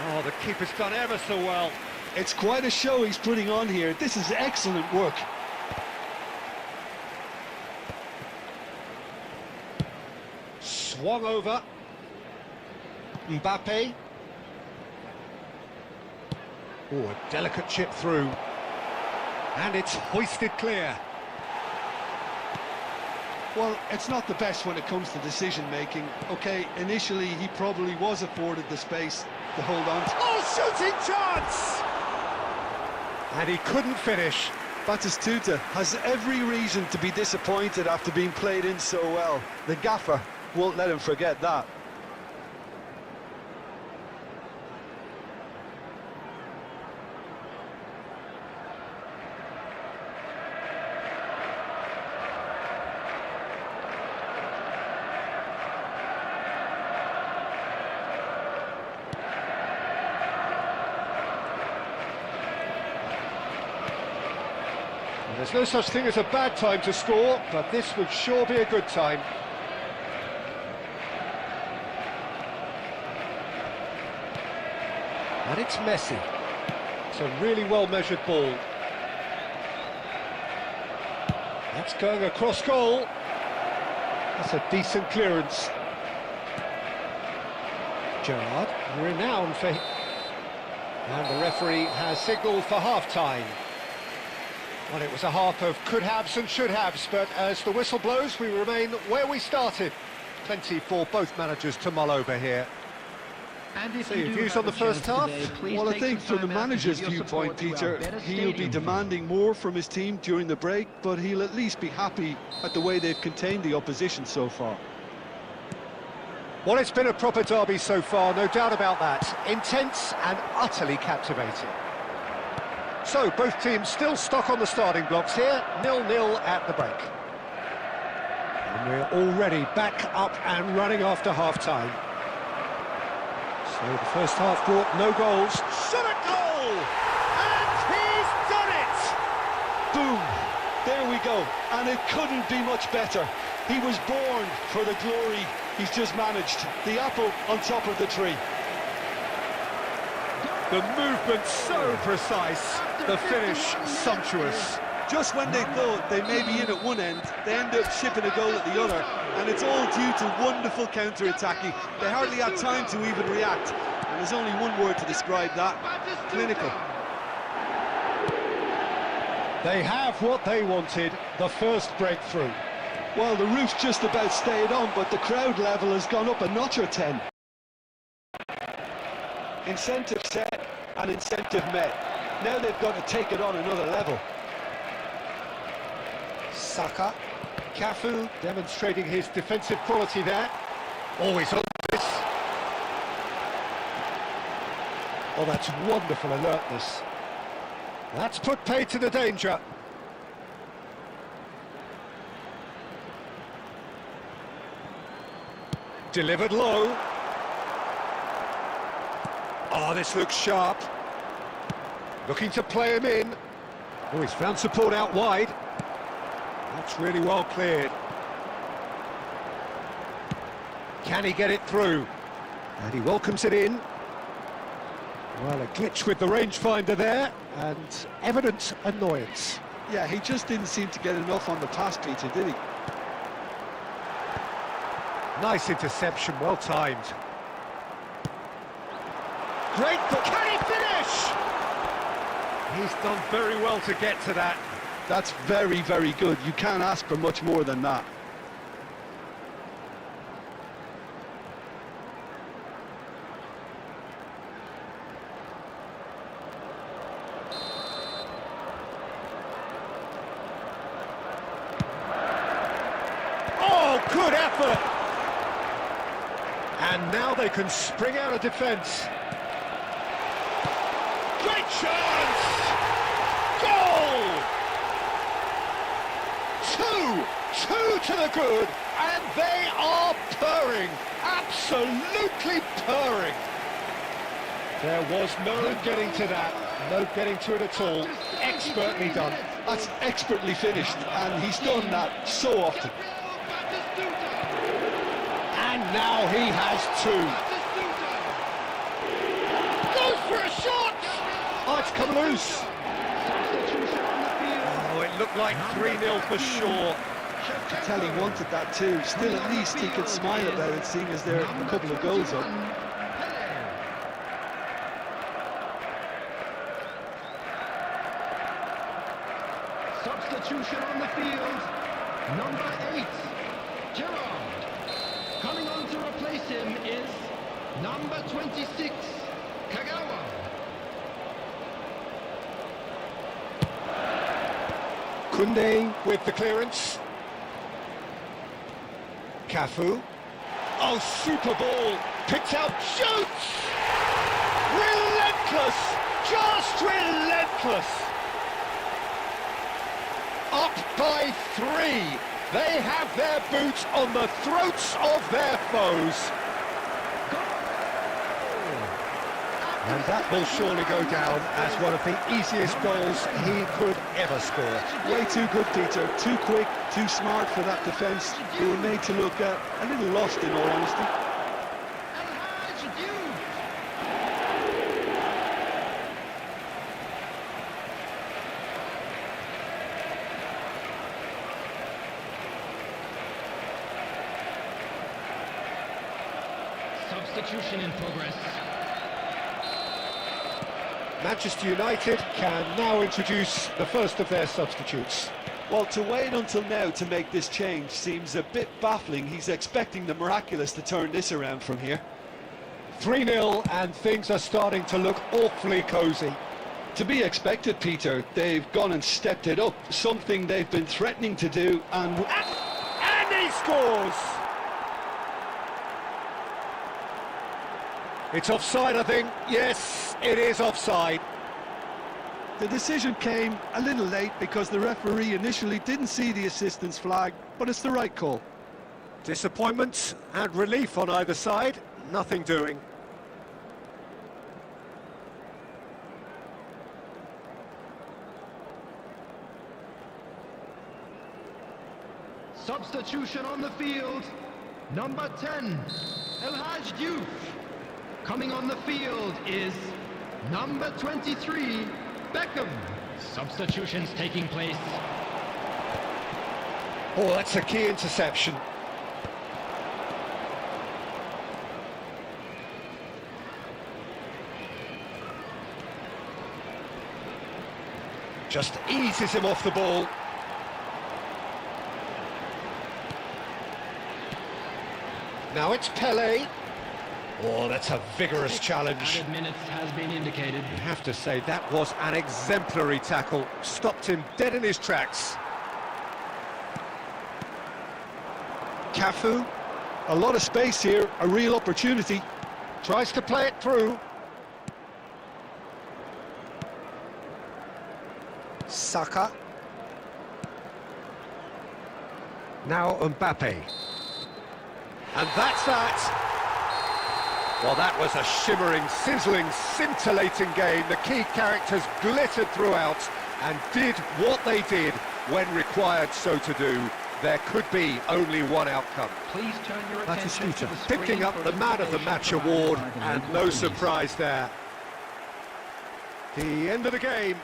Oh, the keeper's done ever so well. It's quite a show he's putting on here. This is excellent work. Swung over. Mbappe. Oh, a delicate chip through. And it's hoisted clear. Well, it's not the best when it comes to decision-making. Okay, initially he probably was afforded the space to hold on to. Oh, shooting chance! And he couldn't finish. Batistuta has every reason to be disappointed after being played in so well. The gaffer won't let him forget that. There's no such thing as a bad time to score, but this would sure be a good time. And it's Messi. It's a really well-measured ball. That's going across goal. That's a decent clearance. Gerrard, renowned for... And the referee has signalled for half-time. Well, it was a half of could-haves and should-haves, but as the whistle blows, we remain where we started. Plenty for both managers to mull over here. And if So you your do views have on the a chance first half? today, please Well, I take think some from the time out to manager's give your viewpoint, support to our Peter, better he'll be stadium. demanding more from his team during the break, but he'll at least be happy at the way they've contained the opposition so far. Well, it's been a proper derby so far, no doubt about that. Intense and utterly captivating. So, both teams still stuck on the starting blocks here, 0-0 at the break. And we're already back up and running after half-time. So the first half brought no goals. Shot at goal! goal! And he's done it! Boom! There we go. And it couldn't be much better. He was born for the glory he's just managed. The apple on top of the tree. The movement so precise, the finish sumptuous. Just when they thought they may be in at one end, they end up shipping a goal at the other, and it's all due to wonderful counter-attacking. They hardly had time to even react, and there's only one word to describe that: clinical. They have what they wanted, the first breakthrough. Well, the roof's just about stayed on, but the crowd level has gone up a notch or 10. Incentive set and incentive met. Now they've got to take it on another level. Saka, Cafu demonstrating his defensive quality there. Always on this. Oh, that's wonderful alertness. That's put pay to the danger. Delivered low. Oh, this looks sharp. Looking to play him in. Oh, he's found support out wide. That's really well cleared. Can he get it through? And he welcomes it in. Well, a glitch with the rangefinder there, and evident annoyance. Yeah, he just didn't seem to get enough on the pass, Peter, did he? Nice interception, well timed. Great, but can he finish? He's done very well to get to that. That's very, very good. You can't ask for much more than that. Oh, good effort! And now they can spring out of defence. Great chance! Goal! Two to the good, and they are purring, absolutely purring. There was no getting to that, no getting to it at all. Expertly done. That's expertly finished, and he's done that so often. And now he has two. Goes for a shot! Oh, it's come loose. Oh, it looked like 3-0 for sure. I tell he wanted that too. Still, at least he could smile about it, seeing as they're a couple of goals up. Substitution on the field. Number 8, Gerard. Coming on to replace him is number 26, Kagawa. Kunde with the clearance. Cafu. Oh, super ball. Picked out, shoots! Relentless! Just relentless! Up by 3. They have their boots on the throats of their foes. And that will surely go down as one of the easiest goals he could ever score. Way too good, Peter. Too quick, too smart for that defence. They were made to look a little lost, in all honesty. Substitution in progress. Manchester United can now introduce the first of their substitutes. Well, to wait until now to make this change seems a bit baffling. He's expecting the miraculous to turn this around from here. 3-0 and things are starting to look awfully cosy. To be expected, Peter. They've gone and stepped it up, something they've been threatening to do, and he scores! It's offside, I think. Yes, it is offside. the decision came a little late because the referee initially didn't see the assistance flag, but it's the right call. Disappointment and relief on either side, nothing doing. Substitution on the field. Number 10, El Haj Diouf. Coming on the field is number 23, Beckham. Substitutions taking place. Oh, that's a key interception. Just eases him off the ball. Now it's Pele. Oh, that's a vigorous challenge. Added minutes has been indicated. You have to say that was an exemplary tackle. Stopped him dead in his tracks. Cafu. A lot of space here, a real opportunity. Tries to play it through. Saka. Now Mbappe. And that's that. Well, that was a shimmering, sizzling, scintillating game. The key characters glittered throughout and did what they did when required so to do. There could be only one outcome. Please turn your attention to the Picking screen up for the Man of the Match award, and no surprise there. The end of the game.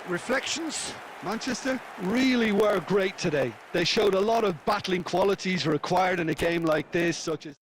Reflections? Manchester really were great today. They showed a lot of battling qualities required in a game like this, such as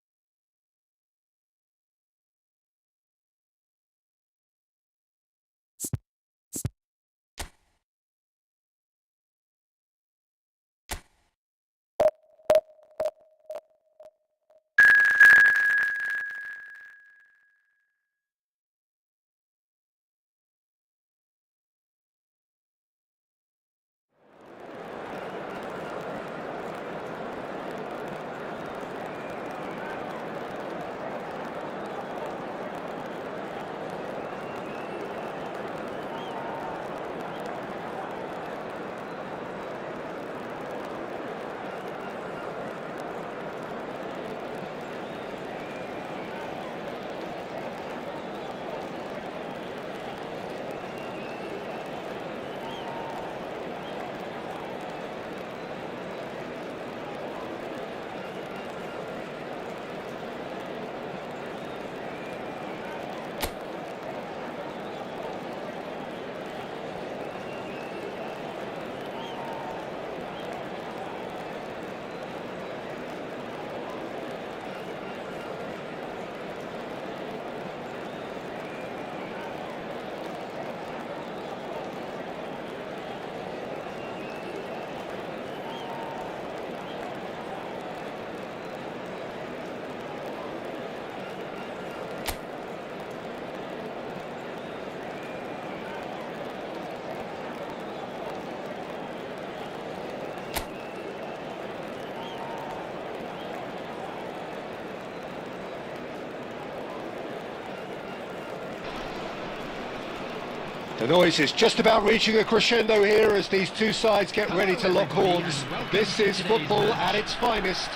The noise is just about reaching a crescendo here as these two sides get ready to lock horns. This is football at its finest.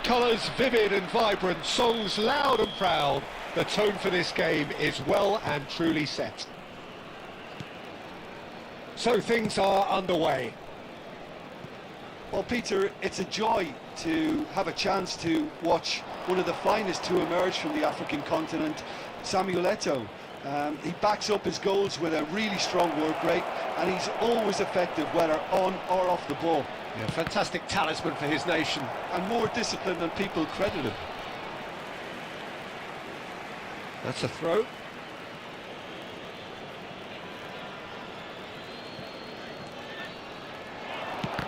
Colours vivid and vibrant, songs loud and proud. The tone for this game is well and truly set. So things are underway. Well, Peter, it's a joy to have a chance to watch one of the finest to emerge from the African continent, Samuel Eto'o. He backs up his goals with a really strong work rate, and he's always effective, whether on or off the ball. Yeah, fantastic talisman for his nation. And more disciplined than people credit him. That's a throw.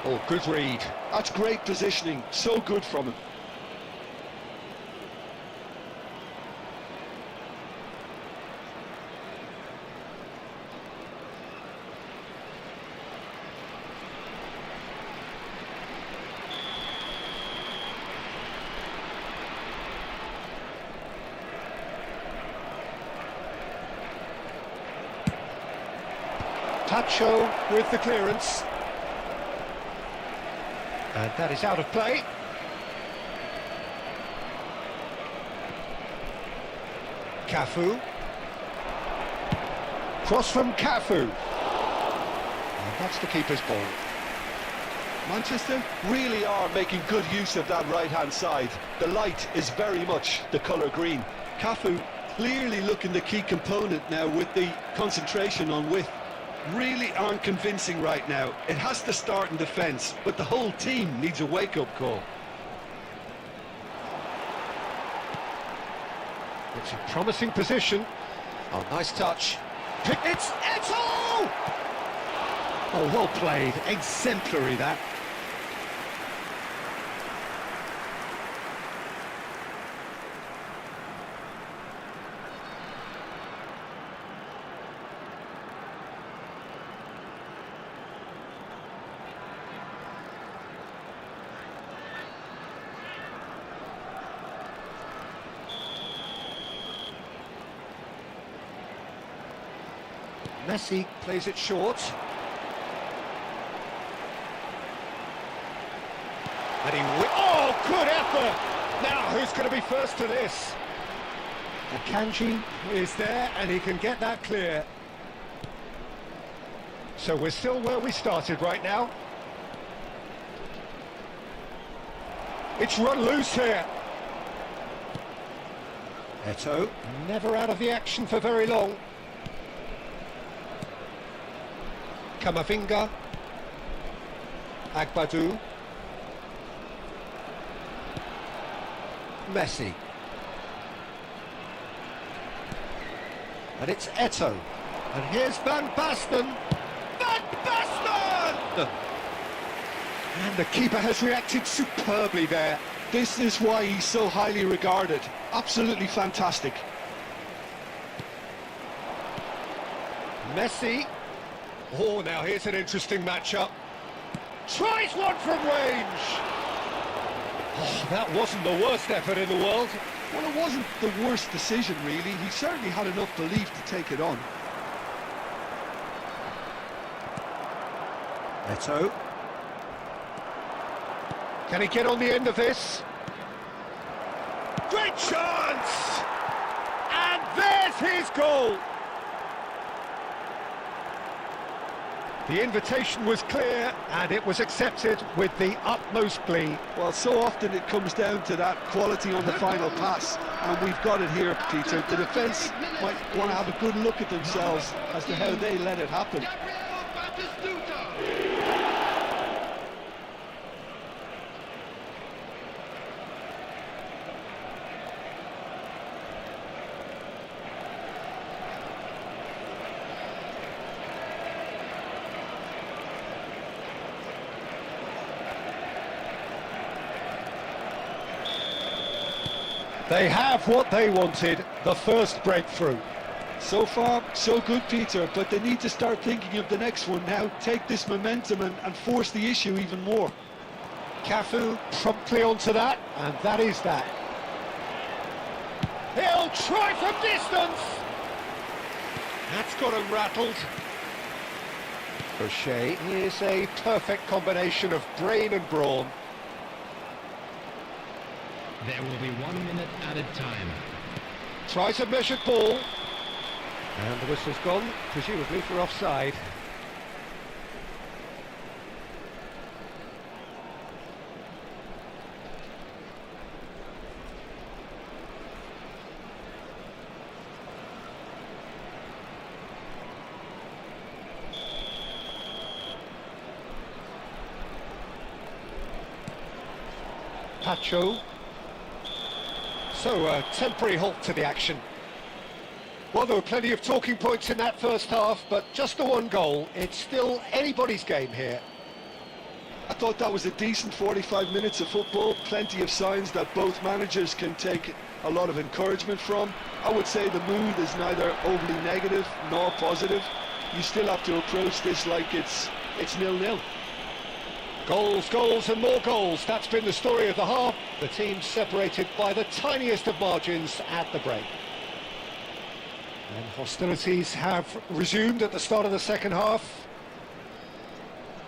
Oh, good read. That's great positioning, so good from him. Tacho with the clearance. And that is out of play. Cafu. Cross from Cafu. And that's the keeper's ball. Manchester really are making good use of that right-hand side. The light is very much the colour green. Cafu clearly looking the key component now with the concentration on width. Really aren't convincing right now. It has to start in defence, but the whole team needs a wake-up call. It's a promising position. Oh, nice touch. It's Eto'o! Oh, well played. Exemplary, that. Messi plays it short. And oh, good effort! Now, who's going to be first to this? Akanji is there, and he can get that clear. So we're still where we started right now. It's run loose here. Eto'o, never out of the action for very long. Kamavinga, Agbadu, Messi, and it's Eto'o, and here's Van Basten, and the keeper has reacted superbly there. This is why he's so highly regarded. Absolutely fantastic. Messi. Oh, now here's an interesting matchup. Tries one from range. Oh, that wasn't the worst effort in the world. Well, it wasn't the worst decision, really. He certainly had enough belief to take it on. Eto'o. Can he get on the end of this? Great chance! And there's his goal! The invitation was clear, and it was accepted with the utmost glee. Well, so often it comes down to that quality on the final pass, and we've got it here, Peter. The defence might want to have a good look at themselves as to how they let it happen. They have what they wanted, the first breakthrough. So far, so good, Peter, but they need to start thinking of the next one now, take this momentum and force the issue even more. Cafu promptly onto that, and that is that. He'll try from distance! That's got him rattled. O'Shea is a perfect combination of brain and brawn. There will be 1 minute added time. Tries a measured ball. And the whistle's gone, presumably for offside. Pacho. So, a temporary halt to the action. Well, there were plenty of talking points in that first half, but just the one goal. It's still anybody's game here. I thought that was a decent 45 minutes of football. Plenty of signs that both managers can take a lot of encouragement from. I would say the mood is neither overly negative nor positive. You still have to approach this like it's 0-0. Goals, goals and more goals. That's been the story of the half. The teams separated by the tiniest of margins at the break. And hostilities have resumed at the start of the second half.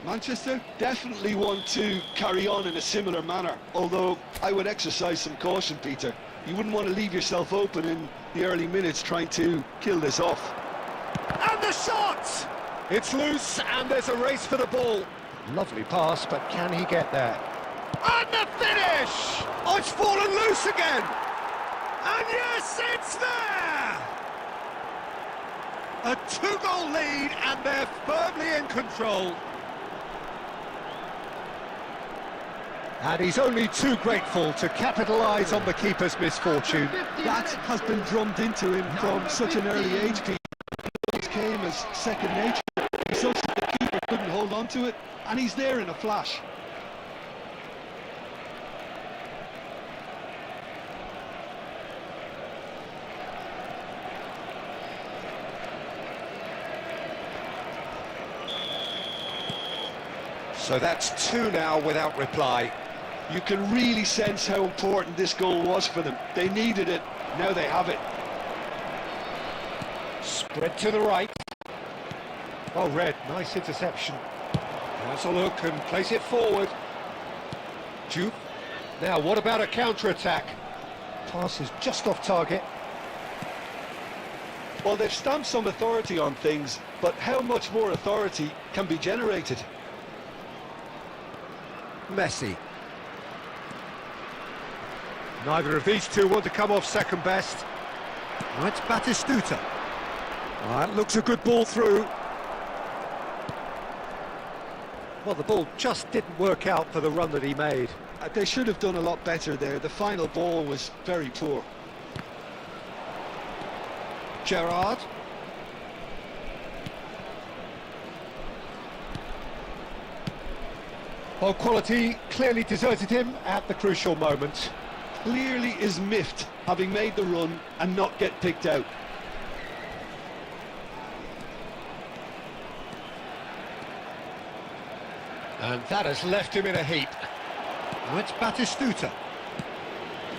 Manchester definitely want to carry on in a similar manner, although I would exercise some caution, Peter. You wouldn't want to leave yourself open in the early minutes trying to kill this off. And the shot! It's loose and there's a race for the ball. Lovely pass, but can he get there? And the finish! Oh, it's fallen loose again! And yes, it's there! A two-goal lead, and they're firmly in control. And he's only too grateful to capitalise on the keeper's misfortune. That has been drummed into him from such an early age. It came as second nature. He's such that the keeper couldn't hold on to it, and he's there in a flash. So that's two now without reply. You can really sense how important this goal was for them. They needed it, now they have it. Spread to the right. Oh, Red, nice interception. Has a look and place it forward. Jupe. Now, what about a counter-attack? Pass is just off target. Well, they've stamped some authority on things, but how much more authority can be generated? Messi. Neither of these two want to come off second best. Now it's Batistuta. That looks a good ball through. Well, the ball just didn't work out for the run that he made. They should have done a lot better there. The final ball was very poor. Gerrard. Well, quality clearly deserted him at the crucial moment. Clearly is miffed, having made the run and not get picked out. And that has left him in a heap. Now it's Batistuta.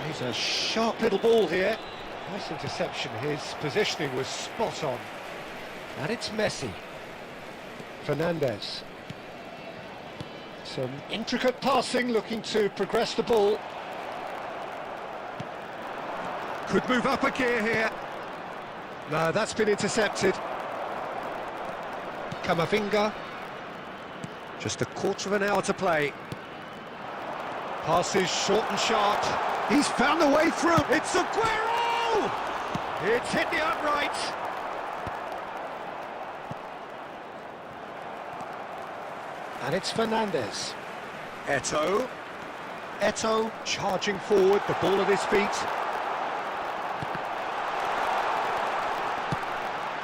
He's a sharp little ball here. Nice interception. His positioning was spot on. And it's Messi. Fernandes. Some intricate passing, looking to progress the ball. Could move up a gear here. No, that's been intercepted. Camavinga. Just a quarter of an hour to play. Passes short and sharp. He's found a way through. It's Aguero! It's hit the upright. And it's Fernandes. Eto'o. Eto'o charging forward, the ball at his feet.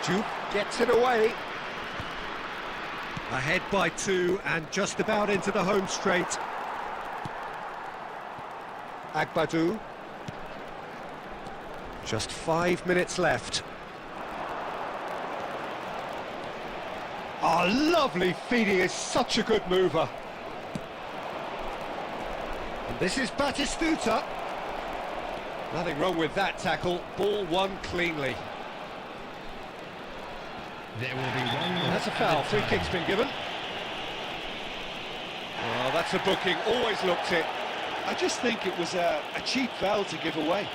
Jupe gets it away. Ahead by two and just about into the home straight. Agbadou. Just 5 minutes left. Oh, lovely feed, he is such a good mover. And this is Batistuta. Nothing wrong with that tackle, ball won cleanly. There will be one. That's a foul, free kick's been given. Oh, that's a booking, always looked it. I just think it was a cheap foul to give away.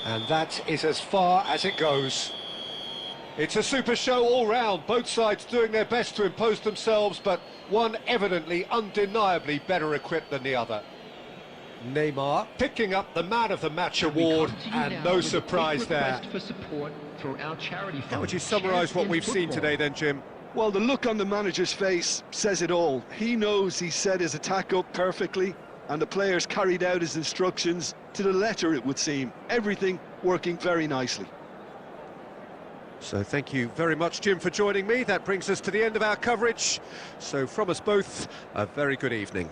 And that is as far as it goes. It's a super show all round, both sides doing their best to impose themselves, but one evidently, undeniably better equipped than the other. Neymar picking up the Man of the Match award, and no surprise there. For support for our charity fund. How would you summarise what we've seen today then, Jim? Well, the look on the manager's face says it all. He knows he set his attack up perfectly, and the players carried out his instructions to the letter, it would seem. Everything working very nicely. So thank you very much, Jim, for joining me. That brings us to the end of our coverage. So from us both, a very good evening.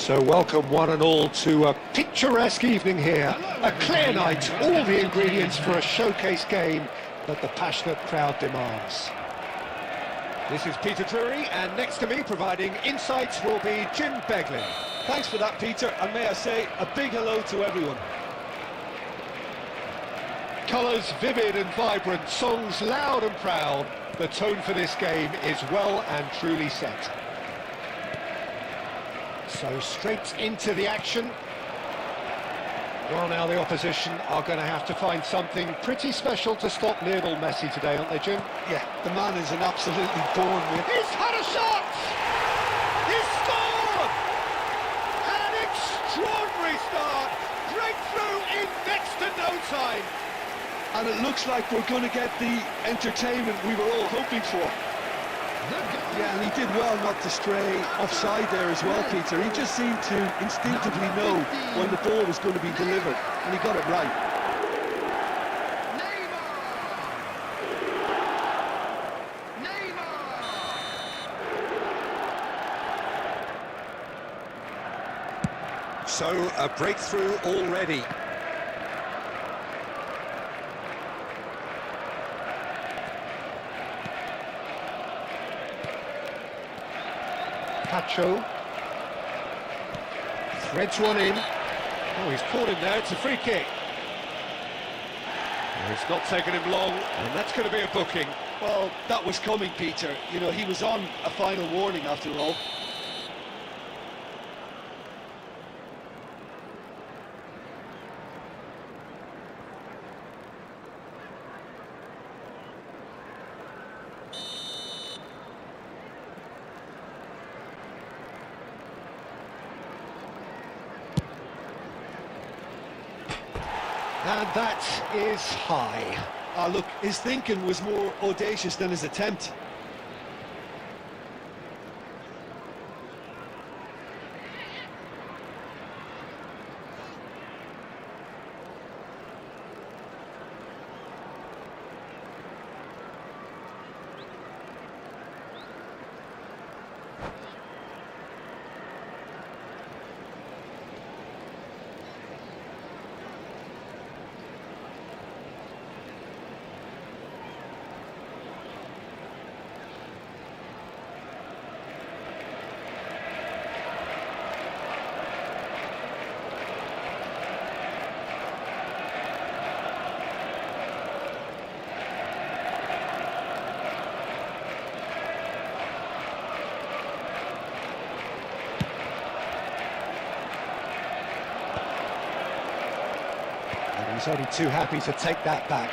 So welcome one and all to a picturesque evening here. A clear night, all the ingredients for a showcase game that the passionate crowd demands. This is Peter Drury, and next to me providing insights will be Jim Begley. Thanks for that, Peter, and may I say a big hello to everyone. Colours vivid and vibrant, songs loud and proud. The tone for this game is well and truly set. So straight into the action. Well, now the opposition are going to have to find something pretty special to stop Lionel Messi today, aren't they, Jim? Yeah, the man is an absolutely born winner. He's had a shot! He's scored! An extraordinary start! Breakthrough in next to no time! And it looks like we're going to get the entertainment we were all hoping for. Yeah, and he did well not to stray offside there as well, Peter. He just seemed to instinctively know when the ball was going to be delivered, and he got it right. So, a breakthrough already. Pacho threads one in. Oh, he's caught him there. It's a free kick. Oh, it's not taken him long, and that's going to be a booking. Well, that was coming, Peter. You know, he was on a final warning after all. And that is high. Ah, look, his thinking was more audacious than his attempt. He's only too happy to take that back.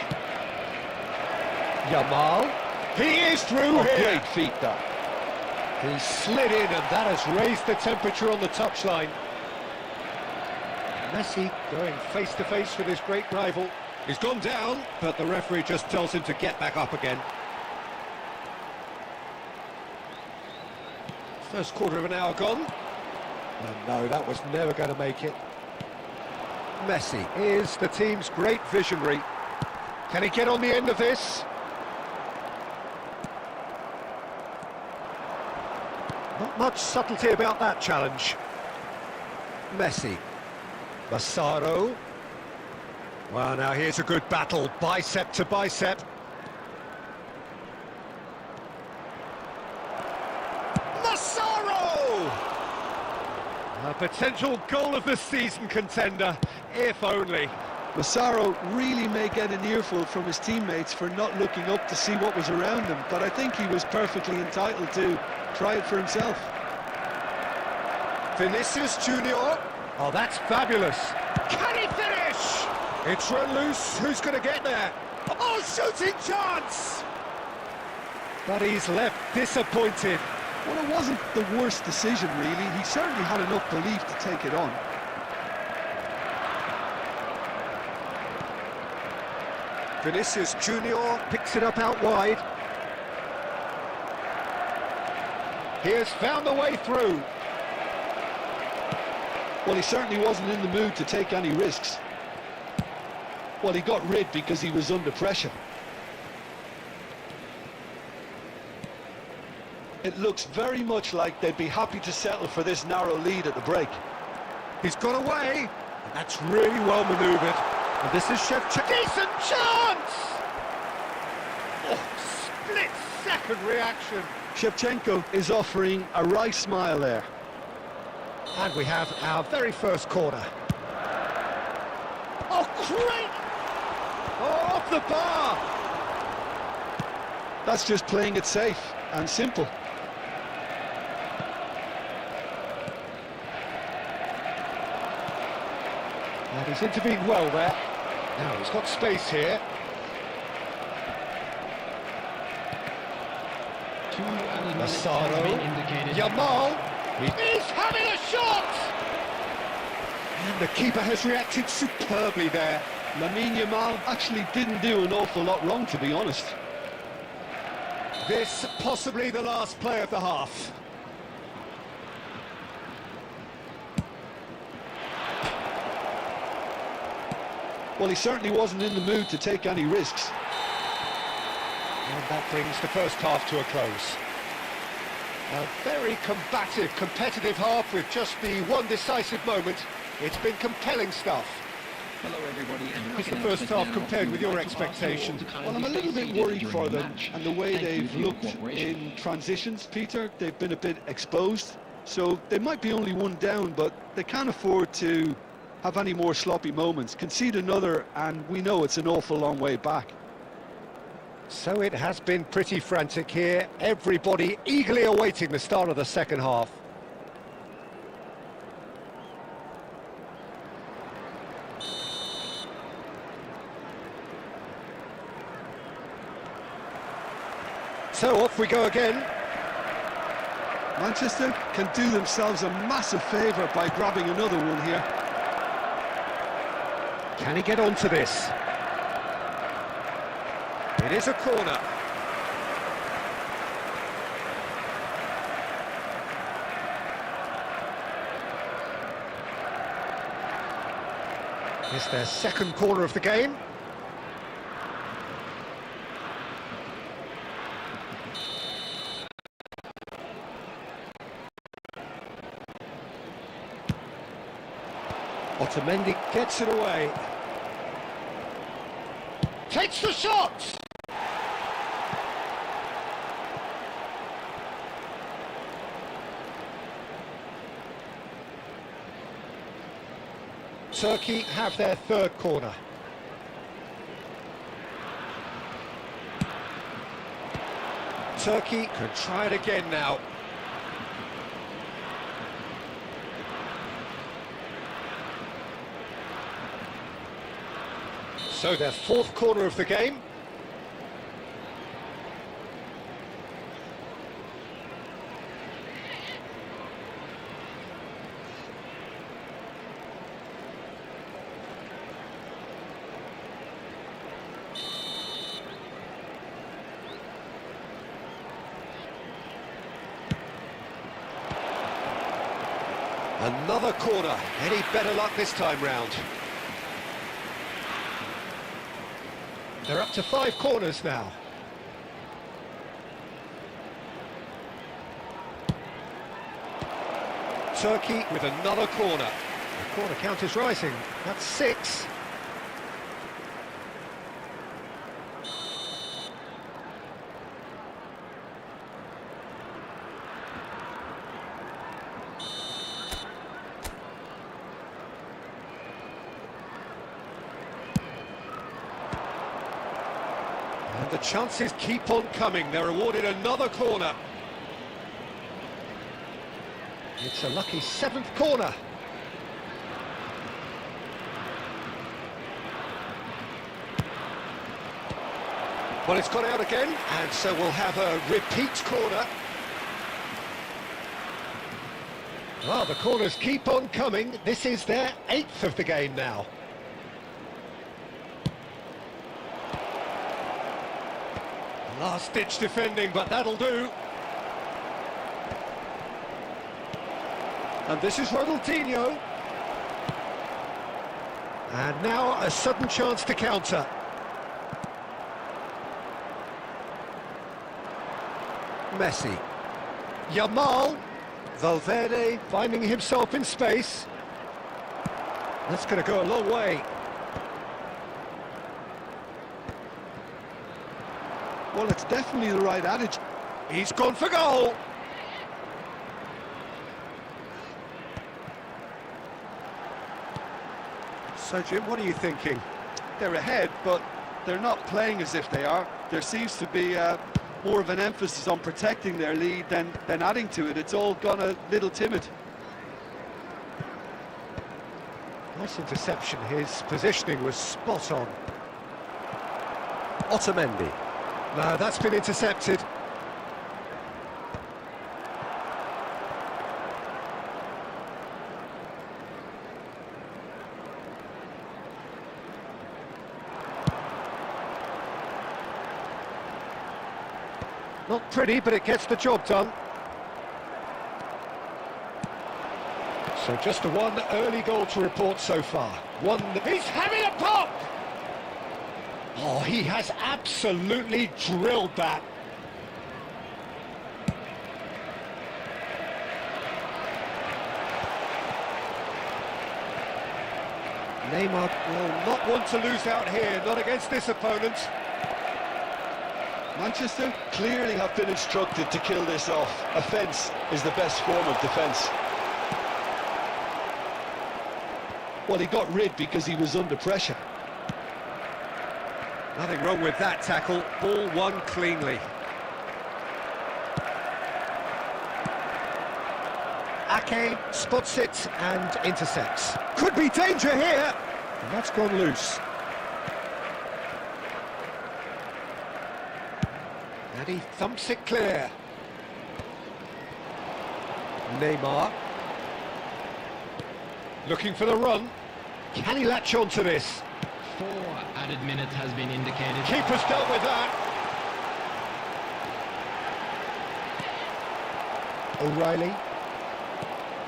Yamal, he is through here. Great feat, that. He slid in, and that has raised the temperature on the touchline. Messi going face to face with his great rival. He's gone down, but the referee just tells him to get back up again. First quarter of an hour gone. And no, that was never going to make it. Messi is the team's great visionary. Can he get on the end of this? Not much subtlety about that challenge. Messi. Massaro. Well, now here's a good battle, bicep to bicep. Massaro! A potential goal of the season contender, if only. Massaro really may get an earful from his teammates for not looking up to see what was around him, but I think he was perfectly entitled to try it for himself. Vinicius Junior. Oh, that's fabulous. Can he finish? It's run loose. Who's going to get there? Oh, shooting chance! But he's left disappointed. Well, it wasn't the worst decision, really. He certainly had enough belief to take it on. Vinicius Junior picks it up out wide. He has found the way through. Well, he certainly wasn't in the mood to take any risks. Well, he got rid because he was under pressure. It looks very much like they'd be happy to settle for this narrow lead at the break. He's got away, and that's really well manoeuvred. And this is Shevchenko. Decent chance! Oh, split-second reaction. Shevchenko is offering a wry smile there. And we have our very first corner. Oh, great! Oh, off the bar! That's just playing it safe and simple. And he's intervened well there. Now he's got space here. Massaro, Yamal, he's having a shot! And the keeper has reacted superbly there. Lamine Yamal actually didn't do an awful lot wrong, to be honest. This possibly the last play of the half. Well, he certainly wasn't in the mood to take any risks. And that brings the first half to a close. A very combative, competitive half with just the one decisive moment. It's been compelling stuff. Hello everybody, and How's the first half compared with your expectations? Well, I'm a little bit worried for them, and the way they've looked in transitions, Peter. They've been a bit exposed, so they might be only one down, but they can't afford to have any more sloppy moments. Concede another, and we know it's an awful long way back. So it has been pretty frantic here. Everybody eagerly awaiting the start of the second half. So off we go again. Manchester can do themselves a massive favour by grabbing another one here. Can he get onto this? It is a corner. It's their second corner of the game. Otamendi gets it away. Takes the shot! Turkey have their third corner. Turkey can try it again now. So their fourth corner of the game. Another corner. Any better luck this time round? They're up to 5 corners now. Turkey with another corner. The corner count is rising. That's 6. And the chances keep on coming. They're awarded another corner. It's a lucky 7th corner. Well, it's gone out again, and so we'll have a repeat corner. Well, the corners keep on coming. This is their 8th of the game now. Last-ditch defending, but that'll do. And this is Ronaldinho. And now a sudden chance to counter. Messi. Yamal. Valverde finding himself in space. That's going to go a long way. Well, it's definitely the right attitude. He's gone for goal. So, Jim, what are you thinking? They're ahead, but they're not playing as if they are. There seems to be more of an emphasis on protecting their lead than adding to it. It's all gone a little timid. Nice interception. His positioning was spot on. Otamendi. No, that's been intercepted. Not pretty, but it gets the job done. So just a one early goal to report so far. One. He's having a pop! Oh, he has absolutely drilled that. Neymar will not want to lose out here, not against this opponent. Manchester clearly have been instructed to kill this off. Offence is the best form of defence. Well, he got rid because he was under pressure. Nothing wrong with that tackle. Ball won cleanly. Ake spots it and intercepts. Could be danger here. And that's gone loose. And he thumps it clear. Neymar. Looking for the run. Can he latch on to this? 4 added minutes has been indicated. Keeper's dealt with that. O'Reilly.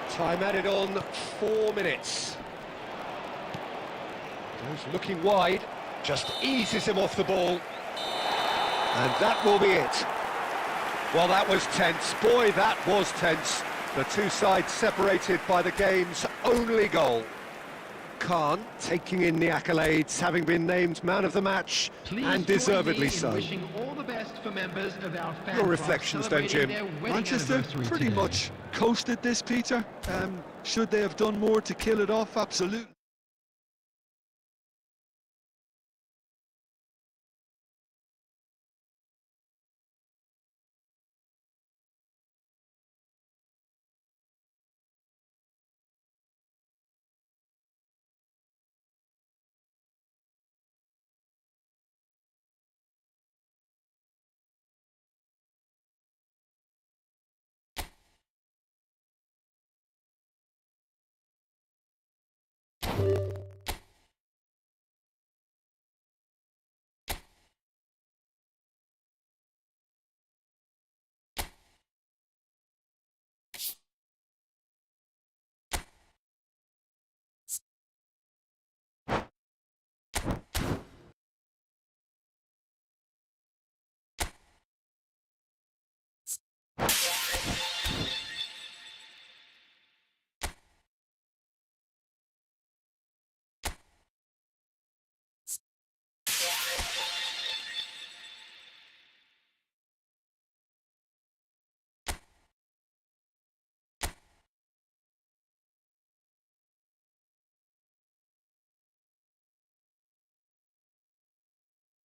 Time added on 4 minutes. Goes looking wide. Just eases him off the ball. And that will be it. Well, that was tense. Boy, that was tense. The two sides separated by the game's only goal. Khan taking in the accolades, having been named man of the match, Please and join deservedly me in so. wishing all the best for members of our fan Your club reflections then, celebrating Jim? their wedding Manchester anniversary pretty today. much coasted this, Peter. Should they have done more to kill it off? Absolutely.